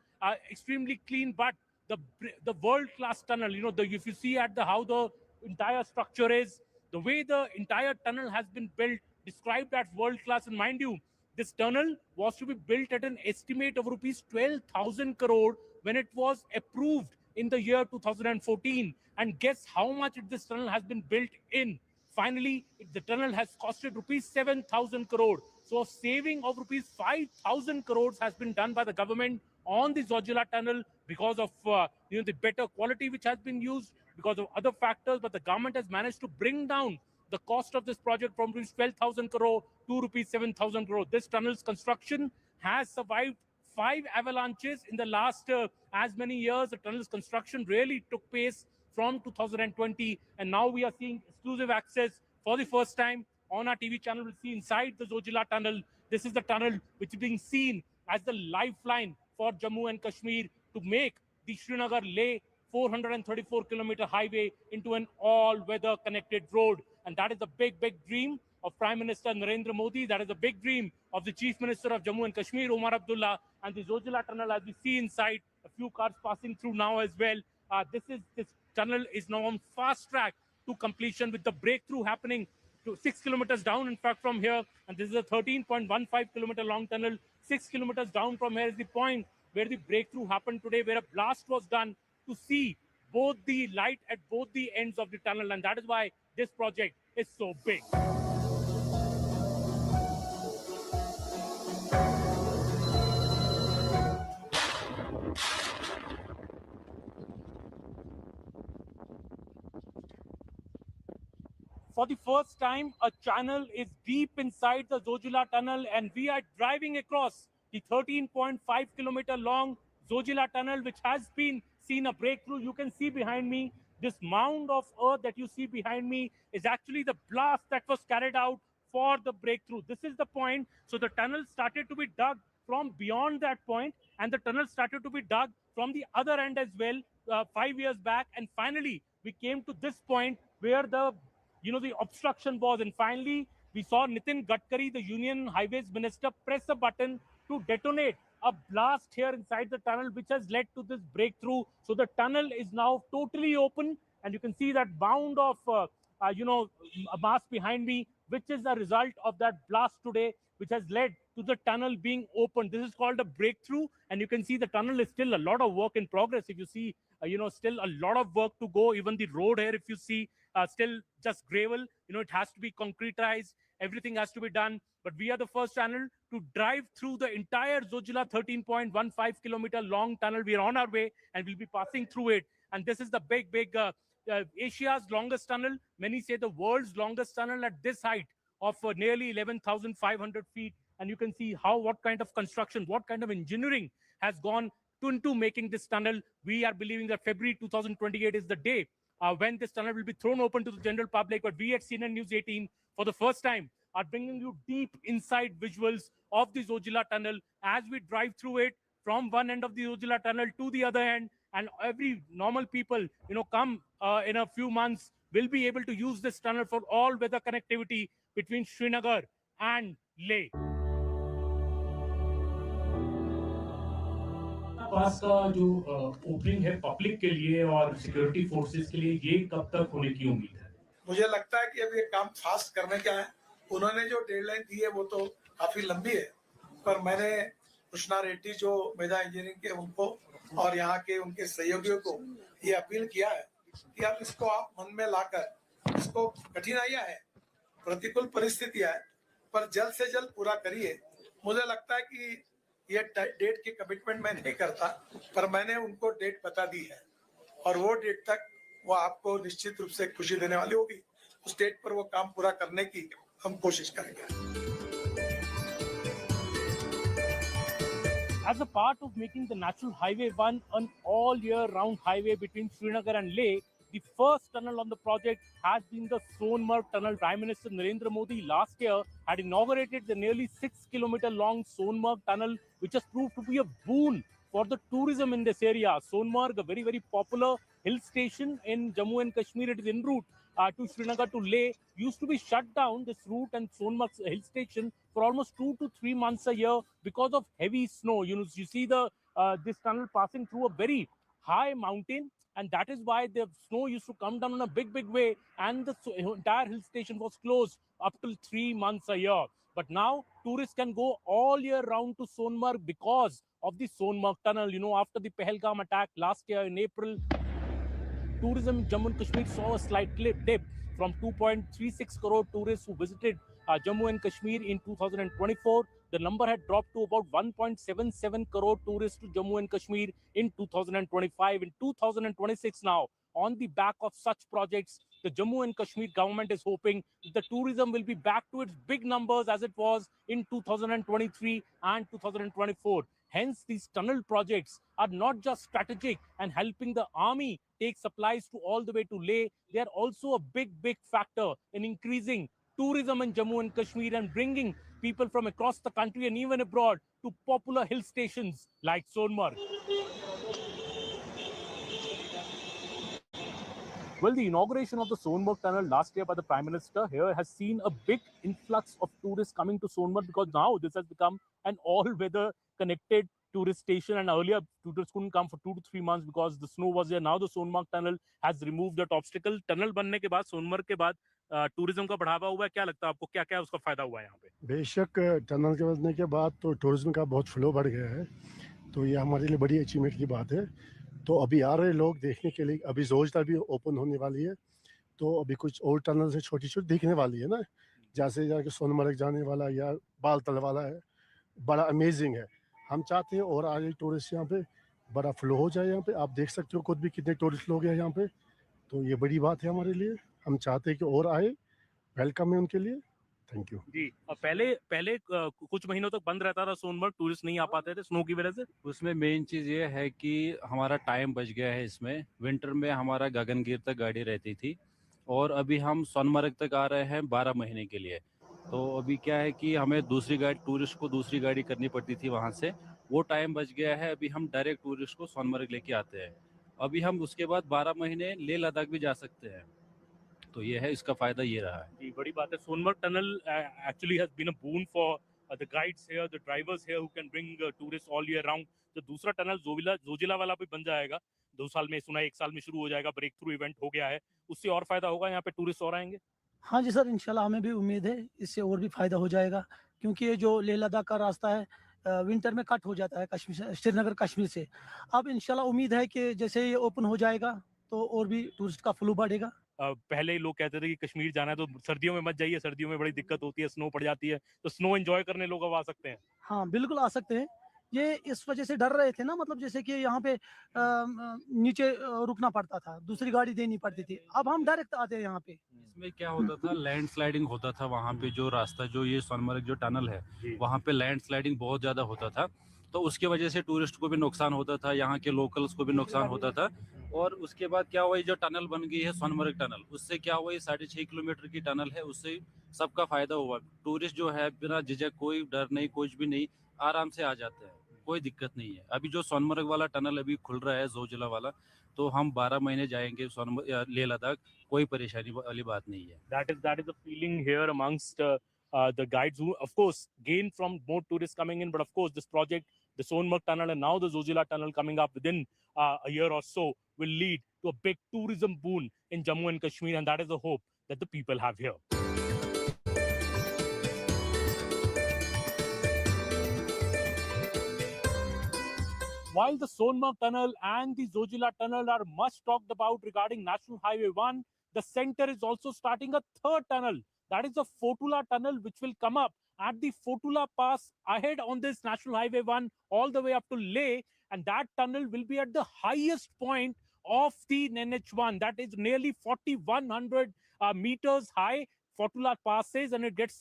extremely clean, but the world-class tunnel, you know, if you see at how the entire structure is, the way the entire tunnel has been built, described as world-class. And mind you, this tunnel was to be built at an estimate of rupees 12,000 crore when it was approved in the year 2014. And guess how much this tunnel has been built in? Finally, the tunnel has costed rupees 7,000 crore. So a saving of rupees 5,000 crores has been done by the government on the Zojila tunnel because of the better quality which has been used, because of other factors. But the government has managed to bring down the cost of this project from rupees 12,000 crore to rupees 7,000 crore. This tunnel's construction has survived 5 avalanches in the last as many years. The tunnel's construction really took pace from 2020, and now we are seeing exclusive access for the first time on our TV channel. We'll see inside the Zojila tunnel. This is the tunnel which is being seen as the lifeline for Jammu and Kashmir to make the Srinagar-Leh 434-kilometer highway into an all-weather connected road. And that is the big, big dream of Prime Minister Narendra Modi. That is the big dream of the Chief Minister of Jammu and Kashmir, Omar Abdullah. And the Zojila tunnel, as we see inside, a few cars passing through now as well. This tunnel is now on fast track to completion, with the breakthrough happening to 6 kilometers down, in fact, from here. And this is a 13.15 kilometer long tunnel. 6 kilometers down from here is the point where the breakthrough happened today, where a blast was done to see both the light at both the ends of the tunnel. And that is why this project is so big. For the first time, a channel is deep inside the Zojila tunnel, and we are driving across the 13.5 kilometer long Zojila tunnel, which has been seen a breakthrough. You can see behind me, this mound of earth that you see behind me is actually the blast that was carried out for the breakthrough. This is the point. So the tunnel started to be dug from beyond that point, and the tunnel started to be dug from the other end as well 5 years back. And finally, we came to this point where the obstruction was. And finally, we saw Nitin Gadkari, the Union Highways Minister, press a button to detonate a blast here inside the tunnel, which has led to this breakthrough. So the tunnel is now totally open, and you can see that mound of, a mass behind me, which is a result of that blast today, which has led to the tunnel being opened. This is called a breakthrough, and you can see the tunnel is still a lot of work in progress. If you see, still a lot of work to go. Even the road here, if you see, still just gravel. It has to be concretized. Everything has to be done. But we are the first channel to drive through the entire Zojila 13.15 kilometer long tunnel. We are on our way, and we'll be passing through it. And this is the big, Asia's longest tunnel. Many say the world's longest tunnel at this height of nearly 11,500 feet. And you can see what kind of construction, what kind of engineering has gone into making this tunnel. We are believing that February 2028 is the day when this tunnel will be thrown open to the general public. But we at CNN News 18, for the first time, are bringing you deep inside visuals of the Zojila tunnel as we drive through it from one end of the Zojila tunnel to the other end. And every normal people, come in a few months, will be able to use this tunnel for all-weather connectivity between Srinagar and Leh. पास का जो opening है public के लिए और security forces के लिए, ये कब तक होने की उम्मीद है? मुझे लगता है कि अब ये काम फास्ट करने का है। उन्होंने जो डेडलाइन दी है वो तो काफी लंबी है, पर मैंने कृष्णा रेड्डी जो मेधा इंजीनियरिंग के उनको और यहाँ के उनके सहयोगियों को ये अपील किया है कि आप इसको आप मन में लाकर, इसको कठिनाइयां हैं, प्रतिकूल परिस्थितियां हैं, पर जल्द से जल्द पूरा करिए। मुझे लगता है कि ये डेट की कमिटमेंट मैं नहीं करता, पर मैंने उनको डेट बता दी है और वो डेट तक वो आपको निश्चित रूप से खुशी देने वाली होगी। उस डेट पर वो काम पूरा करने की हम कोशिश करेंगे। As a part of making the National Highway 1 an all-year-round highway between Srinagar and Leh, the first tunnel on the project has been the Sonmarg Tunnel. Prime Minister Narendra Modi last year had inaugurated the nearly 6-kilometer-long Sonmarg Tunnel, which has proved to be a boon for the tourism in this area. Sonmarg, a very, very popular hill station in Jammu and Kashmir. It is en route to Srinagar to Leh. Used to be shut down, this route and Sonmarg hill station, for almost 2 to 3 months a year because of heavy snow. You see the this tunnel passing through a very high mountain, and that is why the snow used to come down in a big way, and the entire hill station was closed up till 3 months a year. But now tourists can go all year round to Sonmarg because of the Sonmarg tunnel. You know, after the Pahalgam attack last year in April, tourism in Jammu and Kashmir saw a slight dip from 2.36 crore tourists who visited Jammu and Kashmir in 2024. The number had dropped to about 1.77 crore tourists to Jammu and Kashmir in 2025. In 2026 now, on the back of such projects, the Jammu and Kashmir government is hoping that the tourism will be back to its big numbers as it was in 2023 and 2024. Hence, these tunnel projects are not just strategic and helping the army take supplies to all the way to Leh. They are also a big factor in increasing tourism in Jammu and Kashmir and bringing people from across the country and even abroad to popular hill stations like Sonmarg. Well, the inauguration of the Sonmarg Tunnel last year by the Prime Minister here has seen a big influx of tourists coming to Sonmarg because now this has become an all-weather connected tourist station, and earlier tourists couldn't come for 2 to 3 months because the snow was there. Now the Sonmarg Tunnel has removed that obstacle. Tunnel बनने के बाद सोनमर्ग के बाद tourism का बढ़ावा हुआ है. क्या लगता है आपको, क्या क्या उसका फायदा हुआ है यहाँ पे? बेशक टनल के बनने के बाद तो टूरिज्म का बहुत फ्लो बढ़ गया है, तो ये हमारे लिए बड़ी अचीवमेंट की बात है. तो अभी आ रहे लोग देखने के लिए, अभी जोजला भी ओपन होने वाली है, तो अभी कुछ और टनल से छोटी दिखने वाली है ना, जैसे जाके सोनमर्ग जाने वाला या बालतल वाला है, बड़ा अमेजिंग है. हम चाहते हैं और आगे टूरिस्ट यहाँ पे बड़ा फ्लो हो जाए. यहाँ पे आप देख सकते हो खुद भी कितने टूरिस्ट लोग हैं यहाँ पे, तो ये बड़ी बात है हमारे लिए. हम चाहते हैं कि और आए, वेलकम है उनके लिए. थैंक यू जी. पहले कुछ महीनों तक बंद रहता था सोनमर्ग, टूरिस्ट नहीं आ पाते थे स्नो की वजह से. उसमें मेन चीज़ ये है कि हमारा टाइम बच गया है. इसमें विंटर में हमारा गगनगिर तक गाड़ी रहती थी और अभी हम सोनमर्ग तक आ रहे हैं 12 महीने के लिए. तो अभी क्या है कि हमें टूरिस्ट को दूसरी गाड़ी करनी पड़ती थी वहाँ से, वो टाइम बच गया है. अभी हम डायरेक्ट टूरिस्ट को सोनमर्ग लेके आते हैं. अभी हम उसके बाद 12 महीने लेह लद्दाख भी जा सकते हैं. तो ये है, इसका फायदा ये रहा है. जी, बड़ी बात है. Sonamarg tunnel actually has been a boon for the guides here, the drivers here who can bring tourist all year round. तो दूसरा टनल जोजिला वाला भी बन जाएगा 2 साल में, सुना 1 साल में शुरू हो जाएगा. ब्रेक थ्रू इवेंट हो गया है, उससे और फायदा होगा, यहाँ पे टूरिस्ट और आएंगे. हाँ जी सर, इंशाल्लाह हमें भी उम्मीद है इससे और भी फायदा हो जाएगा, क्योंकि ये जो लेह लद्दाख का रास्ता है विंटर में कट हो जाता है कश्मीर से, श्रीनगर कश्मीर से. अब इंशाल्लाह उम्मीद है कि जैसे ये ओपन हो जाएगा तो और भी टूरिस्ट का फ्लो बढ़ेगा. पहले ही लोग कहते थे कि कश्मीर जाना है तो सर्दियों में मत जाइए, सर्दियों में बड़ी दिक्कत होती है, स्नो पड़ जाती है. तो स्नो एंजॉय करने लोग अब आ सकते हैं. हाँ बिल्कुल आ सकते हैं. ये इस वजह से डर रहे थे ना, मतलब जैसे कि यहाँ पे नीचे रुकना पड़ता था, दूसरी गाड़ी देनी पड़ती थी. अब हम डायरेक्ट आते हैं यहाँ पे. इसमें क्या होता था, लैंड स्लाइडिंग होता था वहाँ पे. जो रास्ता, जो ये सोनमर्ग जो टनल है, वहाँ पे लैंड स्लाइडिंग बहुत ज़्यादा होता था. तो उसके वजह से टूरिस्ट को भी नुकसान होता था, यहाँ के लोकल्स को भी नुकसान होता था. और उसके बाद क्या हुआ, जो टनल बन गई है सोनमर्ग टनल, उससे क्या हुआ, 6.5 किलोमीटर की टनल है, उससे सबका फायदा हुआ. टूरिस्ट जो है बिना झिझक, कोई डर नहीं, कुछ भी नहीं, आराम से आ जाते हैं, कोई दिक्कत नहीं है. अभी जो सोनमर्ग वाला टनल अभी खुल रहा है, जोजिला वाला, तो हम 12 महीने जाएंगे लेह लद्दाख, कोई परेशानी वाली बात नहीं है. That is the feeling here amongst the guides who, of course, gain from more tourists coming in. But of course, this project, the Sonmarg Tunnel and now the Zojila Tunnel coming up within a year or so, will lead to a big tourism boon in Jammu and Kashmir, and that is the hope that the people have here. While the Sonmarg Tunnel and the Zojila Tunnel are much talked about regarding National Highway 1, the centre is also starting a third tunnel, That is the Fotula tunnel, which will come up at the Fotula Pass ahead on this National Highway 1 all the way up to Leh. And that tunnel will be at the highest point of the NH1. That is nearly 4,100 meters high. Fotula passes and it gets,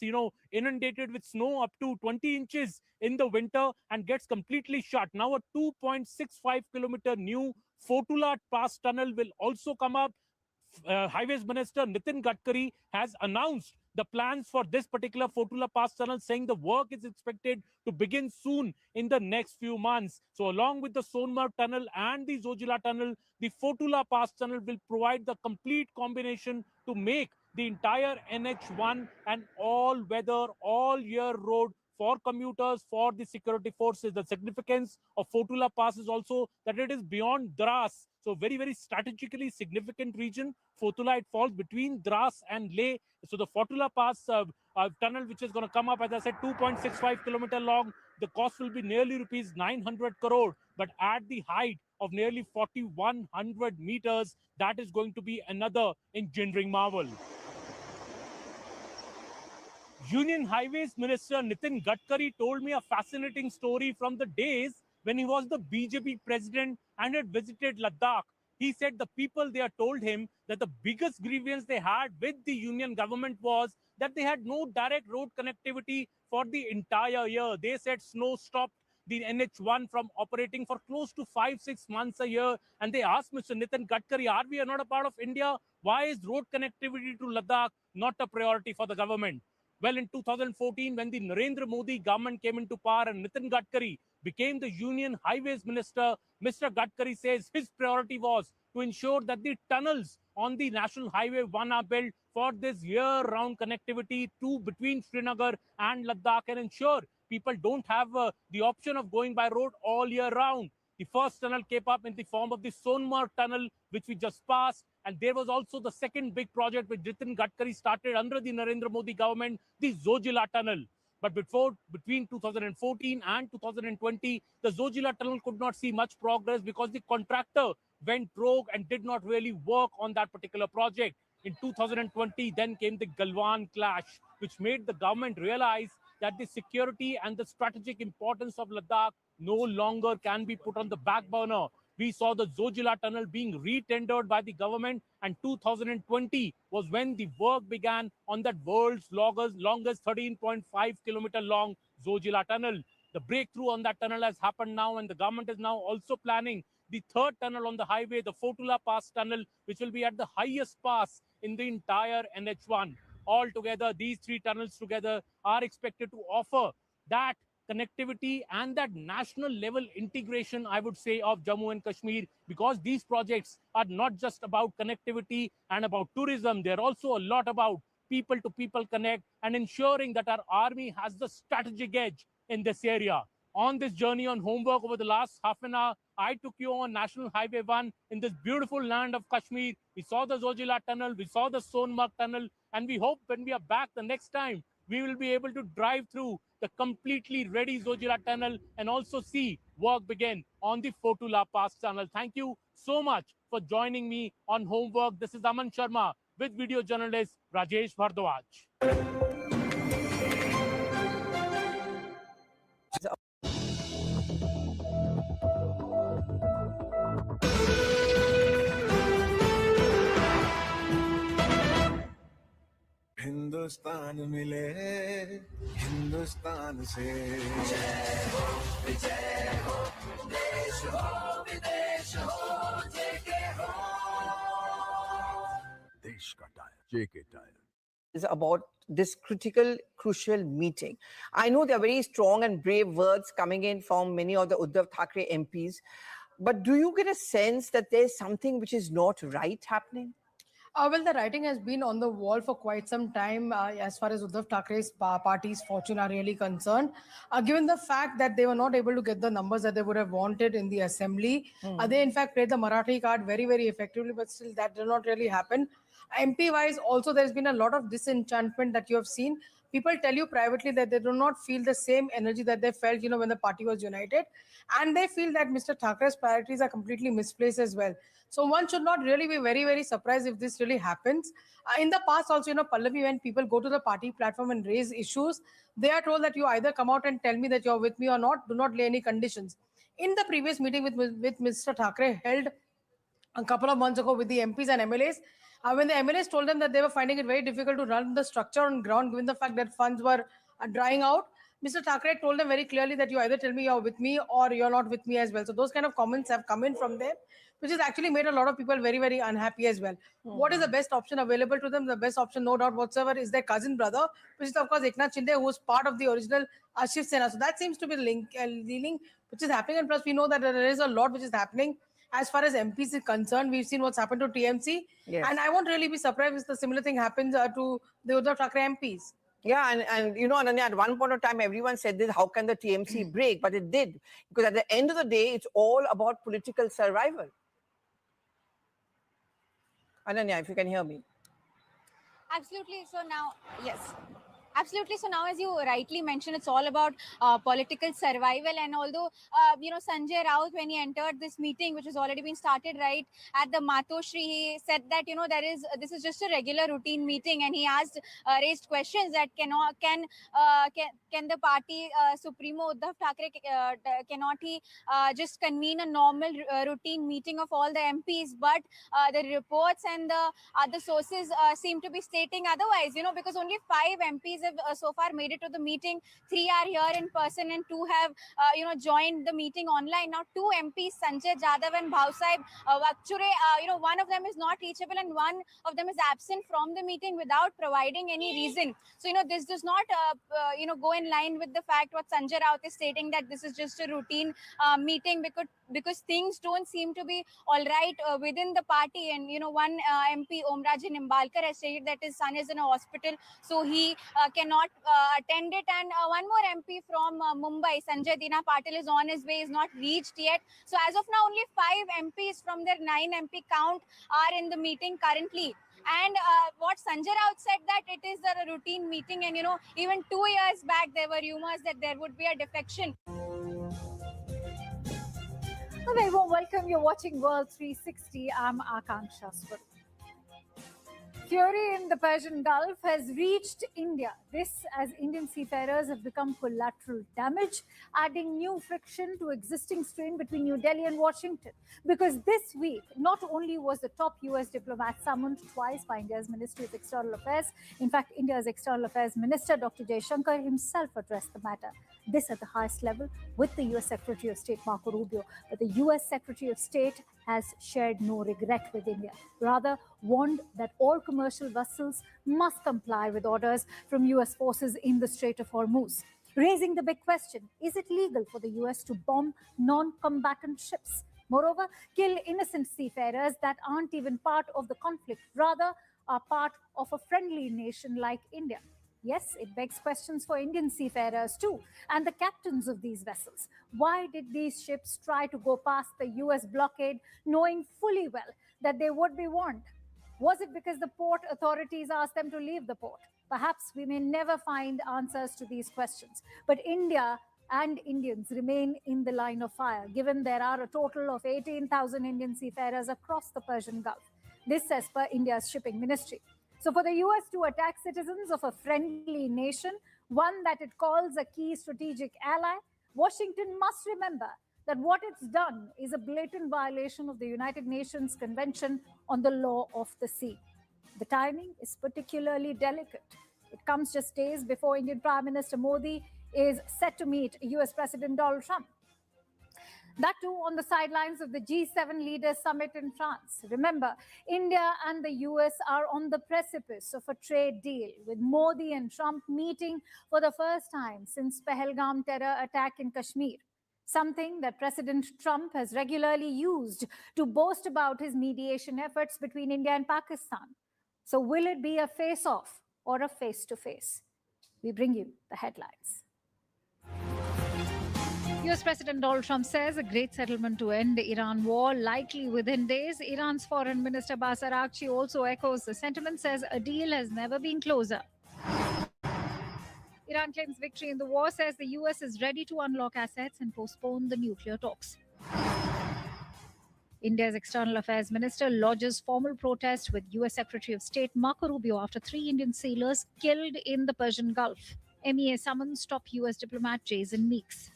inundated with snow up to 20 inches in the winter and gets completely shut. Now a 2.65 kilometer new Fotula Pass tunnel will also come up. Highways Minister Nitin Gadkari has announced the plans for this particular Fotula Pass tunnel, saying the work is expected to begin soon in the next few months. So along with the Sonmarg tunnel and the Zojila tunnel, the Fotula Pass tunnel will provide the complete combination to make the entire NH1 an all-weather, all-year road for commuters, for the security forces. The significance of Fotula Pass is also that it is beyond Dras. So very, very strategically significant region. Fotula, it falls between Dras and Leh. So the Fotula Pass tunnel, which is going to come up, as I said, 2.65 kilometer long. The cost will be nearly rupees 900 crore. But at the height of nearly 4,100 meters, that is going to be another engineering marvel. Union Highways Minister Nitin Gadkari told me a fascinating story from the days when he was the BJP president and had visited Ladakh. He said the people there told him that the biggest grievance they had with the union government was that they had no direct road connectivity for the entire year. They said snow stopped the NH1 from operating for close to 5-6 months a year. And they asked Mr. Nitin Gadkari, are we not a part of India? Why is road connectivity to Ladakh not a priority for the government? Well, in 2014, when the Narendra Modi government came into power and Nitin Gadkari became the Union Highways Minister, Mr. Gadkari says his priority was to ensure that the tunnels on the National Highway 1 are built for this year-round connectivity between Srinagar and Ladakh and ensure people don't have the option of going by road all year round. The first tunnel came up in the form of the Sonmarg tunnel, which we just passed. And there was also the second big project which Nitin Gadkari started under the Narendra Modi government, the Zojila tunnel. But between 2014 and 2020, the Zojila tunnel could not see much progress because the contractor went rogue and did not really work on that particular project. In 2020, then came the Galwan clash, which made the government realize that the security and the strategic importance of Ladakh no longer can be put on the back burner. We saw the Zojila tunnel being re-tendered by the government, and 2020 was when the work began on that world's longest 13.5 kilometer long Zojila tunnel. The breakthrough on that tunnel has happened now, and the government is now also planning the third tunnel on the highway, the Fotula Pass tunnel, which will be at the highest pass in the entire NH1. Altogether, these three tunnels together are expected to offer that connectivity and that national level integration, I would say, of Jammu and Kashmir, because these projects are not just about connectivity and about tourism. They're also a lot about people-to-people connect and ensuring that our army has the strategic edge in this area. On this journey on homework over the last half an hour, I took you on National Highway 1 in this beautiful land of Kashmir. We saw the Zojila tunnel, we saw the Sonmarg tunnel, and we hope when we are back the next time, we will be able to drive through the completely ready Zojila tunnel and also see work begin on the Fotula Pass tunnel. Thank you so much for joining me on homework. This is Aman Sharma with video journalist Rajesh Bhardwaj. Hindustan मिले हिंदुस्तान से जय हो देश हो विदेश हो जेके हो देश का tyre JK tyre is about this crucial meeting. I know there are very strong and brave words coming in from many of the Uddhav Thackeray MPs, but do you get a sense that there's something which is not right happening? Well, the writing has been on the wall for quite some time as far as Uddhav Thackeray's party's fortune are really concerned. Given the fact that they were not able to get the numbers that they would have wanted in the assembly, they in fact played the Marathi card very, very effectively, but still that did not really happen. MP-wise, also there's been a lot of disenchantment that you have seen. people tell you privately that they do not feel the same energy that they felt, when the party was united. And they feel that Mr. Thakre's priorities are completely misplaced as well. So one should not really be very, very surprised if this really happens. In the past also, Pallavi, when people go to the party platform and raise issues, they are told that you either come out and tell me that you're with me or not, do not lay any conditions. In the previous meeting with Mr. Thakre held a couple of months ago with the MPs and MLAs, when the MLAs told them that they were finding it very difficult to run the structure on ground given the fact that funds were drying out, Mr. Thakre told them very clearly that you either tell me you're with me or you're not with me as well. So those kind of comments have come in from them, which has actually made a lot of people very, very unhappy as well. What is the best option available to them? The best option, no doubt whatsoever, is their cousin brother, which is of course Eknath Shinde, who was part of the original Shiv Sena. So that seems to be the link, which is happening. And plus we know that there is a lot which is happening as far as MPs is concerned. We've seen what's happened to TMC. Yes. And I won't really be surprised if the similar thing happens to the Uddhav Thackeray MPs. Yeah, and Ananya, at one point of time, everyone said this, how can the TMC break? But it did. Because at the end of the day, it's all about political survival. Ananya, if you can hear me. Absolutely. So now, yes. Absolutely. So now, as you rightly mentioned, it's all about political survival. And although, Sanjay Raut, when he entered this meeting, which has already been started right at the Matoshri, he said that, this is just a regular routine meeting. And he raised questions that can the party Supremo Uddhav Thackeray, cannot he just convene a normal routine meeting of all the MPs? But the reports and the other sources seem to be stating otherwise, because only 5 MPs have so far made it to the meeting. 3 are here in person and 2 have joined the meeting online. Now 2 MPs, Sanjay Jadhav and Bhausaheb Vakchure, one of them is not reachable and one of them is absent from the meeting without providing any reason. So this does not go in line with the fact what Sanjay Raut is stating, that this is just a routine meeting because things don't seem to be all right within the party. And one MP, Omraji Nimbalkar, has stated that his son is in a hospital, so he cannot attend it. And one more MP from Mumbai, Sanjay Dina Patil, is on his way, is not reached yet. So as of now, only 5 MPs from their 9 MP count are in the meeting currently. And what Sanjay Raut said, that it is a routine meeting, and even 2 years back there were rumors that there would be a defection. A very warm welcome. You're watching World 360. I'm Akanksha Swarup. Fury in the Persian Gulf has reached India. This as Indian seafarers have become collateral damage, adding new friction to existing strain between New Delhi and Washington. Because this week, not only was the top US diplomat summoned twice by India's Ministry of External Affairs, in fact, India's External Affairs Minister Dr. Jaishankar himself addressed the matter. This at the highest level with the US Secretary of State Marco Rubio. But the US Secretary of State has shared no regret with India, rather warned that all commercial vessels must comply with orders from US forces in the Strait of Hormuz, raising the big question, is it legal for the US to bomb non-combatant ships? Moreover, kill innocent seafarers that aren't even part of the conflict, rather are part of a friendly nation like India. Yes, it begs questions for Indian seafarers too, and the captains of these vessels. Why did these ships try to go past the US blockade, knowing fully well that they would be warned? Was it because the port authorities asked them to leave the port? Perhaps we may never find answers to these questions. But India and Indians remain in the line of fire, given there are a total of 18,000 Indian seafarers across the Persian Gulf. This as per India's shipping ministry. So for the US to attack citizens of a friendly nation, one that it calls a key strategic ally, Washington must remember that what it's done is a blatant violation of the United Nations Convention on the Law of the Sea. The timing is particularly delicate. It comes just days before Indian Prime Minister Modi is set to meet US President Donald Trump. That too on the sidelines of the G7 Leaders Summit in France. Remember, India and the US are on the precipice of a trade deal, with Modi and Trump meeting for the first time since Pahalgam terror attack in Kashmir, something that President Trump has regularly used to boast about his mediation efforts between India and Pakistan. So will it be a face-off or a face-to-face? We bring you the headlines. US President Donald Trump says a great settlement to end the Iran war likely within days. Iran's Foreign Minister Abbas Araghchi also echoes the sentiment, says a deal has never been closer. Iran claims victory in the war, says the US is ready to unlock assets and postpone the nuclear talks. India's External Affairs Minister lodges formal protest with US Secretary of State Marco Rubio after 3 Indian sailors killed in the Persian Gulf. MEA summons top US diplomat Jason Meeks.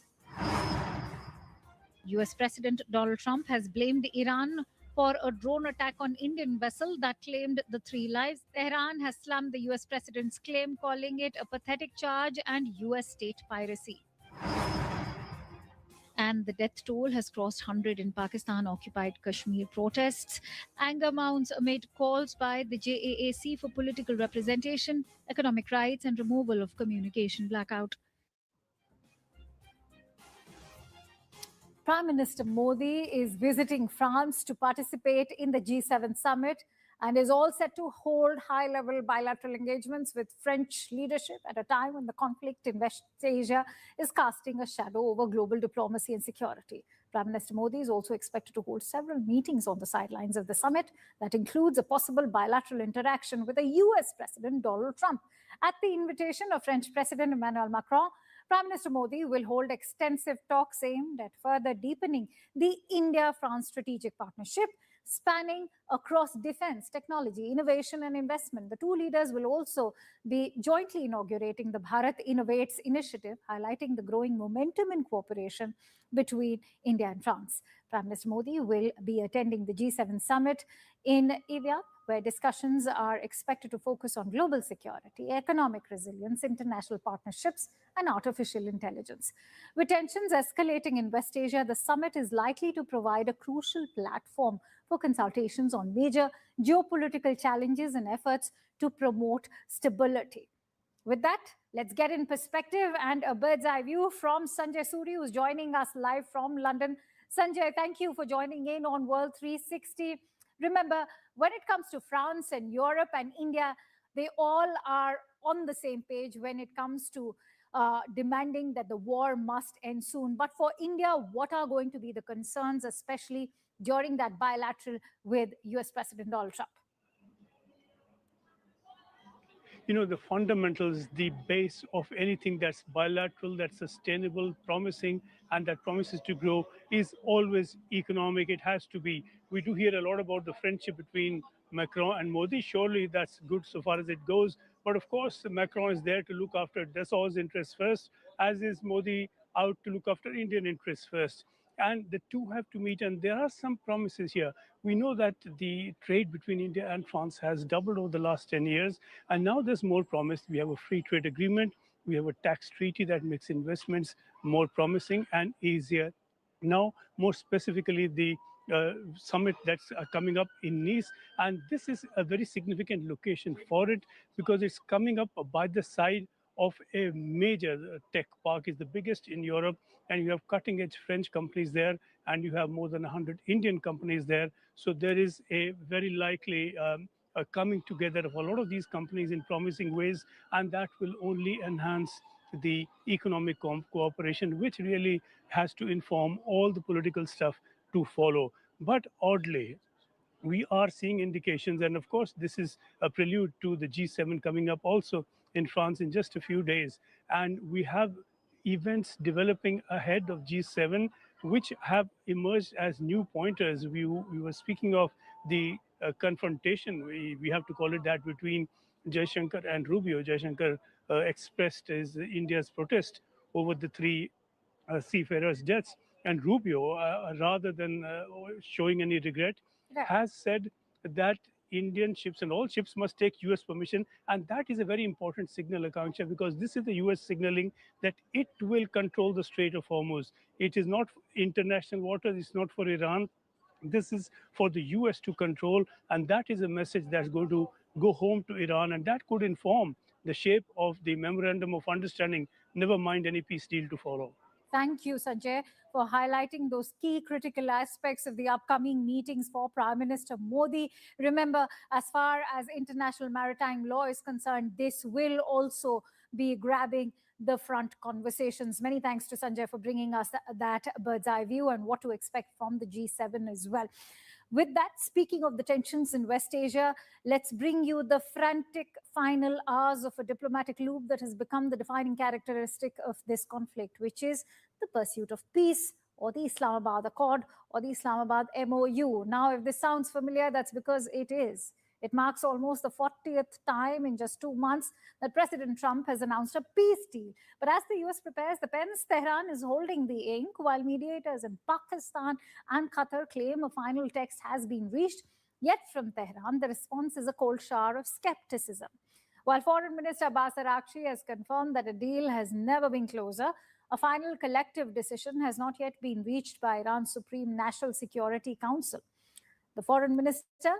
US President Donald Trump has blamed Iran for a drone attack on Indian vessel that claimed the 3 lives. Tehran has slammed the US president's claim, calling it a pathetic charge and US state piracy. And the death toll has crossed 100 in Pakistan-occupied Kashmir protests. Anger mounts amid calls by the JAAC for political representation, economic rights and removal of communication blackout. Prime Minister Modi is visiting France to participate in the G7 summit and is all set to hold high-level bilateral engagements with French leadership at a time when the conflict in West Asia is casting a shadow over global diplomacy and security. Prime Minister Modi is also expected to hold several meetings on the sidelines of the summit. That includes a possible bilateral interaction with the US President Donald Trump. At the invitation of French President Emmanuel Macron, Prime Minister Modi will hold extensive talks aimed at further deepening the India-France strategic partnership, spanning across defense, technology, innovation and investment. The two leaders will also be jointly inaugurating the Bharat Innovates initiative, highlighting the growing momentum in cooperation between India and France. Prime Minister Modi will be attending the G7 summit in Evian, where discussions are expected to focus on global security, economic resilience, international partnerships, and artificial intelligence. With tensions escalating in West Asia, the summit is likely to provide a crucial platform for consultations on major geopolitical challenges and efforts to promote stability. With that, let's get in perspective and a bird's eye view from Sanjay Suri, who's joining us live from London. Sanjay, thank you for joining in on World 360. Remember, when it comes to France and Europe and India, they all are on the same page when it comes to demanding that the war must end soon. But for India, what are going to be the concerns, especially during that bilateral with US President Donald Trump? You know, the fundamentals, the base of anything that's bilateral, that's sustainable, promising, and that promises to grow is always economic. It has to be. We do hear a lot about the friendship between Macron and Modi. Surely that's good so far as it goes. But of course, Macron is there to look after Dassault's interests first, as is Modi out to look after Indian interests first. And the two have to meet, and there are some promises here. We know that the trade between India and France has doubled over the last 10 years, and now there's more promise. We have a free trade agreement, we have a tax treaty that makes investments more promising and easier. Now, more specifically, the summit that's coming up in Nice, and this is a very significant location for it because it's coming up by the side of a major tech park. Is the biggest in Europe, and you have cutting-edge French companies there, and you have more than 100 Indian companies there. So there is a very likely a coming together of a lot of these companies in promising ways, and that will only enhance the economic cooperation, which really has to inform all the political stuff to follow. But oddly, we are seeing indications, and of course, this is a prelude to the G7 coming up also in France in just a few days. And we have events developing ahead of G7, which have emerged as new pointers. We were speaking of the confrontation, we have to call it that, between Jaishankar and Rubio. Jaishankar expressed India's protest over the 3 seafarers' deaths. And Rubio, rather than showing any regret, has said that Indian ships and all ships must take US permission. And that is a very important signal, Akanksha, because this is the US signaling that it will control the Strait of Hormuz. It is not international waters, it's not for Iran. This is for the US to control. And that is a message that's going to go home to Iran. And that could inform the shape of the memorandum of understanding, never mind any peace deal to follow. Thank you, Sanjay, for highlighting those key critical aspects of the upcoming meetings for Prime Minister Modi. Remember, as far as international maritime law is concerned, this will also be grabbing the front conversations. Many thanks to Sanjay for bringing us that bird's eye view and what to expect from the G7 as well. With that, speaking of the tensions in West Asia, let's bring you the frantic final hours of a diplomatic loop that has become the defining characteristic of this conflict, which is the pursuit of peace, or the Islamabad Accord, or the Islamabad MOU. Now, if this sounds familiar, that's because it is. It marks almost the 40th time in just 2 months that President Trump has announced a peace deal. But as the US prepares the pens, Tehran is holding the ink, while mediators in Pakistan and Qatar claim a final text has been reached. Yet from Tehran, the response is a cold shower of skepticism. While Foreign Minister Abbas Araghchi has confirmed that a deal has never been closer, a final collective decision has not yet been reached by Iran's Supreme National Security Council. The Foreign Minister,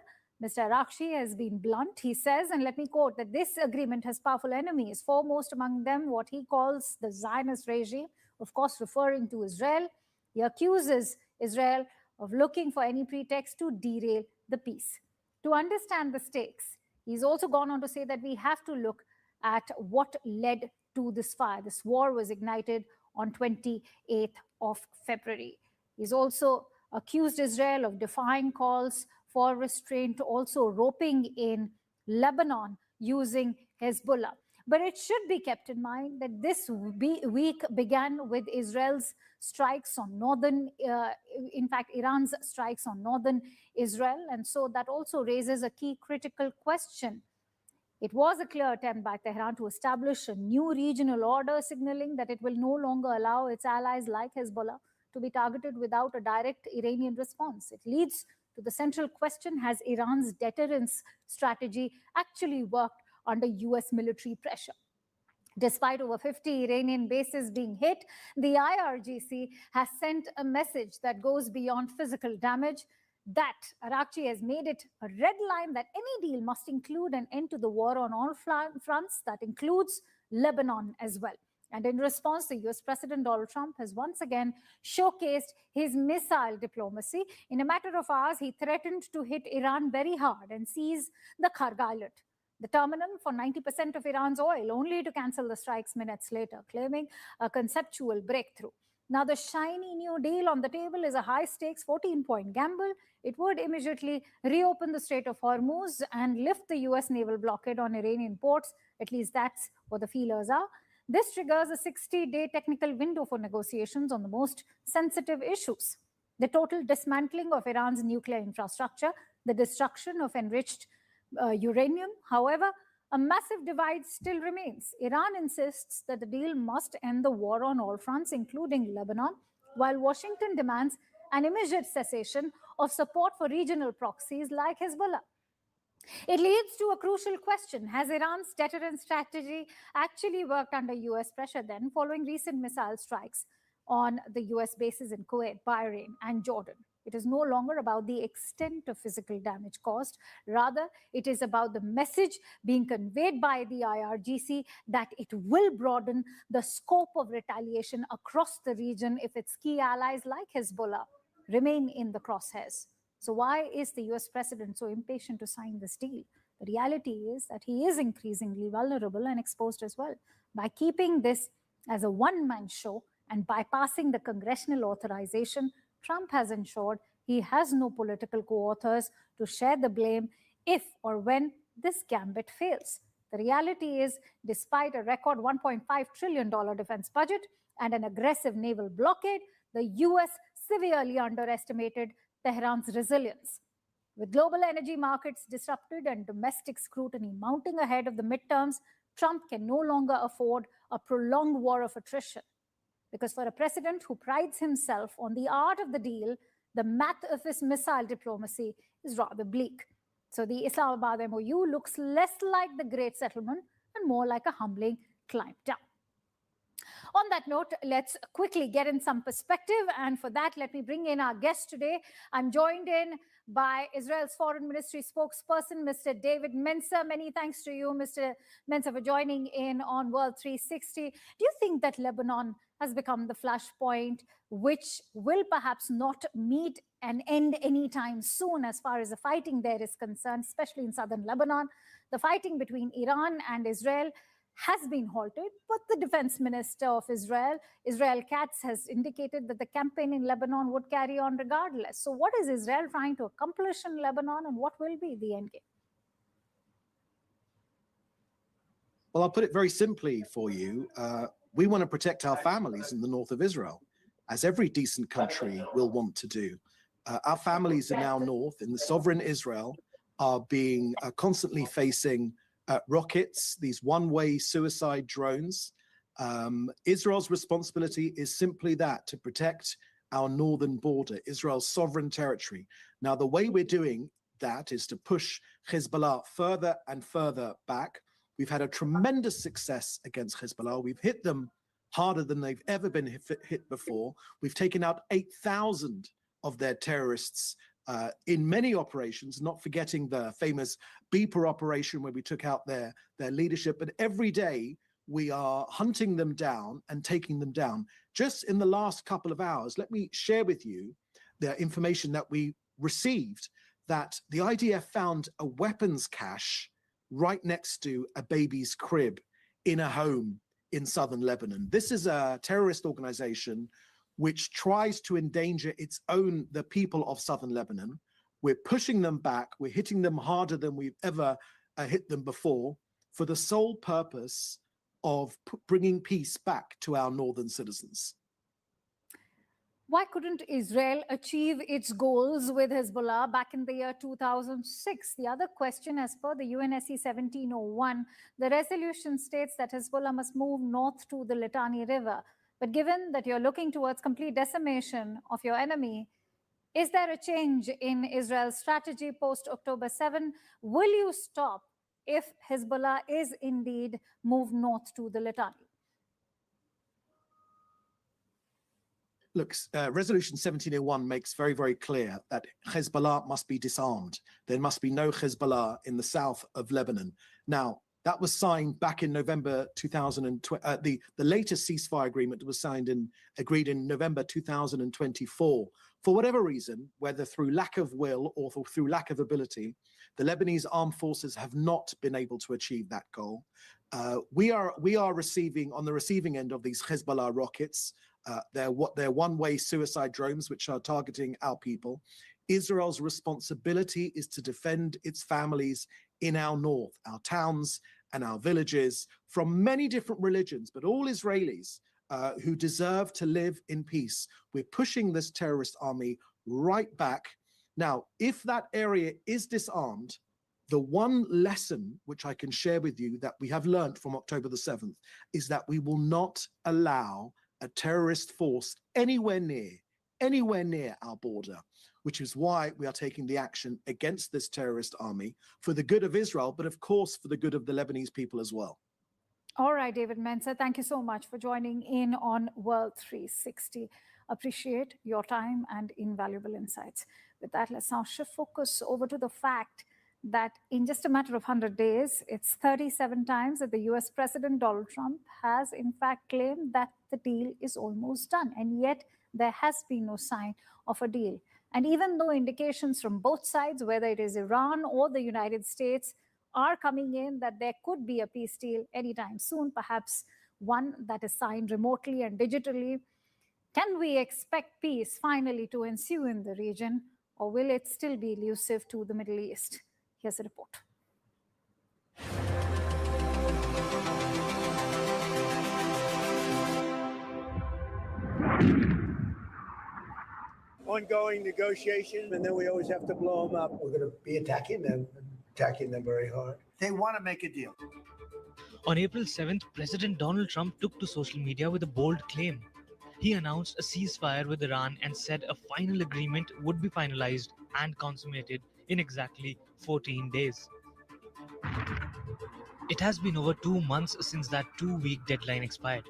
Mr. Araghchi, has been blunt. He says, and let me quote, that this agreement has powerful enemies, foremost among them what he calls the Zionist regime, of course referring to Israel. He accuses Israel of looking for any pretext to derail the peace. To understand the stakes, he's also gone on to say that we have to look at what led to this fire. This war was ignited on 28th of February. He's also accused Israel of defying calls for restraint, also roping in Lebanon using Hezbollah. But it should be kept in mind that this week began with Israel's strikes on Iran's strikes on northern Israel. And so that also raises a key critical question. It was a clear attempt by Tehran to establish a new regional order, signaling that it will no longer allow its allies like Hezbollah to be targeted without a direct Iranian response. It leads to the central question: has Iran's deterrence strategy actually worked under US military pressure? Despite over 50 Iranian bases being hit, the IRGC has sent a message that goes beyond physical damage. That Araghchi has made it a red line that any deal must include an end to the war on all fronts. That includes Lebanon as well. And in response, the US President Donald Trump has once again showcased his missile diplomacy. In a matter of hours, he threatened to hit Iran very hard and seize the Karg Island, the terminal for 90% of Iran's oil, only to cancel the strikes minutes later, claiming a conceptual breakthrough. Now, the shiny new deal on the table is a high-stakes 14-point gamble. It would immediately reopen the Strait of Hormuz and lift the US naval blockade on Iranian ports. At least that's what the feelers are. This triggers a 60-day technical window for negotiations on the most sensitive issues: the total dismantling of Iran's nuclear infrastructure, the destruction of enriched uranium. However, a massive divide still remains. Iran insists that the deal must end the war on all fronts, including Lebanon, while Washington demands an immediate cessation of support for regional proxies like Hezbollah. It leads to a crucial question: has Iran's deterrence strategy actually worked under US pressure then, following recent missile strikes on the US bases in Kuwait, Bahrain, and Jordan? It is no longer about the extent of physical damage caused. Rather, it is about the message being conveyed by the IRGC that it will broaden the scope of retaliation across the region if its key allies like Hezbollah remain in the crosshairs. So why is the US president so impatient to sign this deal? The reality is that he is increasingly vulnerable and exposed as well. By keeping this as a one-man show and bypassing the congressional authorization, Trump has ensured he has no political co-authors to share the blame if or when this gambit fails. The reality is, despite a record $1.5 trillion defense budget and an aggressive naval blockade, the US severely underestimated Tehran's resilience. With global energy markets disrupted and domestic scrutiny mounting ahead of the midterms, Trump can no longer afford a prolonged war of attrition. Because for a president who prides himself on the art of the deal, the math of his missile diplomacy is rather bleak. So the Islamabad MOU looks less like the great settlement and more like a humbling climb down. On that note, let's quickly get in some perspective. And for that, let me bring in our guest today. I'm joined in by Israel's Foreign Ministry spokesperson, Mr. David Mensa. Many thanks to you, Mr. Mensa, for joining in on World 360. Do you think that Lebanon has become the flashpoint, which will perhaps not meet an end anytime soon as far as the fighting there is concerned, especially in southern Lebanon? The fighting between Iran and Israel has been halted, but the defense minister of Israel, Israel Katz, has indicated that the campaign in Lebanon would carry on regardless. So what is Israel trying to accomplish in Lebanon, and what will be the end game? Well, I'll put it very simply for you. We want to protect our families in the north of Israel, as every decent country will want to do. Our families are now north in the sovereign Israel, are being constantly facing rockets, these one-way suicide drones. Israel's responsibility is simply that, to protect our northern border, Israel's sovereign territory. Now, the way we're doing that is to push Hezbollah further and further back. We've had a tremendous success against Hezbollah. We've hit them harder than they've ever been hit before. We've taken out 8,000 of their terrorists in many operations, not forgetting the famous Beeper operation where we took out their leadership. But every day we are hunting them down and taking them down. Just in the last couple of hours, let me share with you the information that we received, that the IDF found a weapons cache right next to a baby's crib in a home in southern Lebanon. This is a terrorist organization which tries to endanger the people of southern Lebanon. We're pushing them back. We're hitting them harder than we've ever hit them before, for the sole purpose of bringing peace back to our northern citizens. Why couldn't Israel achieve its goals with Hezbollah back in the year 2006? The other question, as per the UNSC 1701, the resolution states that Hezbollah must move north to the Litani River. But given that you're looking towards complete decimation of your enemy, is there a change in Israel's strategy post-October 7? Will you stop if Hezbollah is indeed moved north to the Litani? Look, Resolution 1701 makes very, very clear that Hezbollah must be disarmed. There must be no Hezbollah in the south of Lebanon. Now, that was signed back in November 2020. The latest ceasefire agreement was agreed in November 2024. For whatever reason, whether through lack of will or through lack of ability, the Lebanese armed forces have not been able to achieve that goal. We are receiving, on the receiving end of these Hezbollah rockets, they're one-way suicide drones which are targeting our people. Israel's responsibility is to defend its families in our north, our towns and our villages, from many different religions, but all Israelis who deserve to live in peace. We're pushing this terrorist army right back. Now, if that area is disarmed, the one lesson which I can share with you that we have learned from October the 7th is that we will not allow a terrorist force anywhere near our border, which is why we are taking the action against this terrorist army for the good of Israel, but of course for the good of the Lebanese people as well. All right, David Mensah, thank you so much for joining in on World 360. Appreciate your time and invaluable insights. With that, let's now shift focus over to the fact that in just a matter of 100 days, it's 37 times that the US President Donald Trump has in fact claimed that the deal is almost done. And yet there has been no sign of a deal. And even though indications from both sides, whether it is Iran or the United States, are coming in that there could be a peace deal anytime soon, perhaps one that is signed remotely and digitally, can we expect peace finally to ensue in the region, or will it still be elusive to the Middle East? Here's a report. Ongoing negotiation, and then we always have to blow them up. We're going to be attacking them very hard. They want to make a deal. On April 7th, President Donald Trump took to social media with a bold claim. He announced a ceasefire with Iran and said a final agreement would be finalized and consummated in exactly 14 days. It has been over 2 months since that 2-week deadline expired.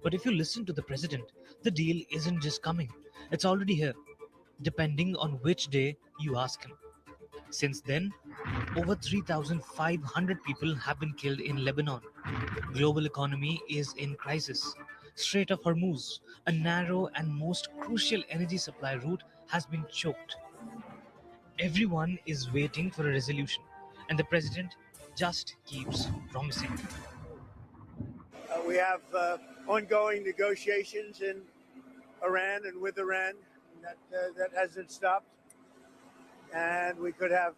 But if you listen to the president, the deal isn't just coming, it's already here, depending on which day you ask him. Since then, over 3,500 people have been killed in Lebanon. Global economy is in crisis. Strait of Hormuz, a narrow and most crucial energy supply route, has been choked. Everyone is waiting for a resolution, and the president just keeps promising. We have ongoing negotiations in Iran and with Iran that hasn't stopped. And we could have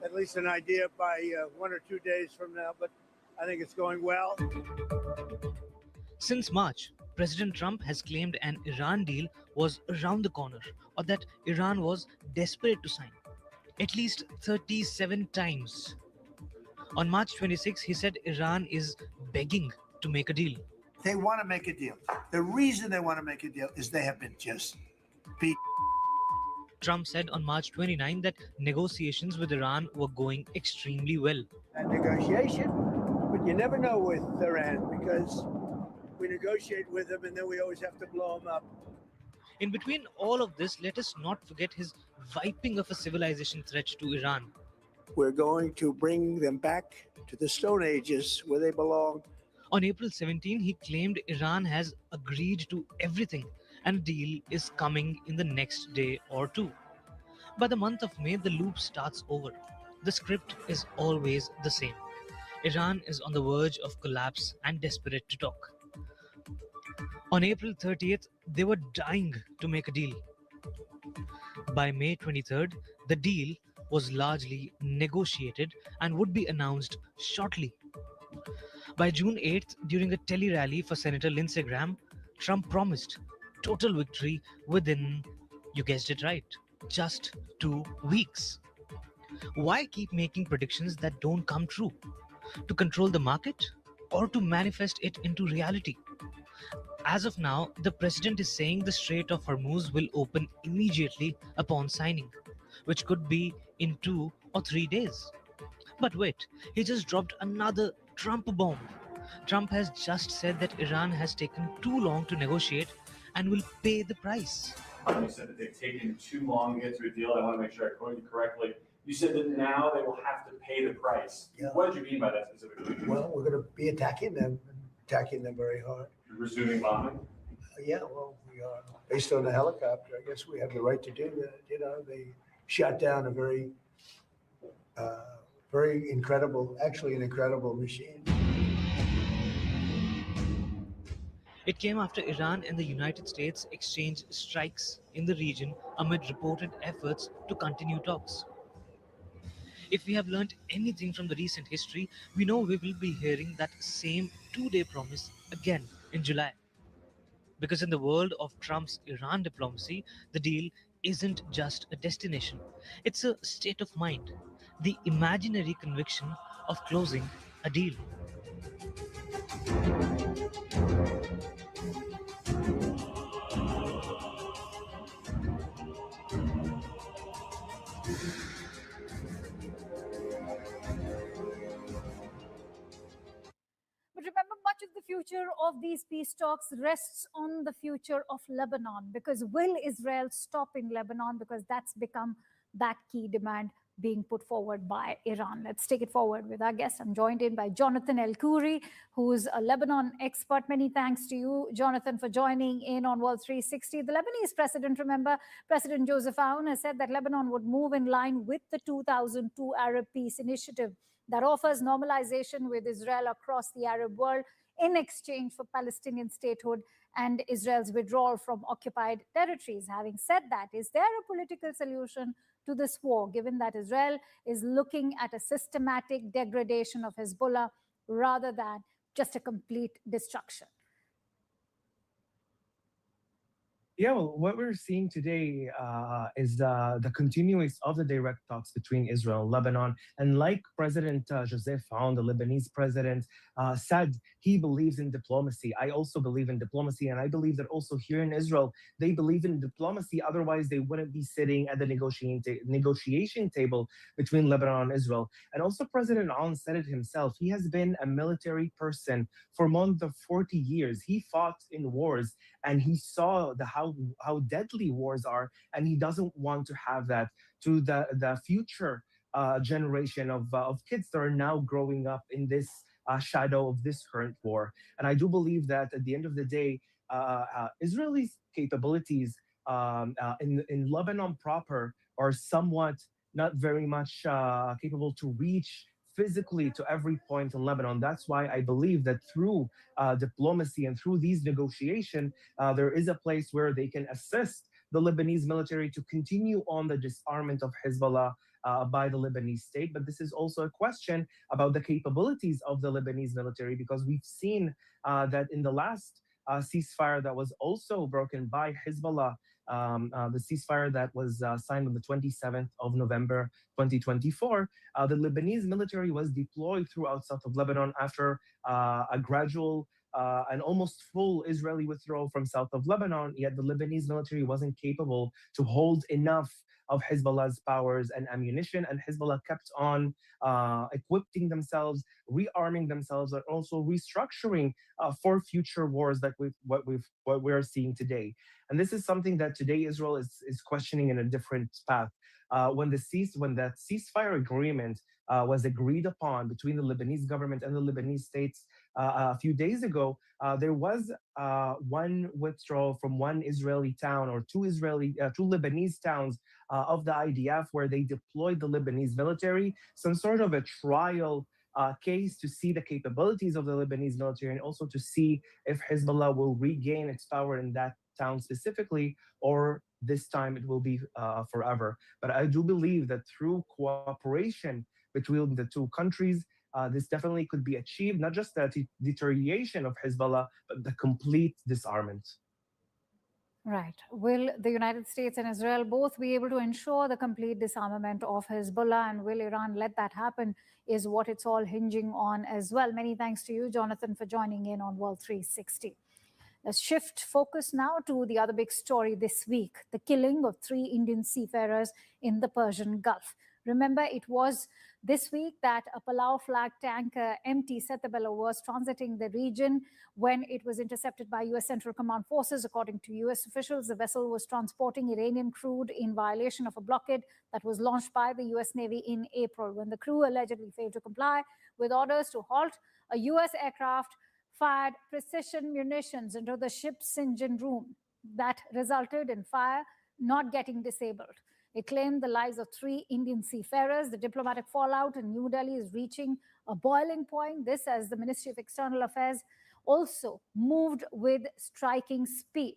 at least an idea by 1 or 2 days from now, but I think it's going well. Since March, President Trump has claimed an Iran deal was around the corner, or that Iran was desperate to sign, at least 37 times. On March 26, he said Iran is begging to make a deal. They want to make a deal. The reason they want to make a deal is they have been just beat. Trump said on March 29 that negotiations with Iran were going extremely well. That negotiation, but you never know with Iran because we negotiate with them and then we always have to blow them up. In between all of this, let us not forget his wiping of a civilization threat to Iran. We're going to bring them back to the Stone Ages where they belong. On April 17, he claimed Iran has agreed to everything and a deal is coming in the next day or two. By the month of May, the loop starts over. The script is always the same. Iran is on the verge of collapse and desperate to talk. On April 30th, they were dying to make a deal. By May 23rd, the deal was largely negotiated and would be announced shortly. By June 8th, during a tele-rally for Senator Lindsey Graham, Trump promised total victory within, you guessed it right, just 2 weeks. Why keep making predictions that don't come true? To control the market or to manifest it into reality? As of now, the president is saying the Strait of Hormuz will open immediately upon signing, which could be in 2 or 3 days. But wait, he just dropped another Trump bomb. Trump has just said that Iran has taken too long to negotiate and will pay the price. You said that they've taken too long to get to a deal. I want to make sure I quoted you correctly. You said that now they will have to pay the price. Yeah. What did you mean by that specifically? Well, we're going to be attacking them very hard. You're resuming bombing? Yeah, well, we are. Based on the helicopter, I guess we have the right to do that. You know, they shot down a very incredible, actually an incredible machine. It came after Iran and the United States exchanged strikes in the region amid reported efforts to continue talks. If we have learned anything from the recent history, we know we will be hearing that same two-day promise again in July. Because in the world of Trump's Iran diplomacy, the deal isn't just a destination. It's a state of mind, the imaginary conviction of closing a deal. But remember, much of the future of these peace talks rests on the future of Lebanon. Because will Israel stop in Lebanon? Because that's become that key demand being put forward by Iran. Let's take it forward with our guest. I'm joined in by Jonathan El-Khoury, who's a Lebanon expert. Many thanks to you, Jonathan, for joining in on World 360. The Lebanese president, remember, President Joseph Aoun has said that Lebanon would move in line with the 2002 Arab Peace Initiative that offers normalization with Israel across the Arab world in exchange for Palestinian statehood and Israel's withdrawal from occupied territories. Having said that, is there a political solution to this war, given that Israel is looking at a systematic degradation of Hezbollah rather than just a complete destruction? Yeah, well, what we're seeing today is the continuance of the direct talks between Israel and Lebanon. And like President Joseph Aoun, the Lebanese president, said he believes in diplomacy. I also believe in diplomacy. And I believe that also here in Israel, they believe in diplomacy. Otherwise, they wouldn't be sitting at the negotiation table between Lebanon and Israel. And also President Aoun said it himself. He has been a military person for more than 40 years. He fought in wars and he saw how deadly wars are, and he doesn't want to have that to the future generation of kids that are now growing up in this shadow of this current war. And I do believe that at the end of the day, Israelis' capabilities in Lebanon proper are somewhat not very much capable to reach physically to every point in Lebanon. That's why I believe that through diplomacy and through these negotiations, there is a place where they can assist the Lebanese military to continue on the disarmament of Hezbollah by the Lebanese state. But this is also a question about the capabilities of the Lebanese military, because we've seen that in the last ceasefire that was also broken by Hezbollah, the ceasefire that was signed on the 27th of November 2024, the Lebanese military was deployed throughout south of Lebanon after a gradual and almost full Israeli withdrawal from south of Lebanon, yet the Lebanese military wasn't capable to hold enough of Hezbollah's powers and ammunition, and Hezbollah kept on equipping themselves, rearming themselves, and also restructuring for future wars like what we're seeing today. And this is something that today Israel is questioning in a different path. When that ceasefire agreement was agreed upon between the Lebanese government and the Lebanese states a few days ago, there was one withdrawal from one Israeli town or two Lebanese towns of the IDF, where they deployed the Lebanese military, some sort of a trial case to see the capabilities of the Lebanese military and also to see if Hezbollah will regain its power in that town specifically, or this time it will be forever. But I do believe that through cooperation between the two countries, this definitely could be achieved, not just the deterioration of Hezbollah, but the complete disarmament. Right. Will the United States and Israel both be able to ensure the complete disarmament of Hezbollah, and will Iran let that happen, is what it's all hinging on as well. Many thanks to you, Jonathan, for joining in on World 360. Let's shift focus now to the other big story this week, the killing of 3 Indian seafarers in the Persian Gulf. Remember, it was this week that a Palau flag tanker MT Setabelo was transiting the region when it was intercepted by U.S. Central Command forces. According to U.S. officials, the vessel was transporting Iranian crude in violation of a blockade that was launched by the U.S. Navy in April, when the crew allegedly failed to comply with orders to halt. A U.S. aircraft fired precision munitions into the ship's engine room that resulted in fire not getting disabled. It claimed the lives of 3 Indian seafarers. The diplomatic fallout in New Delhi is reaching a boiling point. This as the Ministry of External Affairs also moved with striking speed.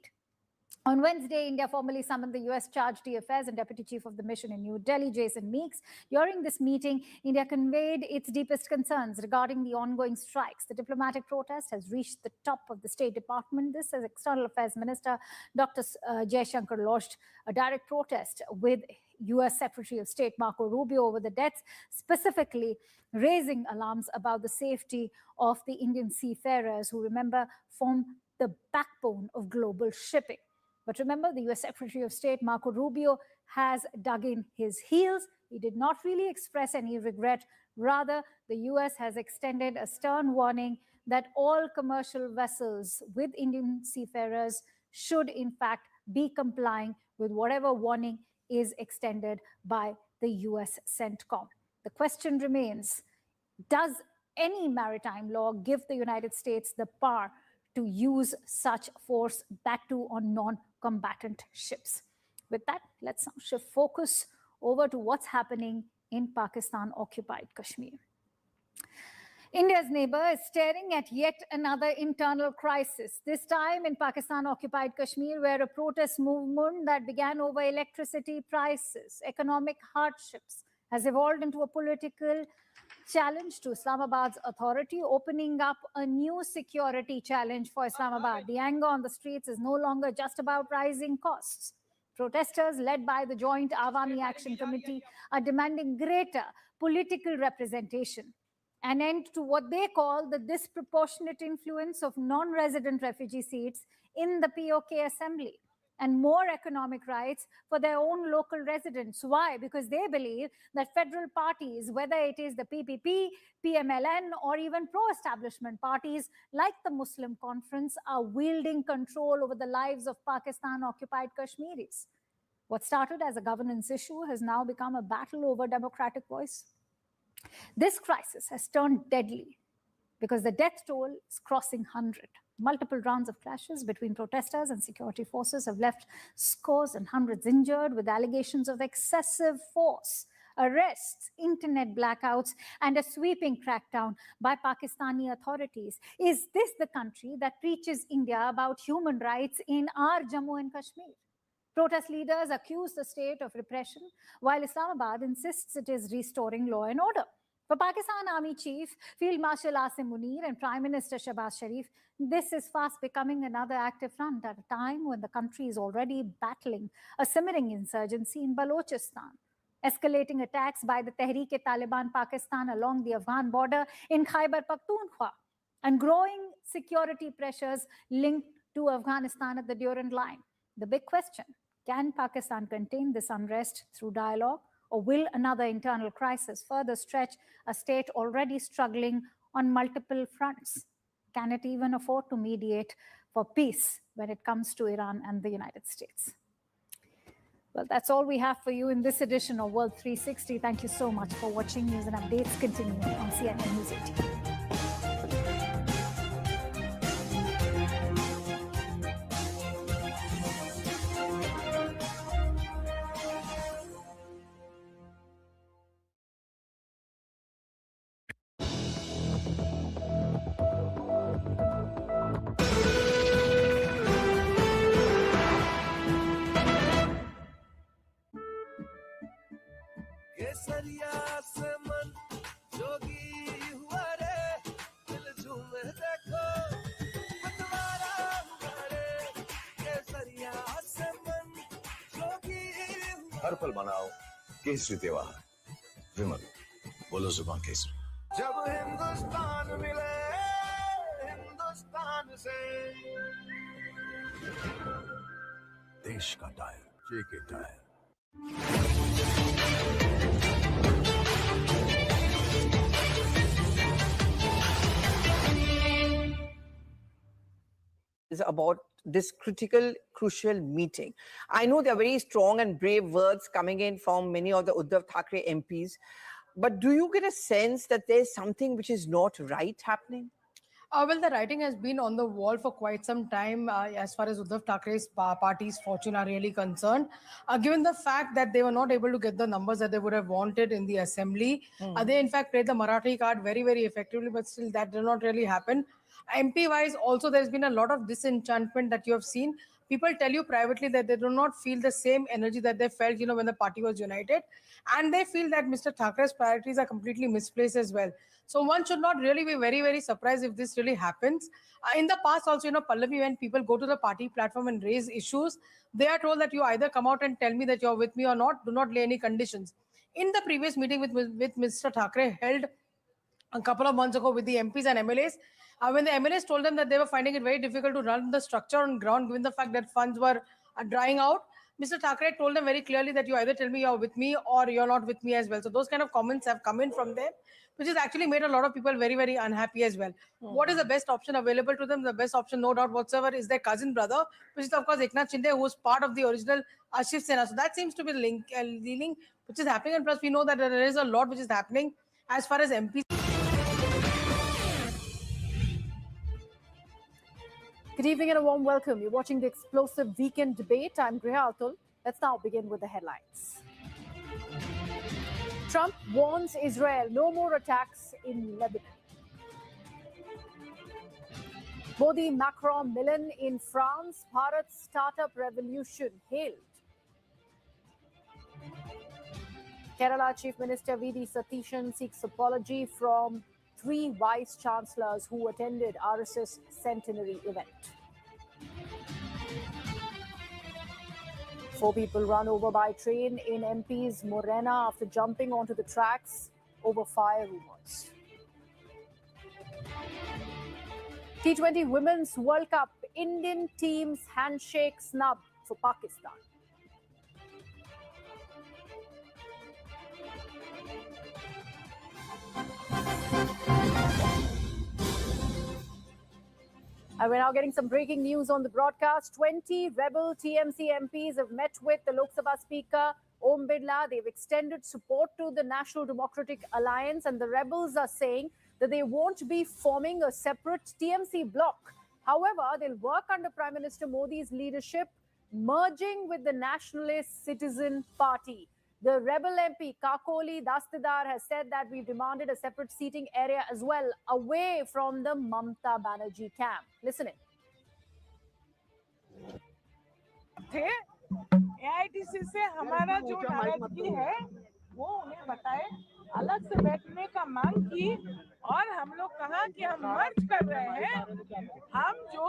On Wednesday, India formally summoned the U.S. Charge d'Affaires and Deputy Chief of the Mission in New Delhi, Jason Meeks. During this meeting, India conveyed its deepest concerns regarding the ongoing strikes. The diplomatic protest has reached the top of the State Department. This as External Affairs Minister Dr. Jaishankar lodged a direct protest with U.S. Secretary of State Marco Rubio over the deaths, specifically raising alarms about the safety of the Indian seafarers, who, remember, form the backbone of global shipping. But remember, the U.S. Secretary of State, Marco Rubio, has dug in his heels. He did not really express any regret. Rather, the U.S. has extended a stern warning that all commercial vessels with Indian seafarers should, in fact, be complying with whatever warning is extended by the U.S. CENTCOM. The question remains, does any maritime law give the United States the power to use such force, that too on non-combatant ships? With that, let's now shift focus over to what's happening in Pakistan-occupied Kashmir. India's neighbor is staring at yet another internal crisis, this time in Pakistan-occupied Kashmir, where a protest movement that began over electricity prices, economic hardships, has evolved into a political challenge to Islamabad's authority, opening up a new security challenge for Islamabad. The anger on the streets is no longer just about rising costs. Protesters, led by the Joint Awami Action Committee, are demanding greater political representation, an end to what they call the disproportionate influence of non-resident refugee seats in the POK assembly, and more economic rights for their own local residents. Why? Because they believe that federal parties, whether it is the PPP, PMLN, or even pro-establishment parties like the Muslim Conference, are wielding control over the lives of Pakistan-occupied Kashmiris. What started as a governance issue has now become a battle over democratic voice. This crisis has turned deadly because the death toll is crossing 100. Multiple rounds of clashes between protesters and security forces have left scores and hundreds injured, with allegations of excessive force arrests, internet blackouts, and a sweeping crackdown by Pakistani authorities. Is this the country that preaches India about human rights in our Jammu and Kashmir? Protest leaders accuse the state of repression, while Islamabad insists it is restoring law and order. For Pakistan Army Chief Field Marshal Asim Munir and Prime Minister Shahbaz Sharif, this is fast becoming another active front at a time when the country is already battling a simmering insurgency in Balochistan. Escalating attacks by the Tehreek-e-Taliban Pakistan along the Afghan border in Khyber Pakhtunkhwa, and growing security pressures linked to Afghanistan at the Durand Line. The big question: can Pakistan contain this unrest through dialogue, or will another internal crisis further stretch a state already struggling on multiple fronts? Can it even afford to mediate for peace when it comes to Iran and the United States? Well, that's all we have for you in this edition of World 360. Thank you so much for watching. News and updates continue on CNN News 18. केसरिया से मन जोगी हुआ रे दिल झूमे देखो मतवारा हुआ रे केसरिया से मन जोगी हर पल मनाओ केसरी त्योहार विमल बोलो जुबान केसरी जब हिंदुस्तान मिले हिंदुस्तान से देश का tyre JK tyre Is about this critical, crucial meeting. I know there are very strong and brave words coming in from many of the Uddhav Thackeray MPs, but do you get a sense that there's something which is not right happening? Well, the writing has been on the wall for quite some time as far as Uddhav Thackeray's party's fortune are really concerned. Given the fact that they were not able to get the numbers that they would have wanted in the assembly, they in fact played the Marathi card very, very effectively, but still that did not really happen. MP-wise, also there's been a lot of disenchantment that you have seen. People tell you privately that they do not feel the same energy that they felt, when the party was united. And they feel that Mr. Thackeray's priorities are completely misplaced as well. So one should not really be very, very surprised if this really happens. In the past also, Pallavi, when people go to the party platform and raise issues, they are told that you either come out and tell me that you're with me or not, do not lay any conditions. In the previous meeting with Mr. Thackeray held a couple of months ago with the MPs and MLAs, when the MLAs told them that they were finding it very difficult to run the structure on ground given the fact that funds were drying out, Mr. Thackeray told them very clearly that you either tell me you're with me or you're not with me as well. So those kind of comments have come in from them, which has actually made a lot of people very, very unhappy as well. What is the best option available to them? The best option, no doubt whatsoever, is their cousin brother, which is of course Eknath Shinde, who was part of the original Shiv Sena. So that seems to be the link, which is happening. And plus we know that there is a lot which is happening as far as MPs. Good evening and a warm welcome. You're watching the explosive weekend debate. I'm Griha Atul. Let's now begin with the headlines. Trump warns Israel no more attacks in Lebanon. Modi, Macron, Milan in France. Bharat's startup revolution hailed. Kerala Chief Minister V.D. Satishan seeks apology from 3 vice chancellors who attended RSS centenary event. 4 people run over by train in MP's Morena after jumping onto the tracks over fire rumors. T20 Women's World Cup, Indian team's handshake snub for Pakistan. And we're now getting some breaking news on the broadcast. 20 rebel TMC MPs have met with the Lok Sabha Speaker Om Birla. They've extended support to the National Democratic Alliance, and the rebels are saying that they won't be forming a separate TMC bloc. However, they'll work under Prime Minister Modi's leadership, merging with the Nationalist Citizen Party. The rebel MP Kakoli Dastidar has said that we've demanded a separate seating area as well, away from the Mamta Banerjee camp. Listen in. थे AITC से हमारा जो नाराजगी है वो उन्हें बताए, अलग से बैठने का मांग की और हम लोग कहा कि हम मर्ज कर रहे हैं, हम जो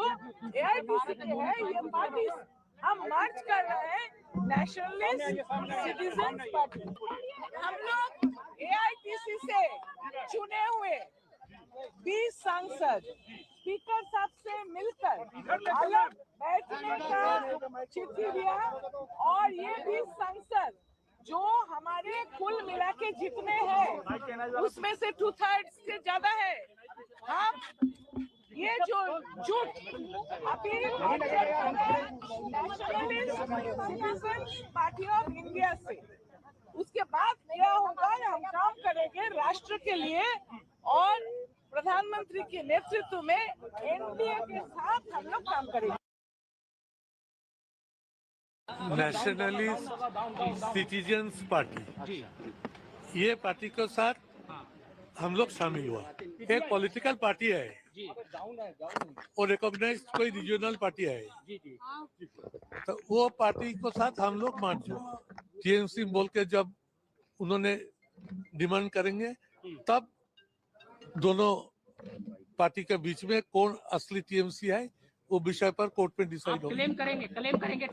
एआईटीसी के हैं ये पार्टी हम मर्ज कर रहे हैं नेशनलिस्ट सिटीजन पार्टी। हम लोग एआईटीसी से चुने हुए 20 सांसद स्पीकर साहब से मिलकर अलग बैठने का चिट्ठी दिया और ये 20 सांसद जो हमारे कुल मिला के जितने हैं उसमें से 2/3 से ज्यादा है। हम ये जो जुट अभी nationalist citizen party of India से, उसके बाद क्या होगा, हम काम करेंगे राष्ट्र के लिए और प्रधानमंत्री के नेतृत्व में एनडीए के साथ हम लोग काम करेंगे। नेशनलिस्ट सिटीजन्स पार्टी, ये पार्टी के साथ हम लोग शामिल हुआ। एक पॉलिटिकल पार्टी है और रिकॉग्नाइज कोई रीजनल पार्टी है, तो वो पार्टी के साथ हम लोग मर्ज हुआ। टीएमसी बोल के जब उन्होंने डिमांड करेंगे तब दोनों पार्टी के बीच में कौन असली टीएमसी है वो विषय पर कोर्ट में डिसाइड होगा। क्लेम करेंगे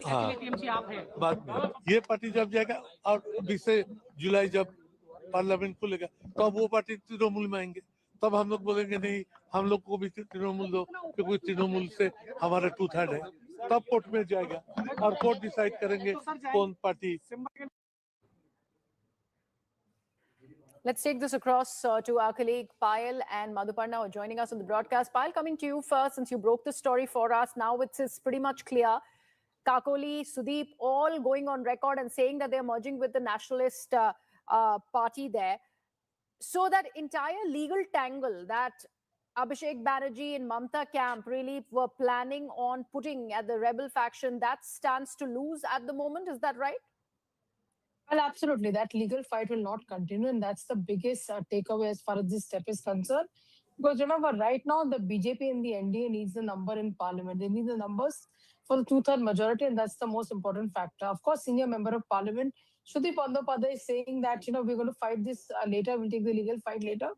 हाँ, टीएमसी आप है। बाद में ये पार्टी जब जाएगा और 20 जुलाई जब पार्लियामेंट खुलेगा तो अब वो पार्टी तृणमूल में आएंगे, तब हम लोग बोलेंगे नहीं हम लोग को भी तृणमूल दो क्योंकि तृणमूल से हमारा 2/3 है, तब कोर्ट में जाएगा और कोर्ट डिसाइड करेंगे कौन party. Let's take this across to our colleague Payal and Madhuparna who are joining us on the broadcast. Payal, coming to you first, since you broke the story for us, now it's pretty much clear. Kakoli, Sudeep, all going on record and saying that they're merging with the nationalist party there. So that entire legal tangle that Abhishek Banerjee and Mamta camp really were planning on putting at the rebel faction, that stands to lose at the moment. Is that right? Well, absolutely. That legal fight will not continue. And that's the biggest takeaway as far as this step is concerned. Because remember, right now, the BJP and the NDA needs the number in parliament. They need the numbers for the 2/3 majority. And that's the most important factor. Of course, senior member of parliament, Sudeep Bandopadhyay, is saying that, we're going to fight this later. We'll take the legal fight later.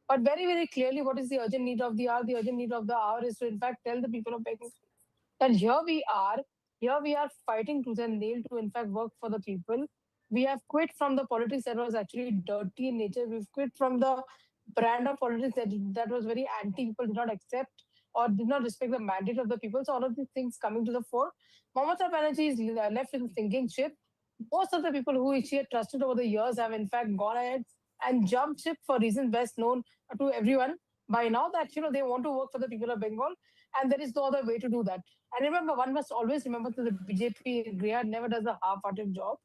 But very, very clearly, what is the urgent need of the hour? The urgent need of the hour is to, in fact, tell the people of Bengal that here we are fighting tooth and nail to, in fact, work for the people. We have quit from the politics that was actually dirty in nature. We've quit from the brand of politics that was very anti. People did not accept or did not respect the mandate of the people. So all of these things coming to the fore. Mamata Banerjee is left with a sinking ship. Most of the people who she had trusted over the years have in fact gone ahead and jumped ship for reasons best known to everyone by now that, they want to work for the people of Bengal and there is no other way to do that. And remember, one must always remember that the BJP never does a half-hearted job.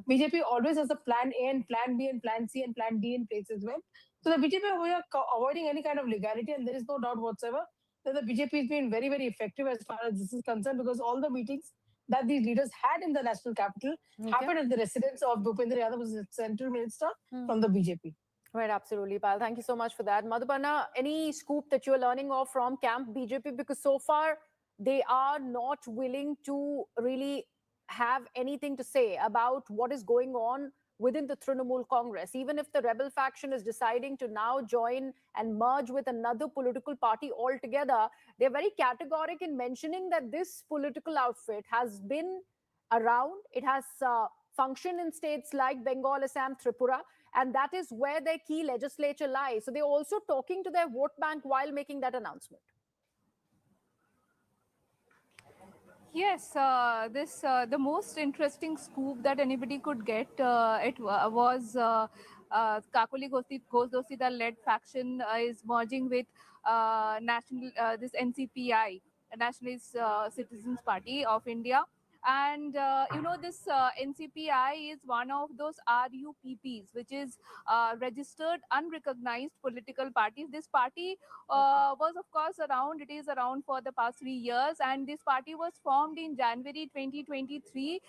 BJP always has a plan A and plan B and plan C and plan D in place as well. So the BJP we are avoiding any kind of legality, and there is no doubt whatsoever that the BJP has been very, very effective as far as this is concerned, because all the meetings that these leaders had in the national capital happened at the residence of Bhupendra Yadav, who is the central minister from the BJP. Right, absolutely, Payal. Thank you so much for that. Madhuparna, any scoop that you're learning of from camp BJP? Because so far, they are not willing to really have anything to say about what is going on within the Trinamool Congress. Even if the rebel faction is deciding to now join and merge with another political party altogether, they're very categoric in mentioning that this political outfit has been around. It has functioned in states like Bengal, Assam, Tripura, and that is where their key legislature lies. So they're also talking to their vote bank while making that announcement. Yes, the most interesting scoop that anybody could get was Kakoli Ghosh-Dosida led faction is merging with this NCPI, Nationalist Citizens Party of India. And this NCPI is one of those RUPPs, which is registered unrecognized political parties. This party was of course around, it is around for the past 3 years, and this party was formed in January 2023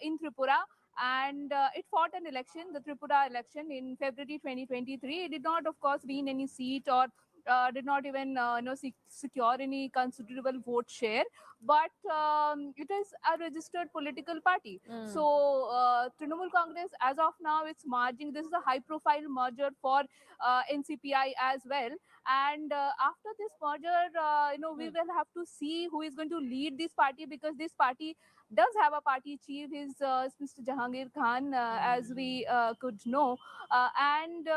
in Tripura. and it fought an election, the Tripura election in February 2023. It did not, of course, win any seat or did not even secure any considerable vote share, but it is a registered political party. So Trinamool Congress, as of now, it's merging. This is a high-profile merger for NCPI as well. And after this merger, we will have to see who is going to lead this party, because this party does have a party chief, is Mr. Jahangir Khan, as we could know, and.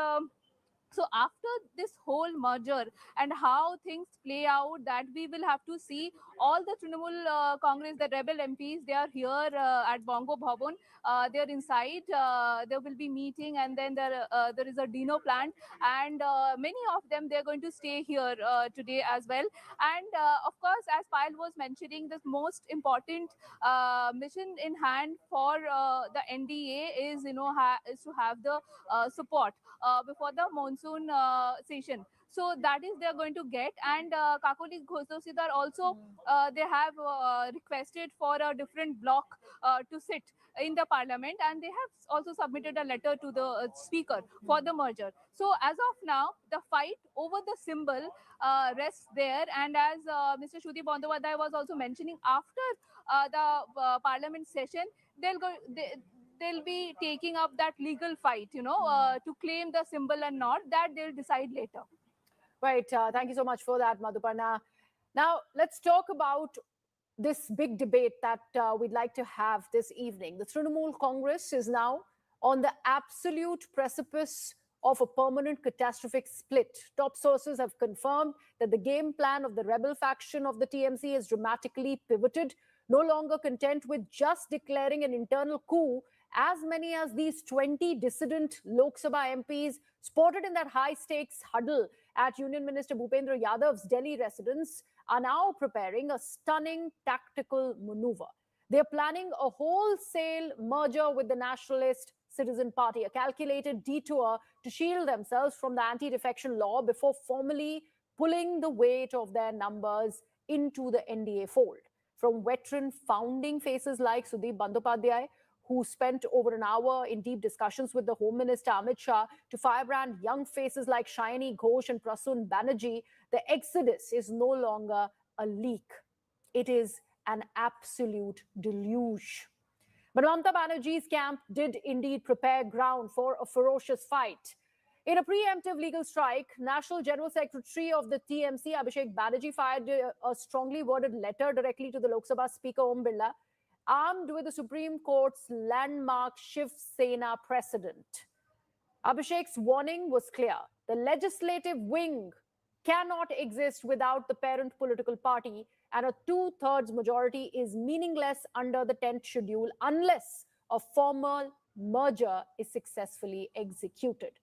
So after this whole merger and how things play out, that we will have to see. All the Trinamool Congress, the rebel MPs, they are here at Bongo Bhavan. They are inside. There will be meeting, and then there is a dinner planned, and many of them, they are going to stay here today as well. And of course, as Payal was mentioning, the most important mission in hand for the NDA is is to have the support before the monsoon session. So that is they are going to get. And Kakoli Ghosasidar also, they have requested for a different block to sit in the parliament, and they have also submitted a letter to the speaker for the merger. So as of now, the fight over the symbol rests there. And as Mr. Shruti Bandyopadhyay was also mentioning, after the parliament session, they'll be taking up that legal fight, to claim the symbol and not. That they'll decide later. Right. Thank you so much for that, Madhuparna. Now, let's talk about this big debate that we'd like to have this evening. The Trinamool Congress is now on the absolute precipice of a permanent catastrophic split. Top sources have confirmed that the game plan of the rebel faction of the TMC is dramatically pivoted, no longer content with just declaring an internal coup. As many as these 20 dissident Lok Sabha MPs spotted in that high-stakes huddle at Union Minister Bhupendra Yadav's Delhi residence are now preparing a stunning tactical maneuver. They're planning a wholesale merger with the Nationalist Citizen Party, a calculated detour to shield themselves from the anti-defection law before formally pulling the weight of their numbers into the NDA fold. From veteran founding faces like Sudip Bandyopadhyay, who spent over an hour in deep discussions with the Home Minister Amit Shah, to firebrand young faces like Shayani Ghosh and Prasoon Banerjee, the exodus is no longer a leak. It is an absolute deluge. But Mamata Banerjee's camp did indeed prepare ground for a ferocious fight. In a preemptive legal strike, National General Secretary of the TMC, Abhishek Banerjee, fired a strongly worded letter directly to the Lok Sabha Speaker Om Birla, armed with the Supreme Court's landmark Shiv Sena precedent. Abhishek's warning was clear. The legislative wing cannot exist without the parent political party, and a 2/3 majority is meaningless under the 10th schedule unless a formal merger is successfully executed.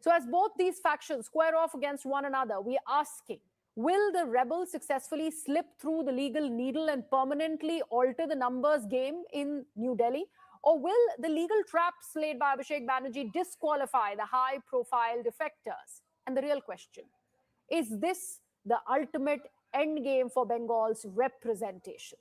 So as both these factions square off against one another, we are asking, will the rebels successfully slip through the legal needle and permanently alter the numbers game in New Delhi? Or will the legal traps laid by Abhishek Banerjee disqualify the high-profile defectors? And the real question, is this the ultimate endgame for Bengal's representation?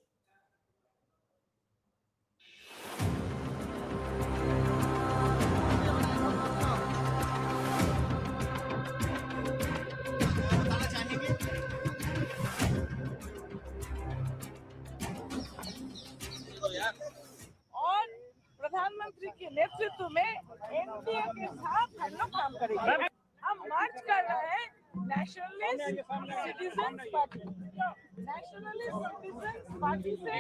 और प्रधानमंत्री के नेतृत्व में NDA के साथ हम लोग काम करेंगे। हम मार्च कर रहे हैं नेशनलिस्ट सिटीजन पार्टी से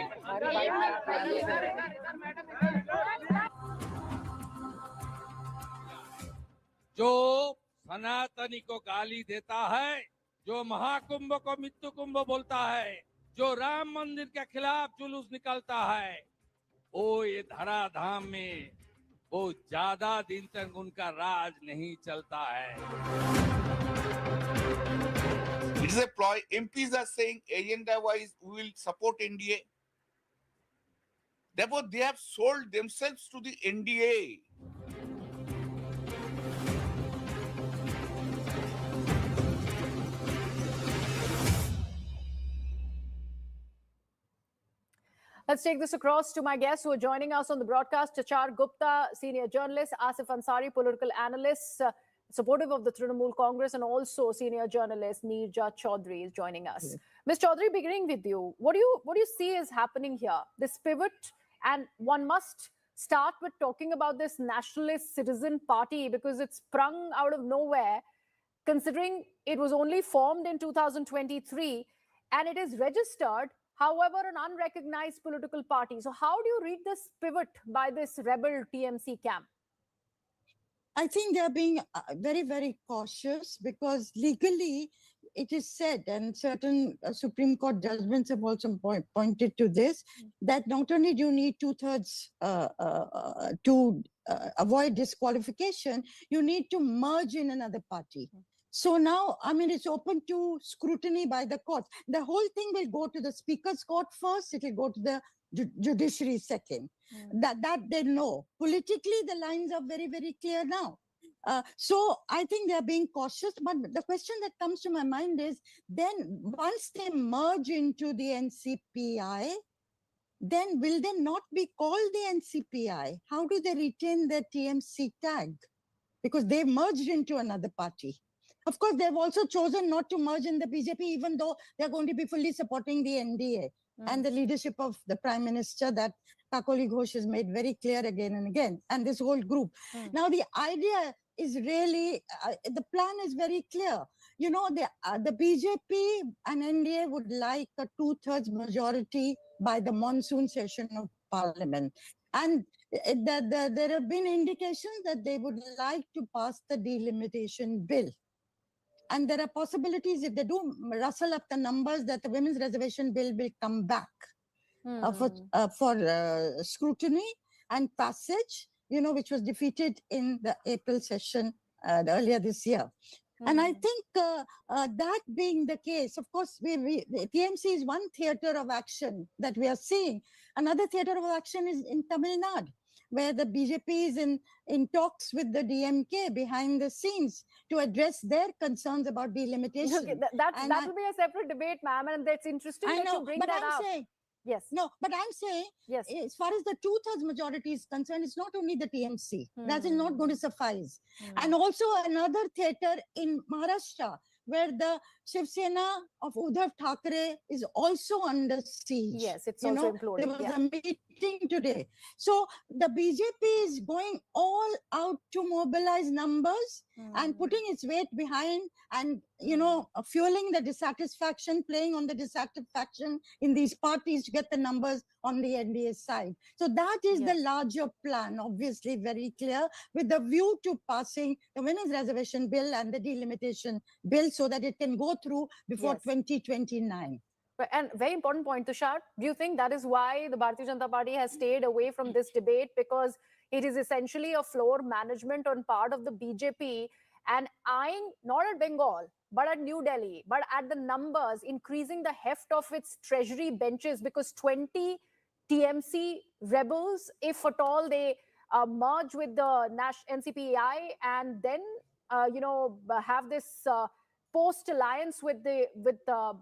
जो सनातनी को गाली देता है, जो महाकुंभ को मृत्यु कुंभ बोलता है, जो राम मंदिर के खिलाफ जुलूस निकलता है, वो ये धराधाम में वो ज्यादा दिन तक उनका राज नहीं चलता है। It is a ploy. MPs are saying agenda-wise we will support NDA. Therefore, they have sold themselves to the NDA. Let's take this across to my guests who are joining us on the broadcast. Chachar Gupta, senior journalist, Asif Ansari, political analyst, supportive of the Trinamool Congress, and also senior journalist Neerja Chaudhary is joining us. Ms. Chaudhary, beginning with you, what do you see is happening here? This pivot, and one must start with talking about this nationalist citizen party because it's sprung out of nowhere, considering it was only formed in 2023 and it is registered, however, an unrecognized political party. So how do you read this pivot by this rebel TMC camp? I think they're being very, very cautious because legally it is said, and certain Supreme Court judgments have also pointed to this, that not only do you need 2/3 to avoid disqualification, you need to merge in another party. So now, I mean, it's open to scrutiny by the courts. The whole thing will go to the Speaker's Court first, it will go to the judiciary second. That they know. Politically, the lines are very, very clear now. So I think they're being cautious. But the question that comes to my mind is, then once they merge into the NCPI, then will they not be called the NCPI? How do they retain their TMC tag? Because they merged into another party. Of course, they've also chosen not to merge in the BJP, even though they're going to be fully supporting the NDA and the leadership of the Prime Minister, that Kakoli Ghosh has made very clear again and again, and this whole group. Now, the idea is really, the plan is very clear. You know, the BJP and NDA would like a 2/3 majority by the monsoon session of Parliament. And there have been indications that they would like to pass the delimitation bill. And there are possibilities, if they do rustle up the numbers, that the women's reservation bill will come back for scrutiny and passage, you know, which was defeated in the April session earlier this year. And I think that being the case, of course, the TMC is one theatre of action that we are seeing. Another theatre of action is in Tamil Nadu, where the BJP is in talks with the DMK behind the scenes to address their concerns about delimitation. Okay, that will be a separate debate, ma'am, and that's interesting that you bring that up. Yes. No, but I'm saying, yes, as far as the 2/3 majority is concerned, it's not only the TMC. That is not going to suffice. And also another theatre in Maharashtra, where the Shiv Sena of Uddhav Thackeray is also under siege. Yes, it's also imploding. There was a meeting today. So the BJP is going all out to mobilize numbers and putting its weight behind and, you know, fueling the dissatisfaction, playing on the dissatisfaction in these parties to get the numbers on the NDA side. So that is the larger plan, obviously very clear, with the view to passing the women's reservation bill and the delimitation bill so that it can go through before 2029. And very important point, Tushar. Do you think that is why the Bharatiya Janata Party has stayed away from this debate? Because it is essentially a floor management on part of the BJP and eyeing not at Bengal, but at New Delhi, but at the numbers, increasing the heft of its treasury benches, because 20 TMC rebels, if at all they merge with the NCPI and then, you know, have this post-alliance with the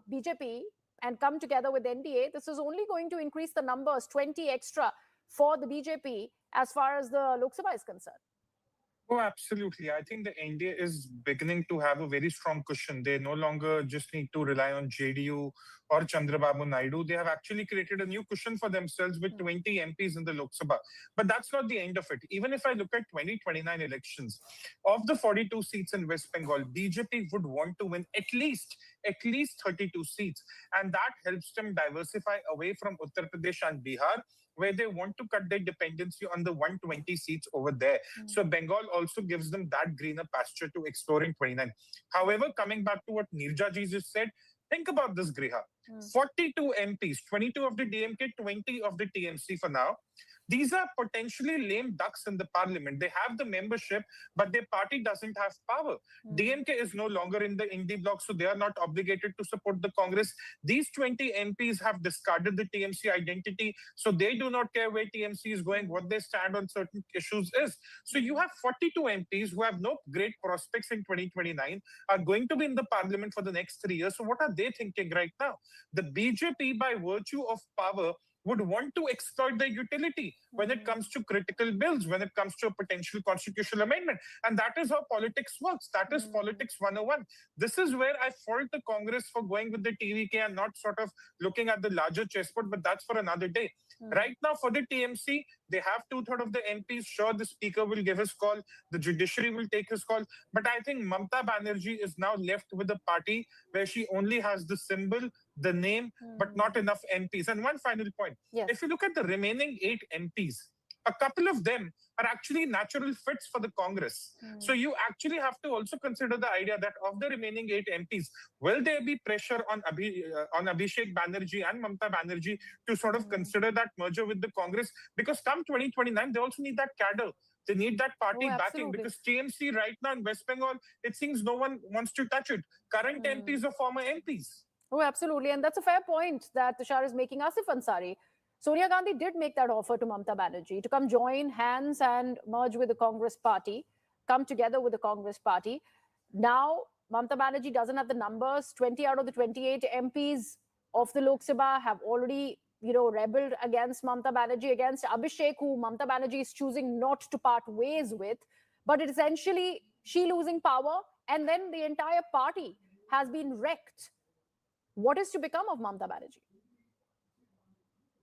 BJP and come together with NDA, this is only going to increase the numbers, 20 extra for the BJP as far as the Lok Sabha is concerned. Oh, absolutely. I think the NDA is beginning to have a very strong cushion. They no longer just need to rely on JDU or Chandrababu Naidu. They have actually created a new cushion for themselves with 20 MPs in the Lok Sabha. But that's not the end of it. Even if I look at 2029 elections, of the 42 seats in West Bengal, BJP would want to win at least 32 seats. And that helps them diversify away from Uttar Pradesh and Bihar, where they want to cut their dependency on the 120 seats over there. So Bengal also gives them that greener pasture to explore in 29. However, coming back to what Neerja ji just said, think about this, Griha. 42 MPs, 22 of the DMK, 20 of the TMC for now. These are potentially lame ducks in the parliament. They have the membership, but their party doesn't have power. DMK is no longer in the indie bloc, so they are not obligated to support the Congress. These 20 MPs have discarded the TMC identity, so they do not care where TMC is going, what they stand on certain issues is. So you have 42 MPs who have no great prospects in 2029, are going to be in the parliament for the next 3 years. So what are they thinking right now? The BJP, by virtue of power, would want to exploit their utility when it comes to critical bills, when it comes to a potential constitutional amendment. And that is how politics works. That is politics 101. This is where I fault the Congress for going with the TVK and not sort of looking at the larger chessboard, but that's for another day. Right now, for the TMC, they have 2/3 of the MPs. Sure, the speaker will give his call, the judiciary will take his call. But I think Mamata Banerjee is now left with a party where she only has the symbol, the name, but not enough MPs. And one final point. Yes. If you look at the remaining 8 MPs, a couple of them are actually natural fits for the Congress. So you actually have to also consider the idea that of the remaining 8 MPs, will there be pressure on Abhishek Banerjee and Mamata Banerjee to sort of consider that merger with the Congress? Because come 2029, they also need that cadre. They need that party backing, because TMC right now in West Bengal, it seems no one wants to touch it. Current MPs or former MPs. Oh, absolutely. And that's a fair point that Tushar is making. Asif Ansari, Sonia Gandhi did make that offer to Mamata Banerjee to come join hands and merge with the Congress party, come together with the Congress party. Now, Mamata Banerjee doesn't have the numbers. 20 out of the 28 MPs of the Lok Sabha have already, rebelled against Mamata Banerjee, against Abhishek, who Mamata Banerjee is choosing not to part ways with. But it's essentially she losing power, and then the entire party has been wrecked. What is to become of Mamata Banerjee?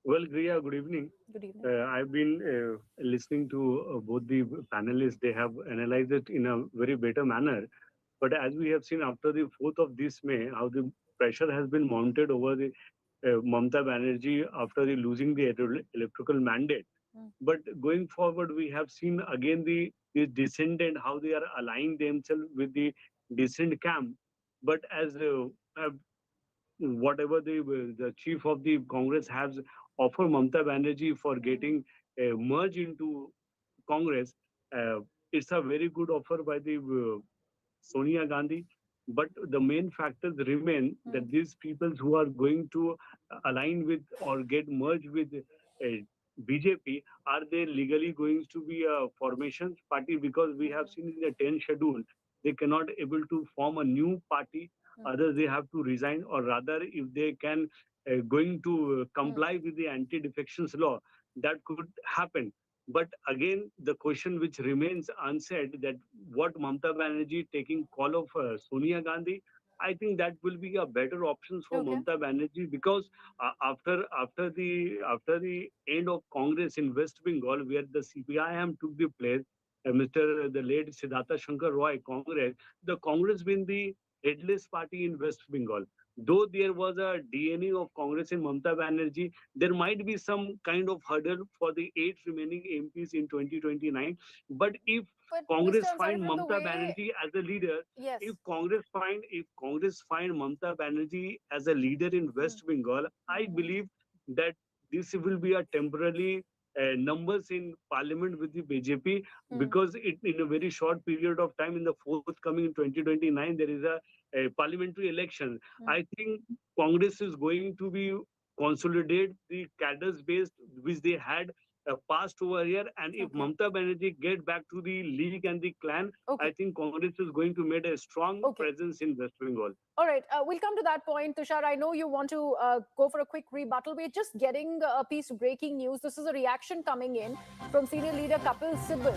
Well, Griya, good evening. Good evening. I've been listening to both the panelists. They have analyzed it in a very better manner. But as we have seen after the 4th of this May, how the pressure has been mounted over the Mamata Banerjee after the losing the electoral mandate. But going forward, we have seen again the descendant, how they are aligning themselves with the descent camp. But as whatever the chief of the Congress has offered Mamata Banerjee for getting merged into Congress, it's a very good offer by the Sonia Gandhi. But the main factors remain that these people who are going to align with or get merged with BJP, are they legally going to be a formation party? Because we have seen in the 10th schedule, they cannot able to form a new party. Others, they have to resign, or rather, if they can going to comply with the anti-defections law, that could happen. But again, the question which remains unsaid, that what Mamata Banerjee taking call of Sonia Gandhi, I think that will be a better option for Mamata Banerjee, because after the end of Congress in West Bengal, where the CPIM took the place, the late Siddhartha Shankar Roy Congress, the Congress been the headless party in West Bengal. Though there was a DNA of Congress in Mamata Banerjee, there might be some kind of hurdle for the 8 remaining MPs in 2029. But if Congress find Mamata Banerjee as a leader, if Congress find Mamata Banerjee as a leader in West Bengal, I believe that this will be a temporary numbers in parliament with the BJP, because in a very short period of time, in the forthcoming 2029, there is a parliamentary election. I think Congress is going to be consolidate the cadres based which they had passed over here, and if Mamata Banerjee get back to the league and the clan, I think Congress is going to make a strong presence in West Bengal. All right, we'll come to that point. Tushar, I know you want to go for a quick rebuttal. We're just getting a piece of breaking news. This is a reaction coming in from senior leader Kapil Sibal,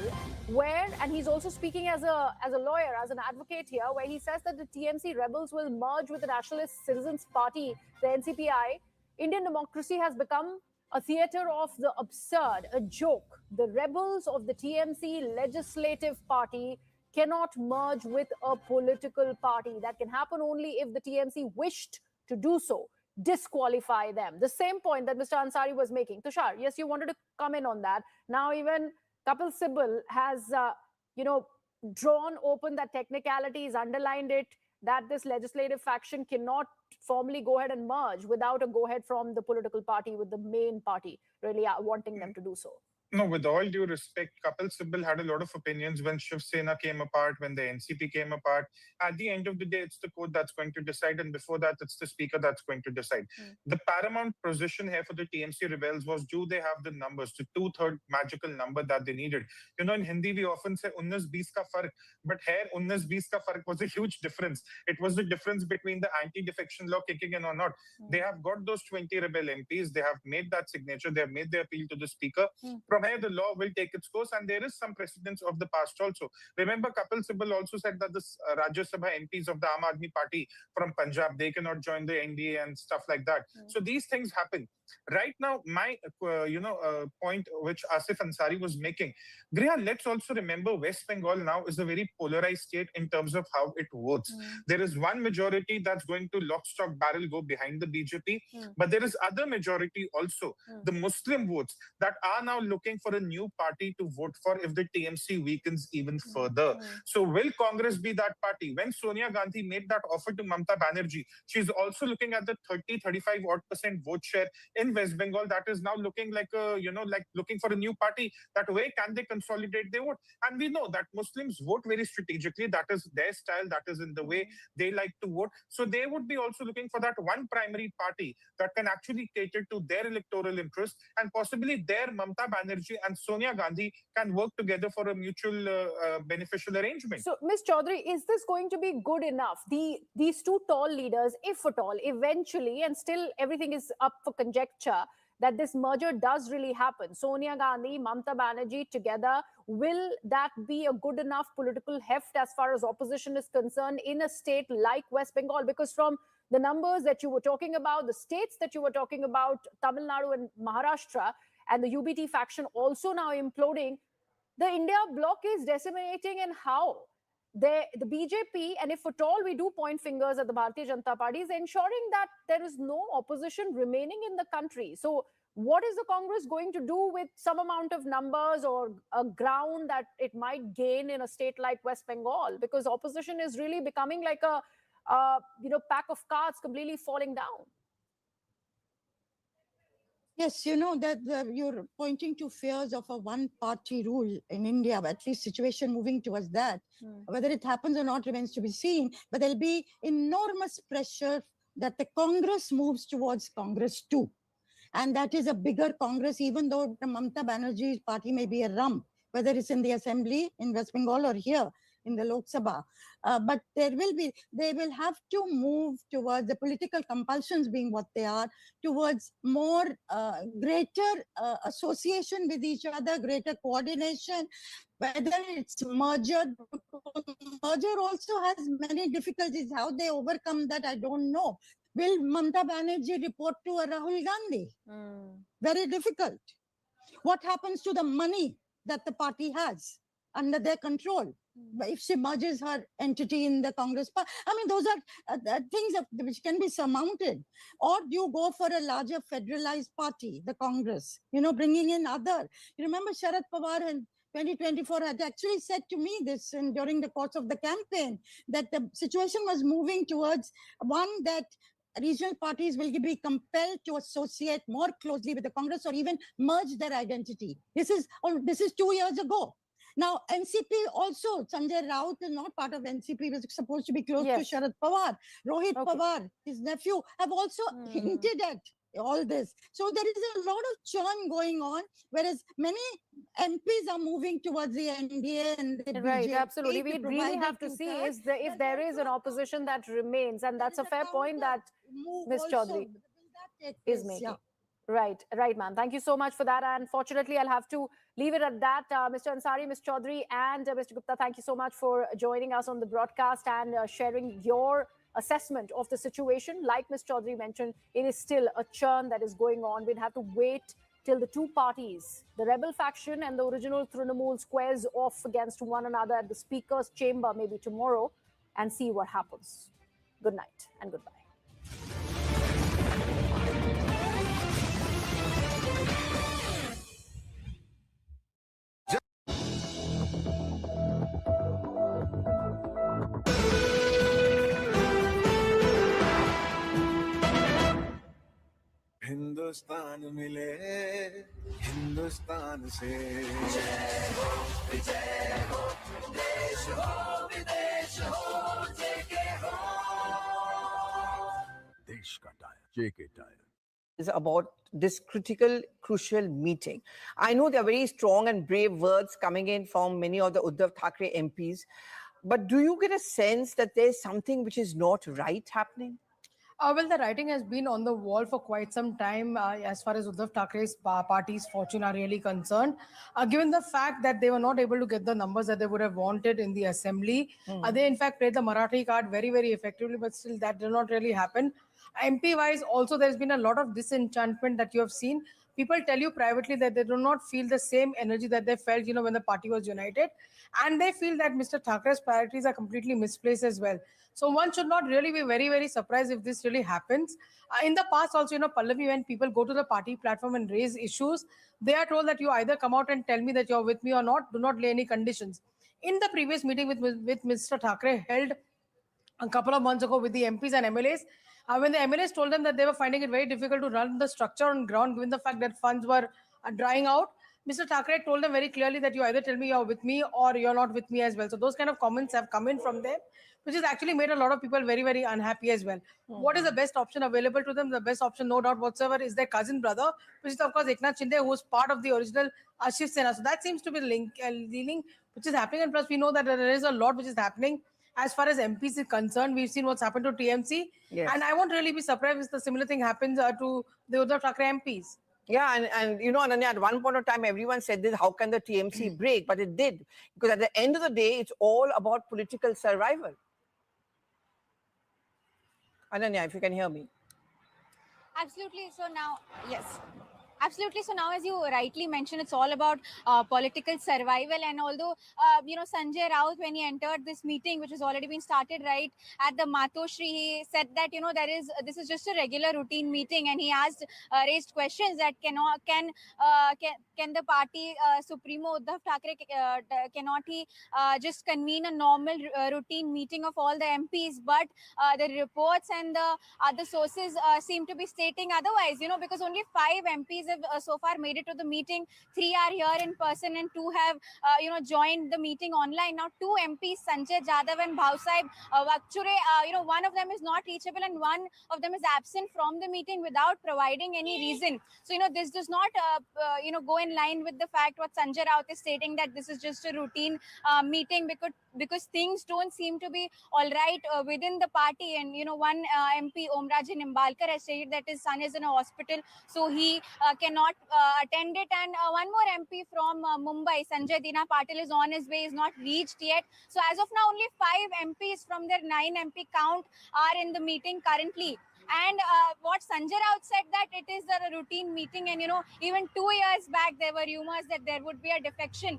and he's also speaking as a lawyer, as an advocate here, where he says that the TMC rebels will merge with the Nationalist Citizens Party, the NCPI. Indian democracy has become a theater of the absurd, a joke. The rebels of the TMC legislative party cannot merge with a political party. That can happen only if the TMC wished to do so, disqualify them. The same point that Mr. Ansari was making. Tushar, yes, you wanted to come in on that. Now even Kapil Sibal has, drawn open that technicalities, underlined it, that this legislative faction cannot formally go ahead and merge without a go-ahead from the political party, with the main party really wanting them to do so. No, with all due respect, Kapil Sibal had a lot of opinions when Shiv Sena came apart, when the NCP came apart. At the end of the day, it's the court that's going to decide, and before that, it's the speaker that's going to decide. The paramount position here for the TMC rebels was, do they have the numbers, the two-third magical number that they needed? You know, in Hindi, we often say 19-20 ka fark, but here 19-20 ka fark was a huge difference. It was the difference between the anti-defection law kicking in or not. They have got those 20 rebel MPs. They have made that signature. They have made their appeal to the speaker. From here, the law will take its course, and there is some precedence of the past also. Remember, Kapil Sibal also said that the Rajya Sabha MPs of the Aam Aadmi Party from Punjab, they cannot join the NDA and stuff like that. So these things happen. Right now, my point which Asif Ansari was making, Griha, let's also remember West Bengal now is a very polarized state in terms of how it votes. There is one majority that's going to lock, stock, barrel go behind the BJP, but there is other majority also, the Muslim votes, that are now looking for a new party to vote for if the TMC weakens even further. So will Congress be that party? When Sonia Gandhi made that offer to Mamta Banerjee, she's also looking at the 30-35% vote share in West Bengal. That is now looking like like looking for a new party. That way, can they consolidate their vote? And we know that Muslims vote very strategically. That is their style. That is in the way they like to vote. So they would be also looking for that one primary party that can actually cater to their electoral interest, and possibly their Mamta Banerjee and Sonia Gandhi can work together for a mutual beneficial arrangement. So, Ms. Chaudhary, is this going to be good enough? These two tall leaders, if at all, eventually, and still everything is up for conjecture, that this merger does really happen. Sonia Gandhi, Mamta Banerjee together, will that be a good enough political heft as far as opposition is concerned in a state like West Bengal? Because from the numbers that you were talking about, the states that you were talking about, Tamil Nadu and Maharashtra, and the UBT faction also now imploding, the India bloc is decimating. And how? The BJP, and if at all we do point fingers at the Bharatiya Janata Party, is ensuring that there is no opposition remaining in the country. So what is the Congress going to do with some amount of numbers or a ground that it might gain in a state like West Bengal? Because opposition is really becoming like a pack of cards completely falling down. Yes, you know that you're pointing to fears of a one-party rule in India, but at least situation moving towards that. Whether it happens or not remains to be seen, but there'll be enormous pressure that the Congress moves towards Congress 2. And that is a bigger Congress, even though the Mamta Banerjee's party may be a rump, whether it's in the assembly in West Bengal or here in the Lok Sabha. But they will have to move towards the political compulsions being what they are, towards more greater association with each other, greater coordination, whether it's merger. Merger also has many difficulties. How they overcome that, I don't know. Will Mamta Banerjee report to a Rahul Gandhi? Very difficult. What happens to the money that the party has under their control if she merges her entity in the Congress party? I mean, those are things which can be surmounted. Or do you go for a larger federalized party, the Congress, bringing in other? You remember Sharad Pawar in 2024 had actually said to me this during the course of the campaign, that the situation was moving towards one that regional parties will be compelled to associate more closely with the Congress or even merge their identity. This is 2 years ago. Now, NCP also, Sanjay Raut is not part of NCP, he was supposed to be close to Sharad Pawar. Rohit Pawar, his nephew, have also hinted at all this. So there is a lot of churn going on, whereas many MPs are moving towards the NDA and the Right, BJP. absolutely. We really have to see if there is an opposition that remains, and that's a fair point that Ms. Chaudhary is making. Yeah. Right, ma'am. Thank you so much for that. And unfortunately, I'll have to leave it at that. Mr. Ansari, Ms. Chaudhary, and Mr. Gupta, thank you so much for joining us on the broadcast and sharing your assessment of the situation. Like Ms. Chaudhary mentioned, it is still a churn that is going on. We'd have to wait till the two parties, the rebel faction and the original Trinamool, squares off against one another at the Speaker's chamber maybe tomorrow and see what happens. Good night and goodbye. Hindu Hindustan मिले हिंदुस्तान से जय हो देश हो विदेश हो जेके हो देश का tyre JK tyre is about this critical, crucial meeting. I know there are very strong and brave words coming in from many of the Uddhav Thackeray MPs, but do you get a sense that there's something which is not right happening? Well, the writing has been on the wall for quite some time as far as Uddhav Thackeray's party's fortune are really concerned. Given the fact that they were not able to get the numbers that they would have wanted in the assembly, they in fact played the Marathi card very, very effectively, but still that did not really happen. MP-wise, also there's been a lot of disenchantment that you have seen. People tell you privately that they do not feel the same energy that they felt, when the party was united. And they feel that Mr. Thackeray's priorities are completely misplaced as well. So one should not really be very, very surprised if this really happens. In the past also, Pallavi, when people go to the party platform and raise issues, they are told that you either come out and tell me that you're with me or not, do not lay any conditions. In the previous meeting with Mr. Thackeray held a couple of months ago with the MPs and MLAs, when the MLAs told them that they were finding it very difficult to run the structure on ground given the fact that funds were drying out, Mr. Thackeray told them very clearly that you either tell me you're with me or you're not with me as well. So those kind of comments have come in from them, which has actually made a lot of people very, very unhappy as well. What is the best option available to them? The best option, no doubt whatsoever, is their cousin brother, which is of course Eknath Shinde, who was part of the original Shiv Sena. So that seems to be the link, which is happening. And plus we know that there is a lot which is happening. As far as MPs is concerned, we've seen what's happened to TMC. Yes. And I won't really be surprised if the similar thing happens to the Uddhav Thackeray MPs. Yeah, and Ananya, at one point of time, everyone said this, how can the TMC break? But it did. Because at the end of the day, it's all about political survival. Ananya, if you can hear me. Absolutely. So now, yes. Absolutely. So now, as you rightly mentioned, it's all about political survival. And although, Sanjay Raut, when he entered this meeting, which has already been started right at the Matoshri, he said that, this is just a regular routine meeting. And he raised questions that can the party Supremo Uddhav Thackeray, cannot he just convene a normal routine meeting of all the MPs? But the reports and the other sources seem to be stating otherwise, because only 5 MPs have so far made it to the meeting. 3 are here in person and 2 have, joined the meeting online. Now, 2 MPs, Sanjay Jadhav and Bhausaheb Vakchure, one of them is not reachable and one of them is absent from the meeting without providing any reason. So, this does not, go in line with the fact what Sanjay Raut is stating, that this is just a routine meeting because things don't seem to be all right within the party. And, one MP, Omraji Nimbalkar, has stated that his son is in a hospital, so he cannot attend it. And one more MP from Mumbai, Sanjay Dina Patil, is on his way, is not reached yet. So as of now, only 5 MPs from their 9 MP count are in the meeting currently. And what Sanjay Raut said, that it is a routine meeting, and even 2 years back there were rumors that there would be a defection.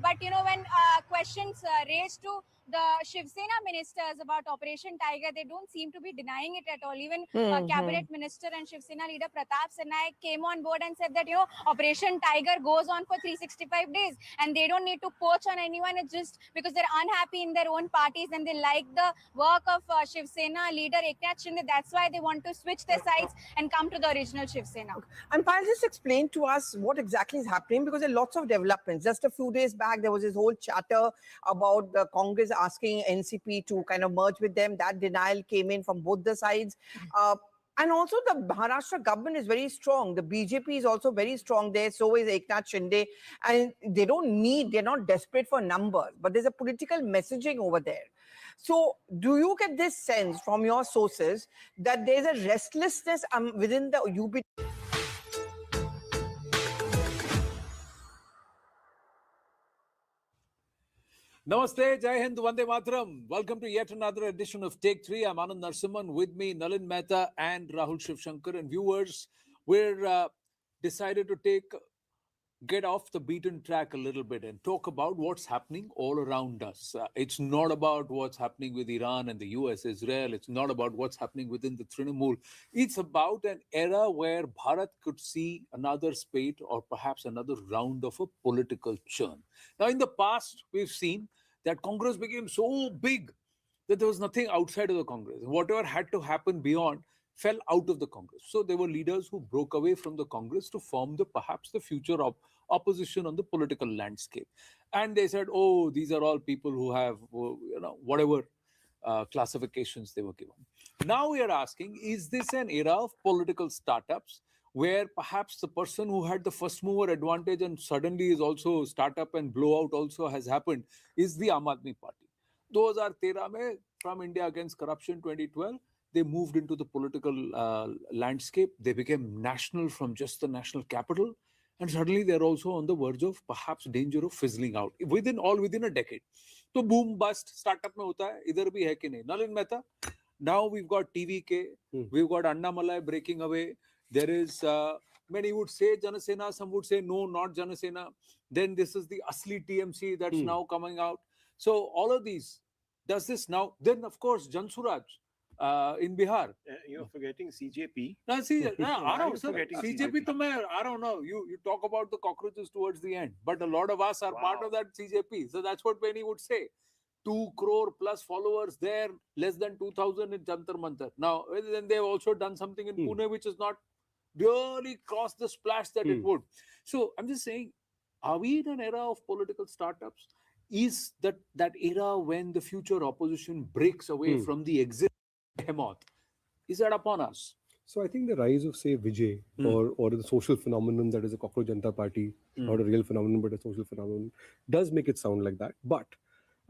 But when questions raised to the Shiv Sena ministers about Operation Tiger, they don't seem to be denying it at all. Even Cabinet Minister and Shiv Sena leader Pratap Sanaik came on board and said that Operation Tiger goes on for 365 days and they don't need to poach on anyone. It's just because they're unhappy in their own parties and they like the work of Shiv Sena leader Eknath Shinde. That's why they want to switch their sides and come to the original Shiv Sena. And Payal, just explain to us what exactly is happening, because there are lots of developments. Just a few days back, there was this whole chatter about the Congress asking NCP to kind of merge with them. That denial came in from both the sides. And also the Maharashtra government is very strong. The BJP is also very strong there. So is Eknath Shinde. And they're not desperate for numbers, but there's a political messaging over there. So do you get this sense from your sources that there's a restlessness within the UP? Namaste, Jai Hind, Vande Mataram. Welcome to yet another edition of Take 3. I'm Anand Narsimhan, with me Nalin Mehta and Rahul Shivshankar. And viewers, we're decided to get off the beaten track a little bit and talk about what's happening all around us. It's not about what's happening with Iran and the US, Israel. It's not about what's happening within the Trinamool. It's about an era where Bharat could see another spate or perhaps another round of a political churn. Now, in the past, we've seen that Congress became so big that there was nothing outside of the Congress. Whatever had to happen beyond fell out of the Congress. So there were leaders who broke away from the Congress to form perhaps the future of opposition on the political landscape. And they said, oh, these are all people who have, whatever classifications they were given. Now we are asking, is this an era of political startups where perhaps the person who had the first mover advantage and suddenly is also startup and blowout also has happened is the Aam Aadmi Party? 2013 mein, from India Against Corruption 2012, they moved into the political landscape. They became national from just the national capital. And suddenly they're also on the verge of perhaps danger of fizzling out within a decade. So boom, bust, startup mein hota hai, idhar bhi hai ki nahi. Nalin Mehta, now we've got TVK, we've got Anna Malai breaking away. There is, many would say Janasena, some would say no, not Janasena. Then this is the Asli TMC that's now coming out. So all of these, does this now, then of course, Jan Suraj in Bihar. You're forgetting CJP. No, see, I don't know. Forgetting CJP, I don't know. You talk about the cockroaches towards the end, but a lot of us are part of that CJP. So that's what Penny would say. 2 crore plus followers there, less than 2,000 in Jantar Mantar. Now, then they've also done something in Pune, which is not really crossed the splash that it would. So I'm just saying, are we in an era of political startups? Is that era when the future opposition breaks away from the existing behemoth? Is that upon us? So I think the rise of, say, Vijay or the social phenomenon that is a Cockroach Janata Party, not a real phenomenon, but a social phenomenon, does make it sound like that. But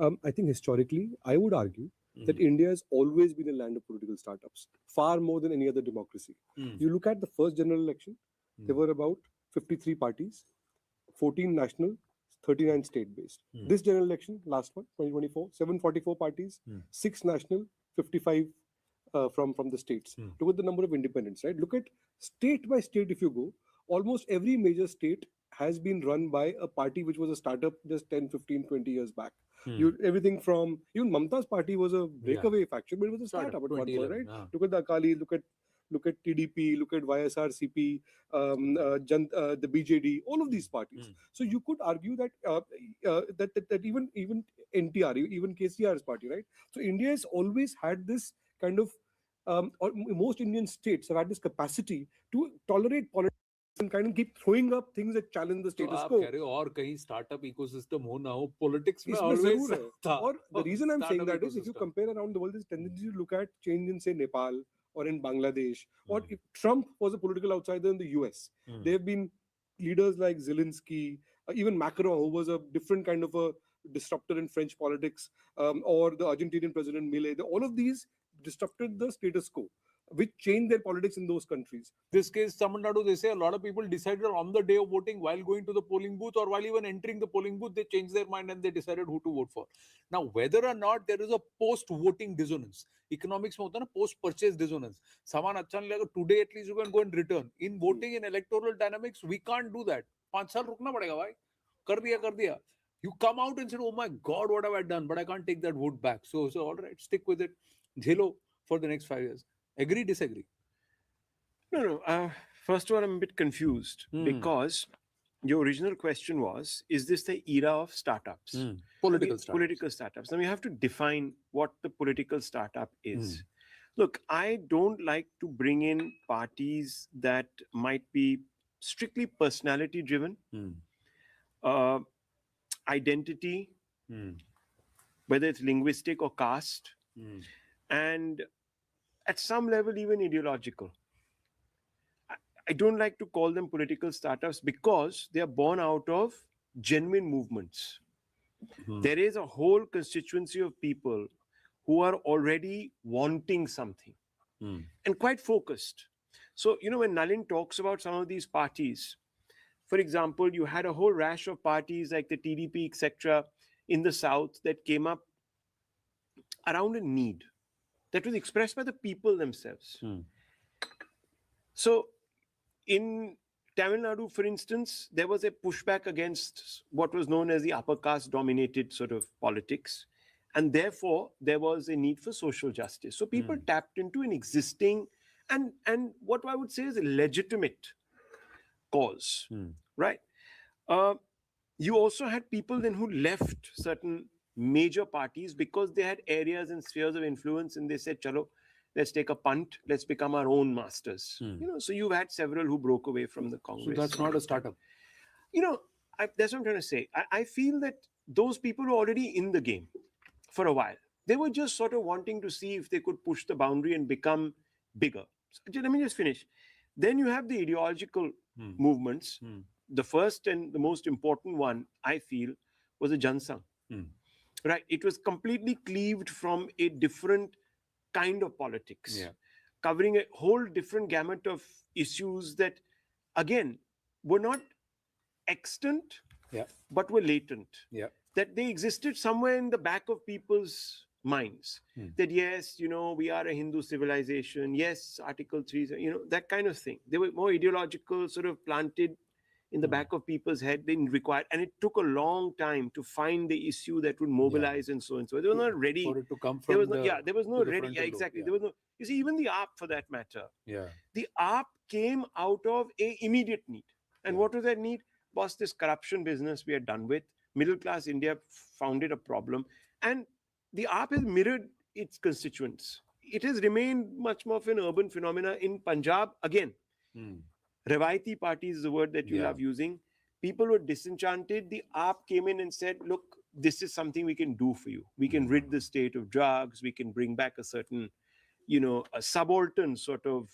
I think historically, I would argue that India has always been a land of political startups, far more than any other democracy. You look at the first general election, there were about 53 parties, 14 national, 39 state-based. This general election, last one, 2024, 744 parties, 6 national, 55 from the states. Look at the number of independents, right? Look at state by state, if you go, almost every major state has been run by a party which was a startup just 10, 15, 20 years back. Everything from, even Mamta's party was a breakaway faction, but it was a startup at one point, right? Look at the Akali, look at TDP, look at YSRCP, the BJD, all of these parties. So you could argue that that even NTR, even KCR's party, right? So India has always had this kind of, or most Indian states have had this capacity to tolerate politics and kind of keep throwing up things that challenge the status quo. और कहीं startup ecosystem हो ना हो, politics में इसमें always जरूर है. था. और the reason I'm saying Startup that is, if you compare around the world, there's tendency to look at change in, say, Nepal or in Bangladesh, or if Trump was a political outsider in the US, there have been leaders like Zelensky, even Macron, who was a different kind of a disruptor in French politics, or the Argentinian president Milei. All of these disrupted the status quo, which changed their politics in those countries. This case, Tamil Nadu, they say a lot of people decided on the day of voting while going to the polling booth or while even entering the polling booth, they changed their mind and they decided who to vote for. Now, whether or not there is a post-voting dissonance, economics में होता है ना post-purchase dissonance. सामान अच्छा नहीं लगा, today at least you can go and return. In voting, in electoral dynamics, we can't do that. 5 साल रुकना पड़ेगा भाई. कर दिया. You come out and say, oh my God, what have I done? But I can't take that vote back. So all right, stick with it. Jhelo for the next 5 years. Agree, disagree? No. First of all, I'm a bit confused because your original question was, is this the era of startups? Political startups. Political startups. Now, you have to define what the political startup is. Look, I don't like to bring in parties that might be strictly personality driven, identity, whether it's linguistic or caste, and at some level even ideological. I don't like to call them political startups because they are born out of genuine movements. There is a whole constituency of people who are already wanting something and quite focused. So, when Nalin talks about some of these parties, for example, you had a whole rash of parties like the TDP, etc., in the South that came up around a need that was expressed by the people themselves. So in Tamil Nadu, for instance, there was a pushback against what was known as the upper caste dominated sort of politics. And therefore, there was a need for social justice. So people tapped into an existing and what I would say is a legitimate cause, right? You also had people then who left certain major parties because they had areas and spheres of influence and they said, chalo, let's take a punt, let's become our own masters. So you've had several who broke away from the Congress. So that's not a startup. That's what I'm trying to say. I feel that those people were already in the game for a while. They were just sort of wanting to see if they could push the boundary and become bigger. So let me just finish. Then you have the ideological movements. The first and the most important one, I feel, was the Jansangh. Right? It was completely cleaved from a different kind of politics, covering a whole different gamut of issues that, again, were not extant, but were latent. That they existed somewhere in the back of people's minds. That yes, we are a Hindu civilization. Yes, Article 3, that kind of thing. They were more ideological, sort of planted in the back of people's head, they required, and it took a long time to find the issue that would mobilize and so and so. They were not ready for it to come there from was no, there was no ready. Exactly. There was no. You see, even the AAP, for that matter, the AAP came out of a immediate need. And what was that need? Was this corruption business we are done with? Middle class India found it a problem, and the AAP has mirrored its constituents. It has remained much more of an urban phenomena in Punjab again. Revaiti parties is the word that you love using. People were disenchanted. The AAP came in and said, look, this is something we can do for you. We can rid the state of drugs. We can bring back a certain, a subaltern sort of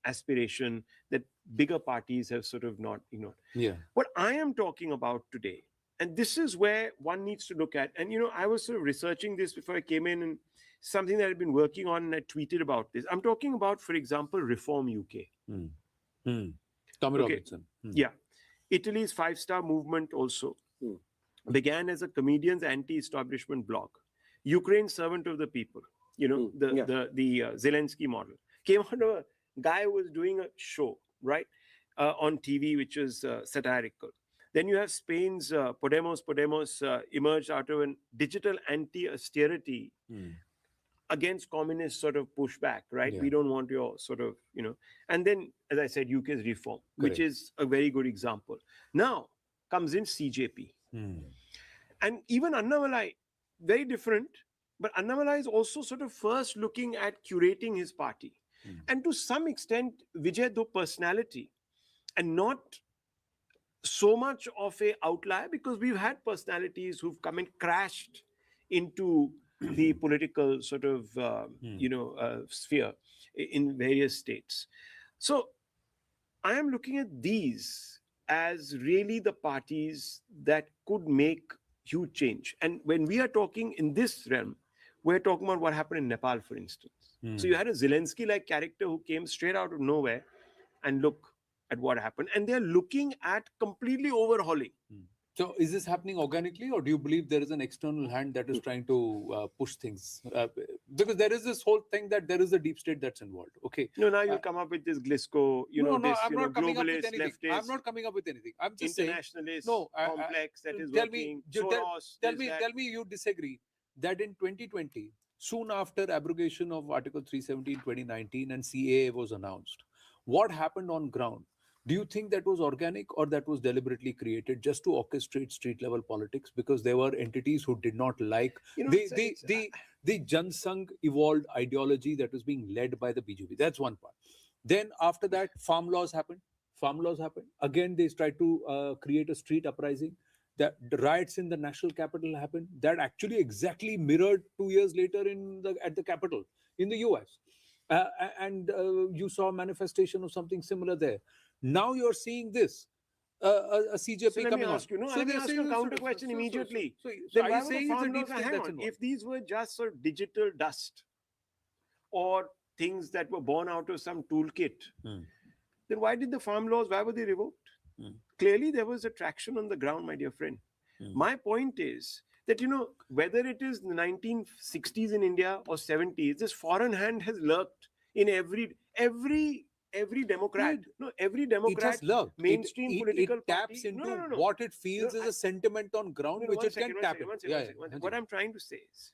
aspiration that bigger parties have sort of not ignored. What I am talking about today, and this is where one needs to look at, and I was sort of researching this before I came in, and something that I've been working on, and I tweeted about this. I'm talking about, for example, Reform UK. Tommy Robinson. Yeah. Italy's 5-star movement also began as a comedian's anti-establishment blog. Ukraine's servant of the people, the Zelensky model. Came out of a guy who was doing a show, right, on TV, which is satirical. Then you have Spain's Podemos emerged out of a digital anti-austerity against communist sort of pushback, right? We don't want your sort of, and then, as I said, UK's reform, which is a very good example. Now comes in CJP. And even Annamalai, very different, but Annamalai is also sort of first looking at curating his party. And to some extent, Vijay, though personality, and not so much of a outlier, because we've had personalities who've come and crashed into the political sort of, sphere in various states. So I am looking at these as really the parties that could make huge change. And when we are talking in this realm, we're talking about what happened in Nepal, for instance. So you had a Zelensky-like character who came straight out of nowhere, and look at what happened. And they're looking at completely overhauling. So is this happening organically, or do you believe there is an external hand that is trying to push things? Because there is this whole thing that there is a deep state that's involved. Okay. No, now you come up with this Glisco, this, I'm not coming up with globalist, anything. leftist. I'm not coming up with anything. I'm just internationalist saying, complex that is tell working. me, tell me you disagree that in 2020, soon after abrogation of Article 370 in 2019 and CAA was announced, what happened on ground? Do you think that was organic, or that was deliberately created just to orchestrate street level politics, because there were entities who did not like the Jansangh evolved ideology that was being led by the BJP? That's one part. Then after that, farm laws happened. Again, they tried to create a street uprising. The riots in the national capital happened. That actually exactly mirrored 2 years later at the Capitol in the US. And you saw a manifestation of something similar there. Now you're seeing this, a CJP so let coming me ask you, on. let me ask you a counter question immediately. So are you saying it's a deep state that's involved? If these were just sort of digital dust or things that were born out of some toolkit, then why did the farm laws, why were they revoked? Clearly there was a traction on the ground, my dear friend. My point is that, whether it is the 1960s in India or 70s, this foreign hand has lurked in every Democrat. Every Democrat, mainstream political it taps party. into what it feels is a sentiment on ground, which it can tap into. What I'm trying to say is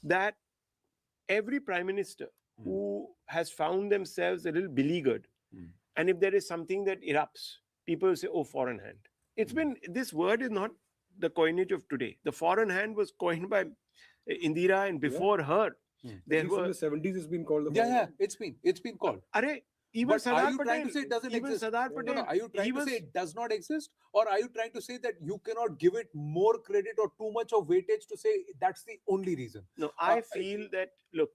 that every prime minister who has found themselves a little beleaguered, and if there is something that erupts, people say, oh, foreign hand. It's been, this word is not the coinage of today. The foreign hand was coined by Indira, and before her, There were, from the 70s, it's been called the yeah, it's been called. Even But Sardar are you Patel, trying to say it doesn't even exist? Sardar No, Patel, are you trying to say it does not exist? Or are you trying to say that you cannot give it more credit or too much of weightage to say that's the only reason? No, I feel that, look,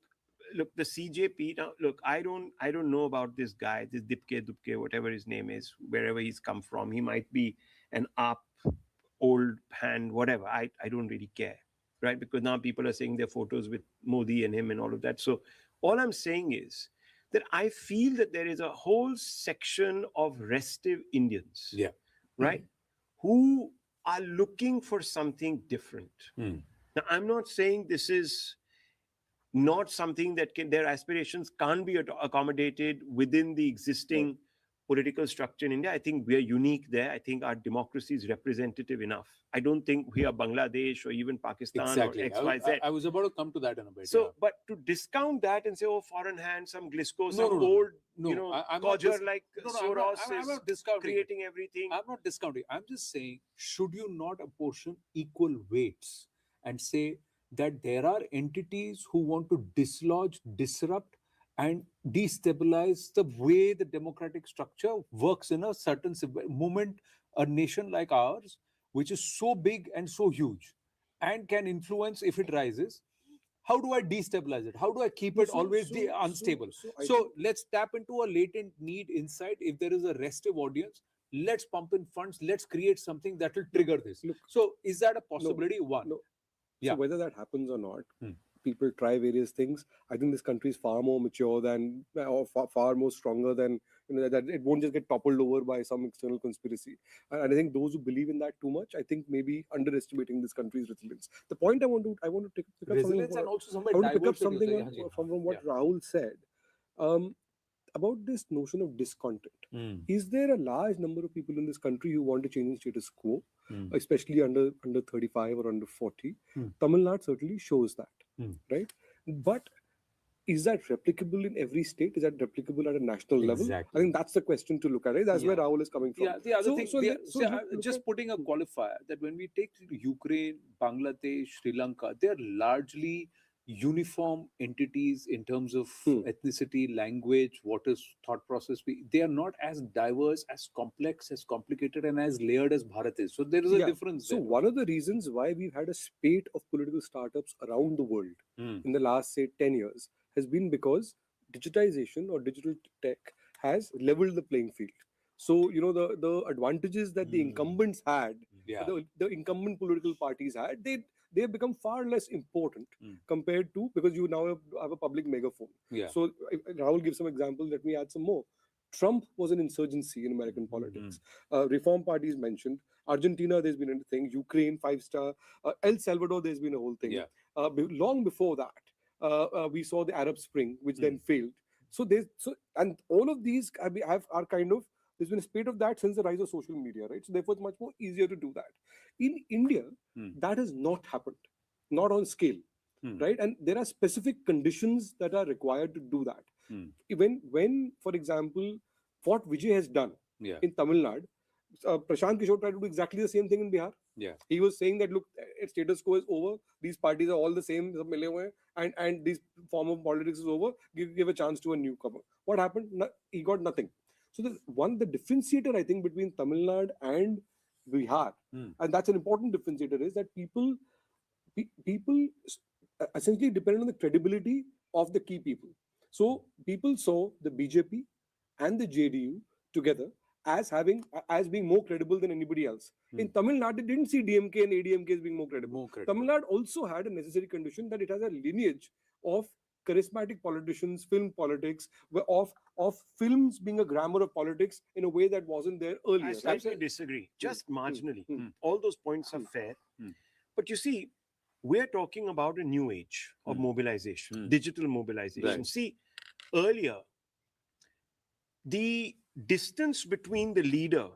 the CJP, now, look, I don't know about this guy, this Dupke, whatever his name is, wherever he's come from. He might be an old hand, whatever. I don't really care, right? Because now people are saying their photos with Modi and him and all of that. So all I'm saying is that I feel that there is a whole section of restive Indians, right, who are looking for something different. Now, I'm not saying this is not something that their aspirations can't be accommodated within the existing political structure in India. I think we are unique there. I think our democracy is representative enough. I don't think we are Bangladesh or even Pakistan or XYZ. I was about to come to that in a bit. So, but to discount that and say, oh, foreign hand, some Glisco, some no, old, I'm codger not like Soros I'm is not discounting creating everything. I'm not discounting. I'm just saying, should you not apportion equal weights and say that there are entities who want to dislodge, disrupt, and destabilize the way the democratic structure works in a certain moment? A nation like ours, which is so big and so huge and can influence if it rises, how do I destabilize it? How do I keep it always unstable? So let's tap into a latent need inside. If there is a restive audience, let's pump in funds, let's create something that will trigger this. So is that a possibility? One. So whether that happens or not, people try various things. I think this country is far more mature than, or far more stronger than, that it won't just get toppled over by some external conspiracy. And I think those who believe in that too much, I think maybe underestimating this country's resilience. The point I want to pick up Resilience and also I want to pick up something diversity. from what Rahul said about this notion of discontent. Is there a large number of people in this country who want to change the status quo, especially under 35 or under 40? Tamil Nadu certainly shows that, right? But is that replicable in every state? Is that replicable at a national level? I think that's the question to look at. Right? That's where Rahul is coming from. Yeah, the other thing, just putting a qualifier that when we take Ukraine, Bangladesh, Sri Lanka, they are largely uniform entities in terms of ethnicity, language, what is thought process. They are not as diverse, as complex, as complicated, and as layered as Bharat is. So there is a difference. So one of the reasons why we've had a spate of political startups around the world in the last, say, 10 years has been because digitization or digital tech has leveled the playing field. So, the advantages that the incumbents had, the incumbent political parties had, they have become far less important compared to, because you now have a public megaphone. So Rahul gives some examples, let me add some more. Trump was an insurgency in American politics. Reform parties mentioned. Argentina, there's been a thing. Ukraine, 5-star. El Salvador, there's been a whole thing. Long before that, we saw the Arab Spring, which then failed. And all of these are kind of, there's been a spate of that since the rise of social media, right? So therefore, it's much more easier to do that. In India, that has not happened, not on scale, right? And there are specific conditions that are required to do that. When, for example, what Vijay has done in Tamil Nadu, Prashant Kishore tried to do exactly the same thing in Bihar. He was saying that, look, status quo is over. These parties are all the same, and this form of politics is over. Give a chance to a newcomer. What happened? He got nothing. So the differentiator, I think, between Tamil Nadu and Bihar, and that's an important differentiator, is that people essentially depend on the credibility of the key people. So people saw the BJP and the JDU together as being more credible than anybody else. In Tamil Nadu, they didn't see DMK and ADMK as being more credible. Tamil Nadu also had a necessary condition that it has a lineage of charismatic politicians, film politics, of films being a grammar of politics in a way that wasn't there earlier. I slightly disagree, just marginally. All those points are fair. But you see, we're talking about a new age of mobilization, digital mobilization. See, earlier, the distance between the leader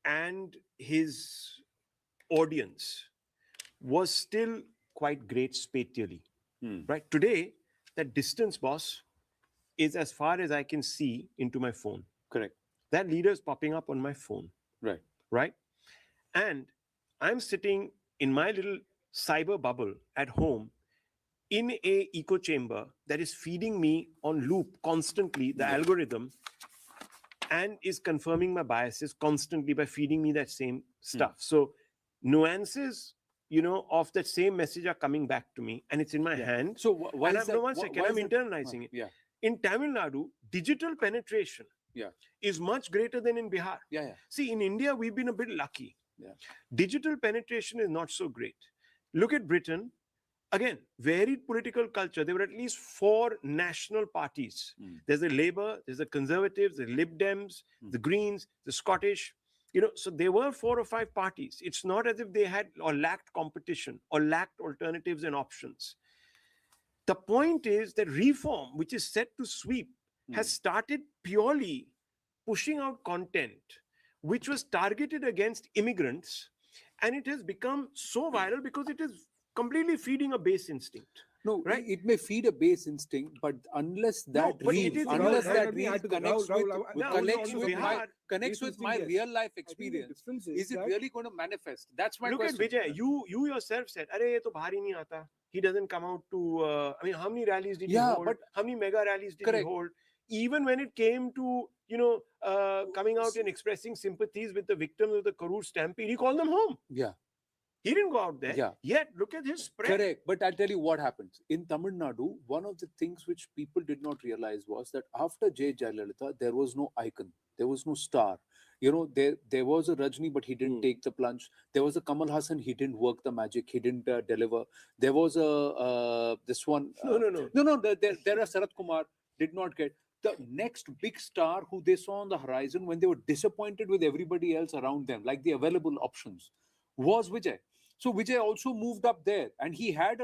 and his audience was still quite great spatially, right? Today, that distance, boss, is as far as I can see into my phone. Correct. That leader is popping up on my phone. Right? And I'm sitting in my little cyber bubble at home, in a echo chamber that is feeding me on loop constantly, the algorithm, and is confirming my biases constantly by feeding me that same stuff. So nuances, of that same message are coming back to me, and it's in my hand. So why and is that? I'm internalizing it. Yeah. In Tamil Nadu, digital penetration is much greater than in Bihar. Yeah. See, in India, we've been a bit lucky. Yeah. Digital penetration is not so great. Look at Britain. Again, varied political culture. There were at least 4 national parties. There's the Labour, there's the Conservatives, the Lib Dems, the Greens, the Scottish. So there were 4 or 5 parties. It's not as if they had or lacked competition or lacked alternatives and options. The point is that reform, which is set to sweep, has started purely pushing out content which was targeted against immigrants, and it has become so viral because it is completely feeding a base instinct. No, right? It may feed a base instinct, but unless that reel connects with my real life experience, is it really going to manifest? That's my question. Look at Vijay. You yourself said, "Arey, ye to bahari nahi aata." He doesn't come out to. How many rallies did he hold? But how many mega rallies did he hold? Even when it came to coming out and expressing sympathies with the victims of the Karur stampede, he called them home. Yeah. He didn't go out there. Yeah. Yet, look at his spread. Correct. But I'll tell you what happens. In Tamil Nadu, one of the things which people did not realize was that after J. Jayalalitha, there was no icon. There was no star. There was a Rajni, but he didn't take the plunge. There was a Kamal Hassan. He didn't work the magic. He didn't deliver. There was this one. No. There are Sarat Kumar. Did not get. The next big star who they saw on the horizon when they were disappointed with everybody else around them, like the available options, was Vijay. So Vijay also moved up there, and he had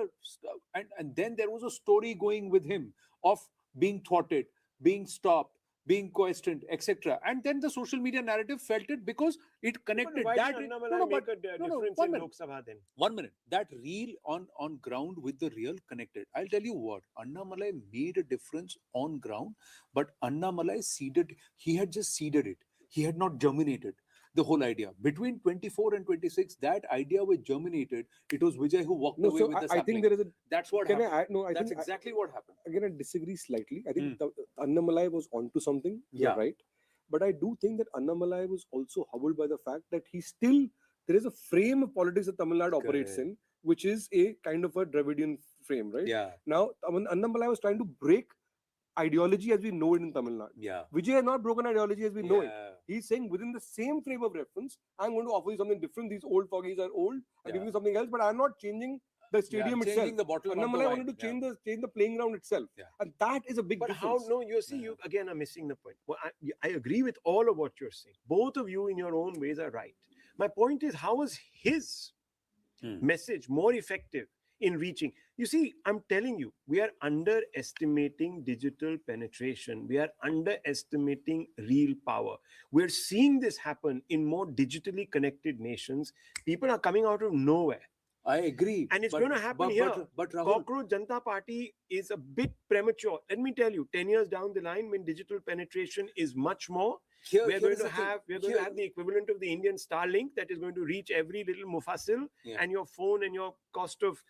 and then there was a story going with him of being thwarted, being stopped, being questioned, etc. And then the social media narrative felt it because it connected. One minute. That reel on ground with the real connected. I'll tell you what, Annamalai made a difference on ground, but Annamalai seeded. He had just seeded it. He had not germinated the whole idea. Between 24 and 26, that idea was germinated. It was Vijay who walked away with the sapling. I think there is a... That's what happened. That's exactly what happened. Again, I disagree slightly. I think Annamalai was onto something. You're right. But I do think that Annamalai was also hobbled by the fact that there is a frame of politics that Tamil Nadu operates in, which is a kind of a Dravidian frame, right? Yeah. Now, Annamalai was trying to break ideology as we know it in Tamil Nadu. Yeah. Vijay has not broken ideology as we know it. He's saying within the same frame of reference, I'm going to offer you something different. These old fogies are old. I'm giving you something else, but I'm not changing the stadium itself. Changing the bottle. Annamalai wanted to change the playing ground itself. And that is a big difference. You again are missing the point. Well, I agree with all of what you're saying. Both of you in your own ways are right. My point is, how was his message more effective in reaching? You see, I'm telling you, we are underestimating digital penetration. We are underestimating real power. We're seeing this happen in more digitally connected nations. People are coming out of nowhere. I agree. And it's going to happen here. But Cockroach Janata Party is a bit premature. Let me tell you, 10 years down the line, when digital penetration is much more, we're going to have the equivalent of the Indian Starlink that is going to reach every little mufasil, and your phone and your cost of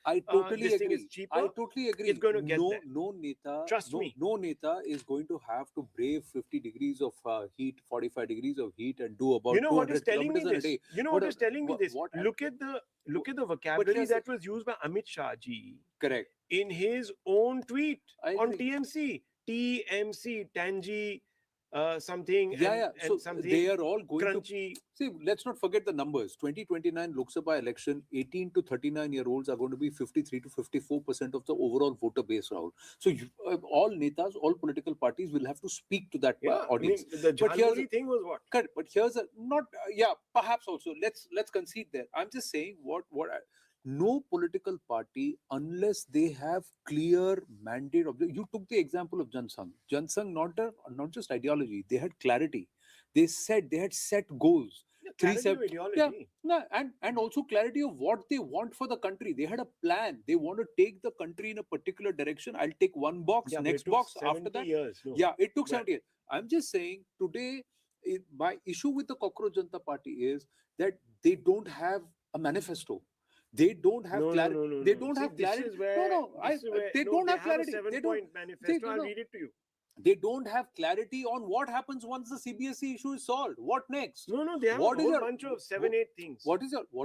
this thing is cheaper. I totally agree. It's going to get there. No Neta, Trust me. No Neta is going to have to brave 50 degrees of heat, 45 degrees of heat, and do about 200 kilometers a day. You know what is telling me this? Look at the vocabulary that was used by Amit Shah ji. Correct. In his own tweet on TMC, Tangi. Something so something they are all going crunchy. to see. Let's not forget the numbers. 2029 Lok Sabha election, 18 to 39-year-olds are going to be 53 to 54% of the overall voter base, Rahul. So all netas, all political parties will have to speak to that audience. I mean, the Jhanwari thing was what? Correct. But here's perhaps also let's concede there. I'm just saying no political party, unless they have clear mandate of you took the example of Jansangh. Jansangh, not just ideology, they had clarity. They had set goals. Ideology. And also clarity of what they want for the country. They had a plan. They want to take the country in a particular direction. I'll take one box, next box after that. It took 70 years. I'm just saying today, my issue with the Cockroach Janata Party is that they don't have a manifesto. They don't have No, clarity. no, no, no, They no. don't See, have this clarity. is where, They don't have clarity. A They don't. seven-point manifesto. I'll read it to you. They don't have clarity on what happens once the CBSE issue is solved. What next? No, they have What a is whole your- bunch of 7-8 things. What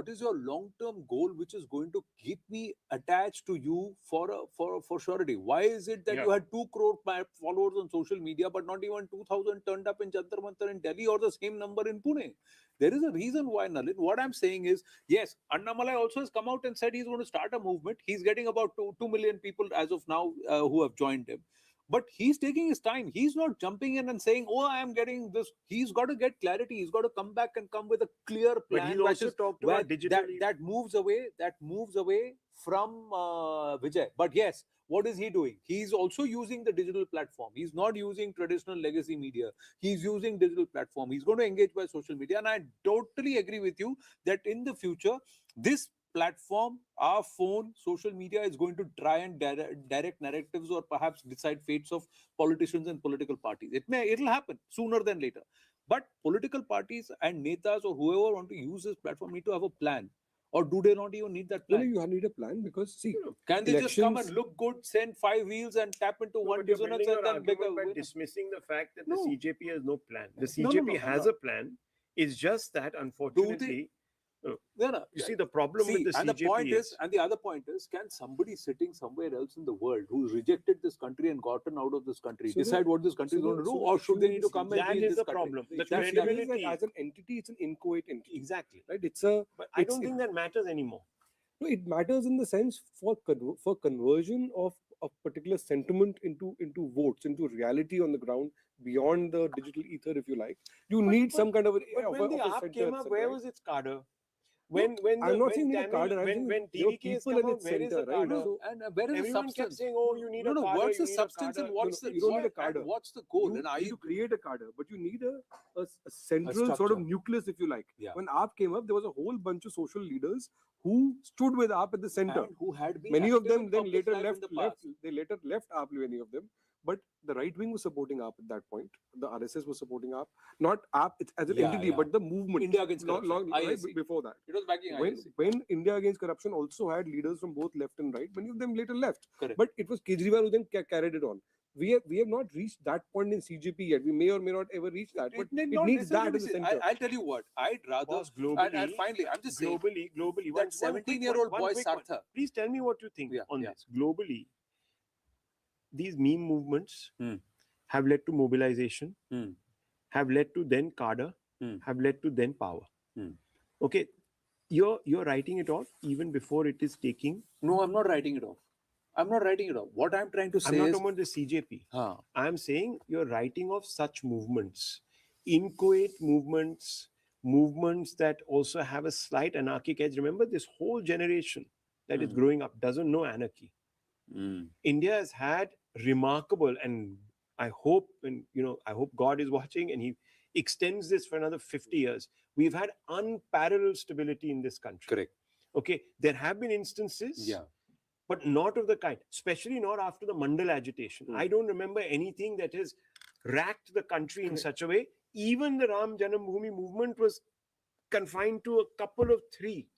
is your long-term goal which is going to keep me attached to you for surety? Why is it that you had 2 crore followers on social media, but not even 2,000 turned up in Jantar Mantar in Delhi, or the same number in Pune? There is a reason why, Nalin. What I'm saying is, yes, Annamalai also has come out and said he's going to start a movement. He's getting about 2 million people as of now who have joined him. But he's taking his time. He's not jumping in and saying, "Oh, I am getting this." He's got to get clarity. He's got to come back and come with a clear plan. But he's also talked about digital. That moves away from Vijay. But yes, what is he doing? He's also using the digital platform. He's not using traditional legacy media. He's using digital platform. He's going to engage by social media. And I totally agree with you that in the future, this platform, our phone, social media is going to try and direct narratives or perhaps decide fates of politicians and political parties. It'll happen sooner than later. But political parties and netas or whoever want to use this platform need to have a plan. Or do they not even need that plan? No, you need a plan because see, can they just come and look good, send 5 wheels and tap into one dissonance and then by dismissing the fact that the CJP has no plan. The CJP has a plan. It's just that unfortunately. You see, the problem with the CJP and the other point is, can somebody sitting somewhere else in the world who's rejected this country and gotten out of this country decide what this country is going to do, or should they need to come and be in this country? Problem. The credibility as an entity, it's an inchoate entity. Exactly. Right? But I don't think that matters anymore. No, it matters in the sense for conversion of a particular sentiment into votes, into reality on the ground, beyond the digital ether, if you like. You need some kind of a. But when the AAP came up, where was its cadre? When I'm not saying the cadre. When TVK has come out, where is the cadre? And where is the Everyone substance? kept saying, "Oh, you need a cadre." What's the substance and what's the you don't need a cadre. What's the goal? You need to create a cadre, but you need a central structure. sort of nucleus, if you like. Yeah. When AAP came up, there was a whole bunch of social leaders who stood with AAP at the center. And who had been many of active them in then public later life in left. the past. They later left AAP. Many of them. But the right wing was supporting AAP at that point. The RSS was supporting AAP, not AAP as an entity, but the movement. India Against Corruption. Right IAC. before that. It was backing IAC. When India Against Corruption also had leaders from both left and right, many of them later left. Correct. But it was Kejriwal who then carried it on. We have not reached that point in CJP yet. We may or may not ever reach that. But it needs that in the center. I'll tell you what. I'd rather globally. And finally, I'm just saying. Globally, That 17-year-old boy Sarthak. Please tell me what you think on this. Globally, these meme movements have led to mobilization, have led to then cadre, have led to then power. Okay, you're writing it off even before it is taking. No, I'm not writing it off. I'm not writing it off. What I'm trying to say I'm not is, talking about the CJP. I'm saying you're writing off such movements, inchoate movements, movements that also have a slight anarchic edge. Remember, this whole generation that is growing up doesn't know anarchy. India has had remarkable, and I hope, I hope God is watching and He extends this for another 50 years. We've had unparalleled stability in this country. Correct. Okay, there have been instances, but not of the kind, especially not after the Mandal agitation. I don't remember anything that has racked the country in such a way. Even the Ram Janambhoomi movement was confined to a couple of 3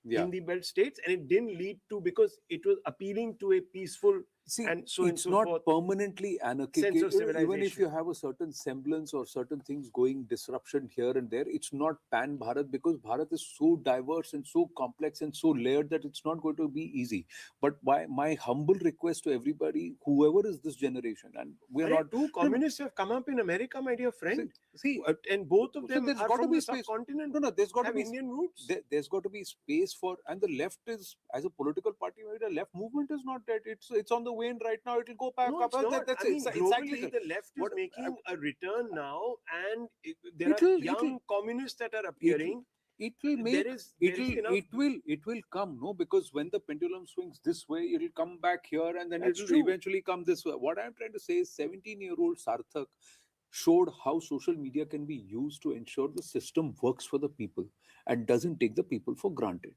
Hindi belt states, and it didn't lead to, because it was appealing to a peaceful and so it's not permanently anarchic. Even if you have a certain semblance or certain things going disruption here and there, it's not pan Bharat, because Bharat is so diverse and so complex and so layered that it's not going to be easy. But my humble request to everybody, whoever is this generation, and we're not. 2 communists have come up in America, my dear friend. See, and both of them there's are got to from be the space. subcontinent. No, there's got to have be Indian roots. There's got to be space for, and the left is, as a political party, the left movement is not dead. It's on the wane right now. It'll go back No, up. it's not. That's I mean, it's globally, cyclical. the left is making a return now, and there It'll- are young communists that are appearing. It will make it will come, no, because when the pendulum swings this way, it'll come back here, and then That's it'll true. eventually come this way. What I'm trying to say is 17-year-old Sarthak showed how social media can be used to ensure the system works for the people and doesn't take the people for granted.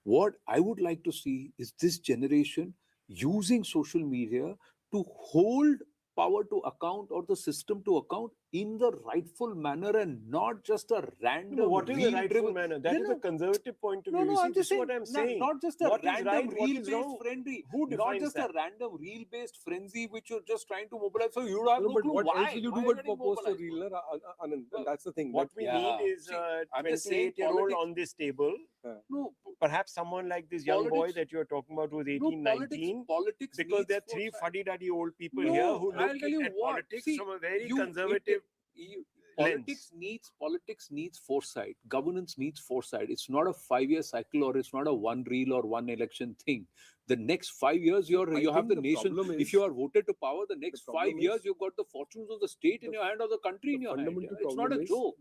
What I would like to see is this generation using social media to hold power to account or the system to account in the rightful manner and not just a random. No, what is the rightful manner? That is a conservative point of view. No, I'm just saying, what I'm saying. Not just a random reel-based frenzy. Who defines not just that? a random reel-based frenzy which you're just trying to mobilize. So you have no but clue what why. else will you Why do are but you post a mobilized? reel? Anand, that's the thing. What we need is I'm just saying 28-year-old politics- on this table. No, Perhaps someone like this young boy Politics- that you're talking about who's 18, no, politics- 19. politics Because needs there are three foresight. fuddy-duddy old people No, here who I'll look tell you at what. politics See, from a very you- conservative Politics needs foresight. Governance needs foresight. It's not a 5-year cycle, or it's not a one reel or one election thing. The next 5 years, you have the nation. If you are voted to power, the next 5 years, you've got the fortunes of the state in your hand or the country in your hand. Fundamental It's not problem a is joke.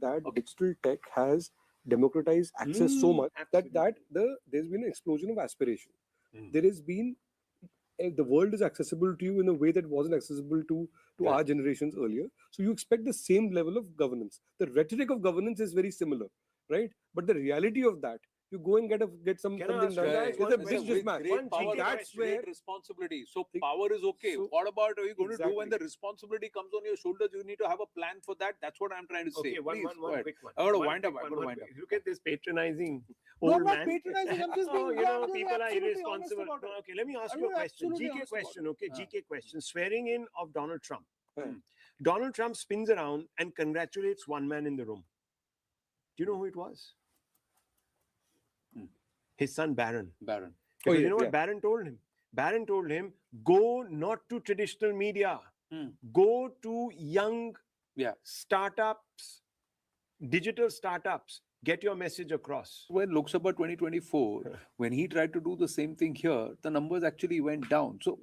that digital tech has democratized access so much that there's been an explosion of aspiration. There has been the world is accessible to you in a way that wasn't accessible to our generations earlier. So you expect the same level of governance. The rhetoric of governance is very similar, right? But the reality of that, you go and get something done. It's a big mismatch. Great power, That's where great responsibility. So power is okay. What about are you going to do when the responsibility comes on your shoulders? You need to have a plan for that. That's what I'm trying to say. Okay, one quick one. I got to One wind up. quick I got to one, wind one up. quick. Look at this patronizing No, old I'm not man. patronizing. I'm just Oh, being you know, absolutely people are honest irresponsible. about it. No, okay, let me ask I'm you a being question. absolutely GK honest question, about okay? it. GK question. Swearing in of Donald Trump. Donald Trump spins around and congratulates one man in the room. Do you know who it was? His son Barron. Barron. Because you know what Barron told him? Barron told him, go not to traditional media. Go to young startups, digital startups. Get your message across. When Lok Sabha 2024, when he tried to do the same thing here, the numbers actually went down. So,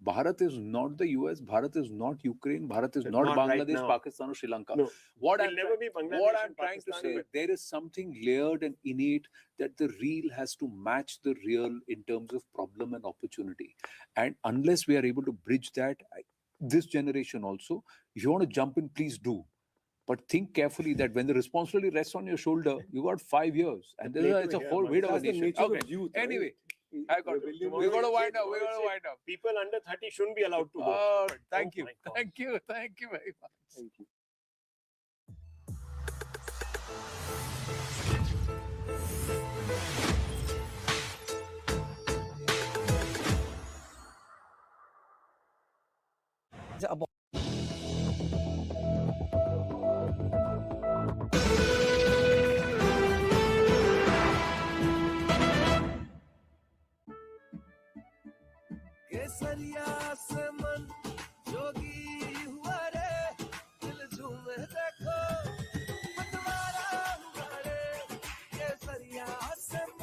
Bharat is not the US, Bharat is not Ukraine, Bharat is not Not right Bangladesh, now. Pakistan or Sri Lanka. No, What we'll I'm never be Bangladesh what and I'm trying to Pakistan, say, but- there is something layered and innate that the real has to match the real in terms of problem and opportunity. And unless we are able to bridge that, this generation also, if you want to jump in, please do. But think carefully that when the responsibility rests on your shoulder, you got 5 years, and it's a whole weight of a That's the nation. nature Okay. of youth, right? Anyway, we got to wind up. We got to wind up. People under 30 shouldn't be allowed to vote. All right. Thank Oh you. my God. Thank you. Thank you very much. Thank you. केसरिया से मन जोगी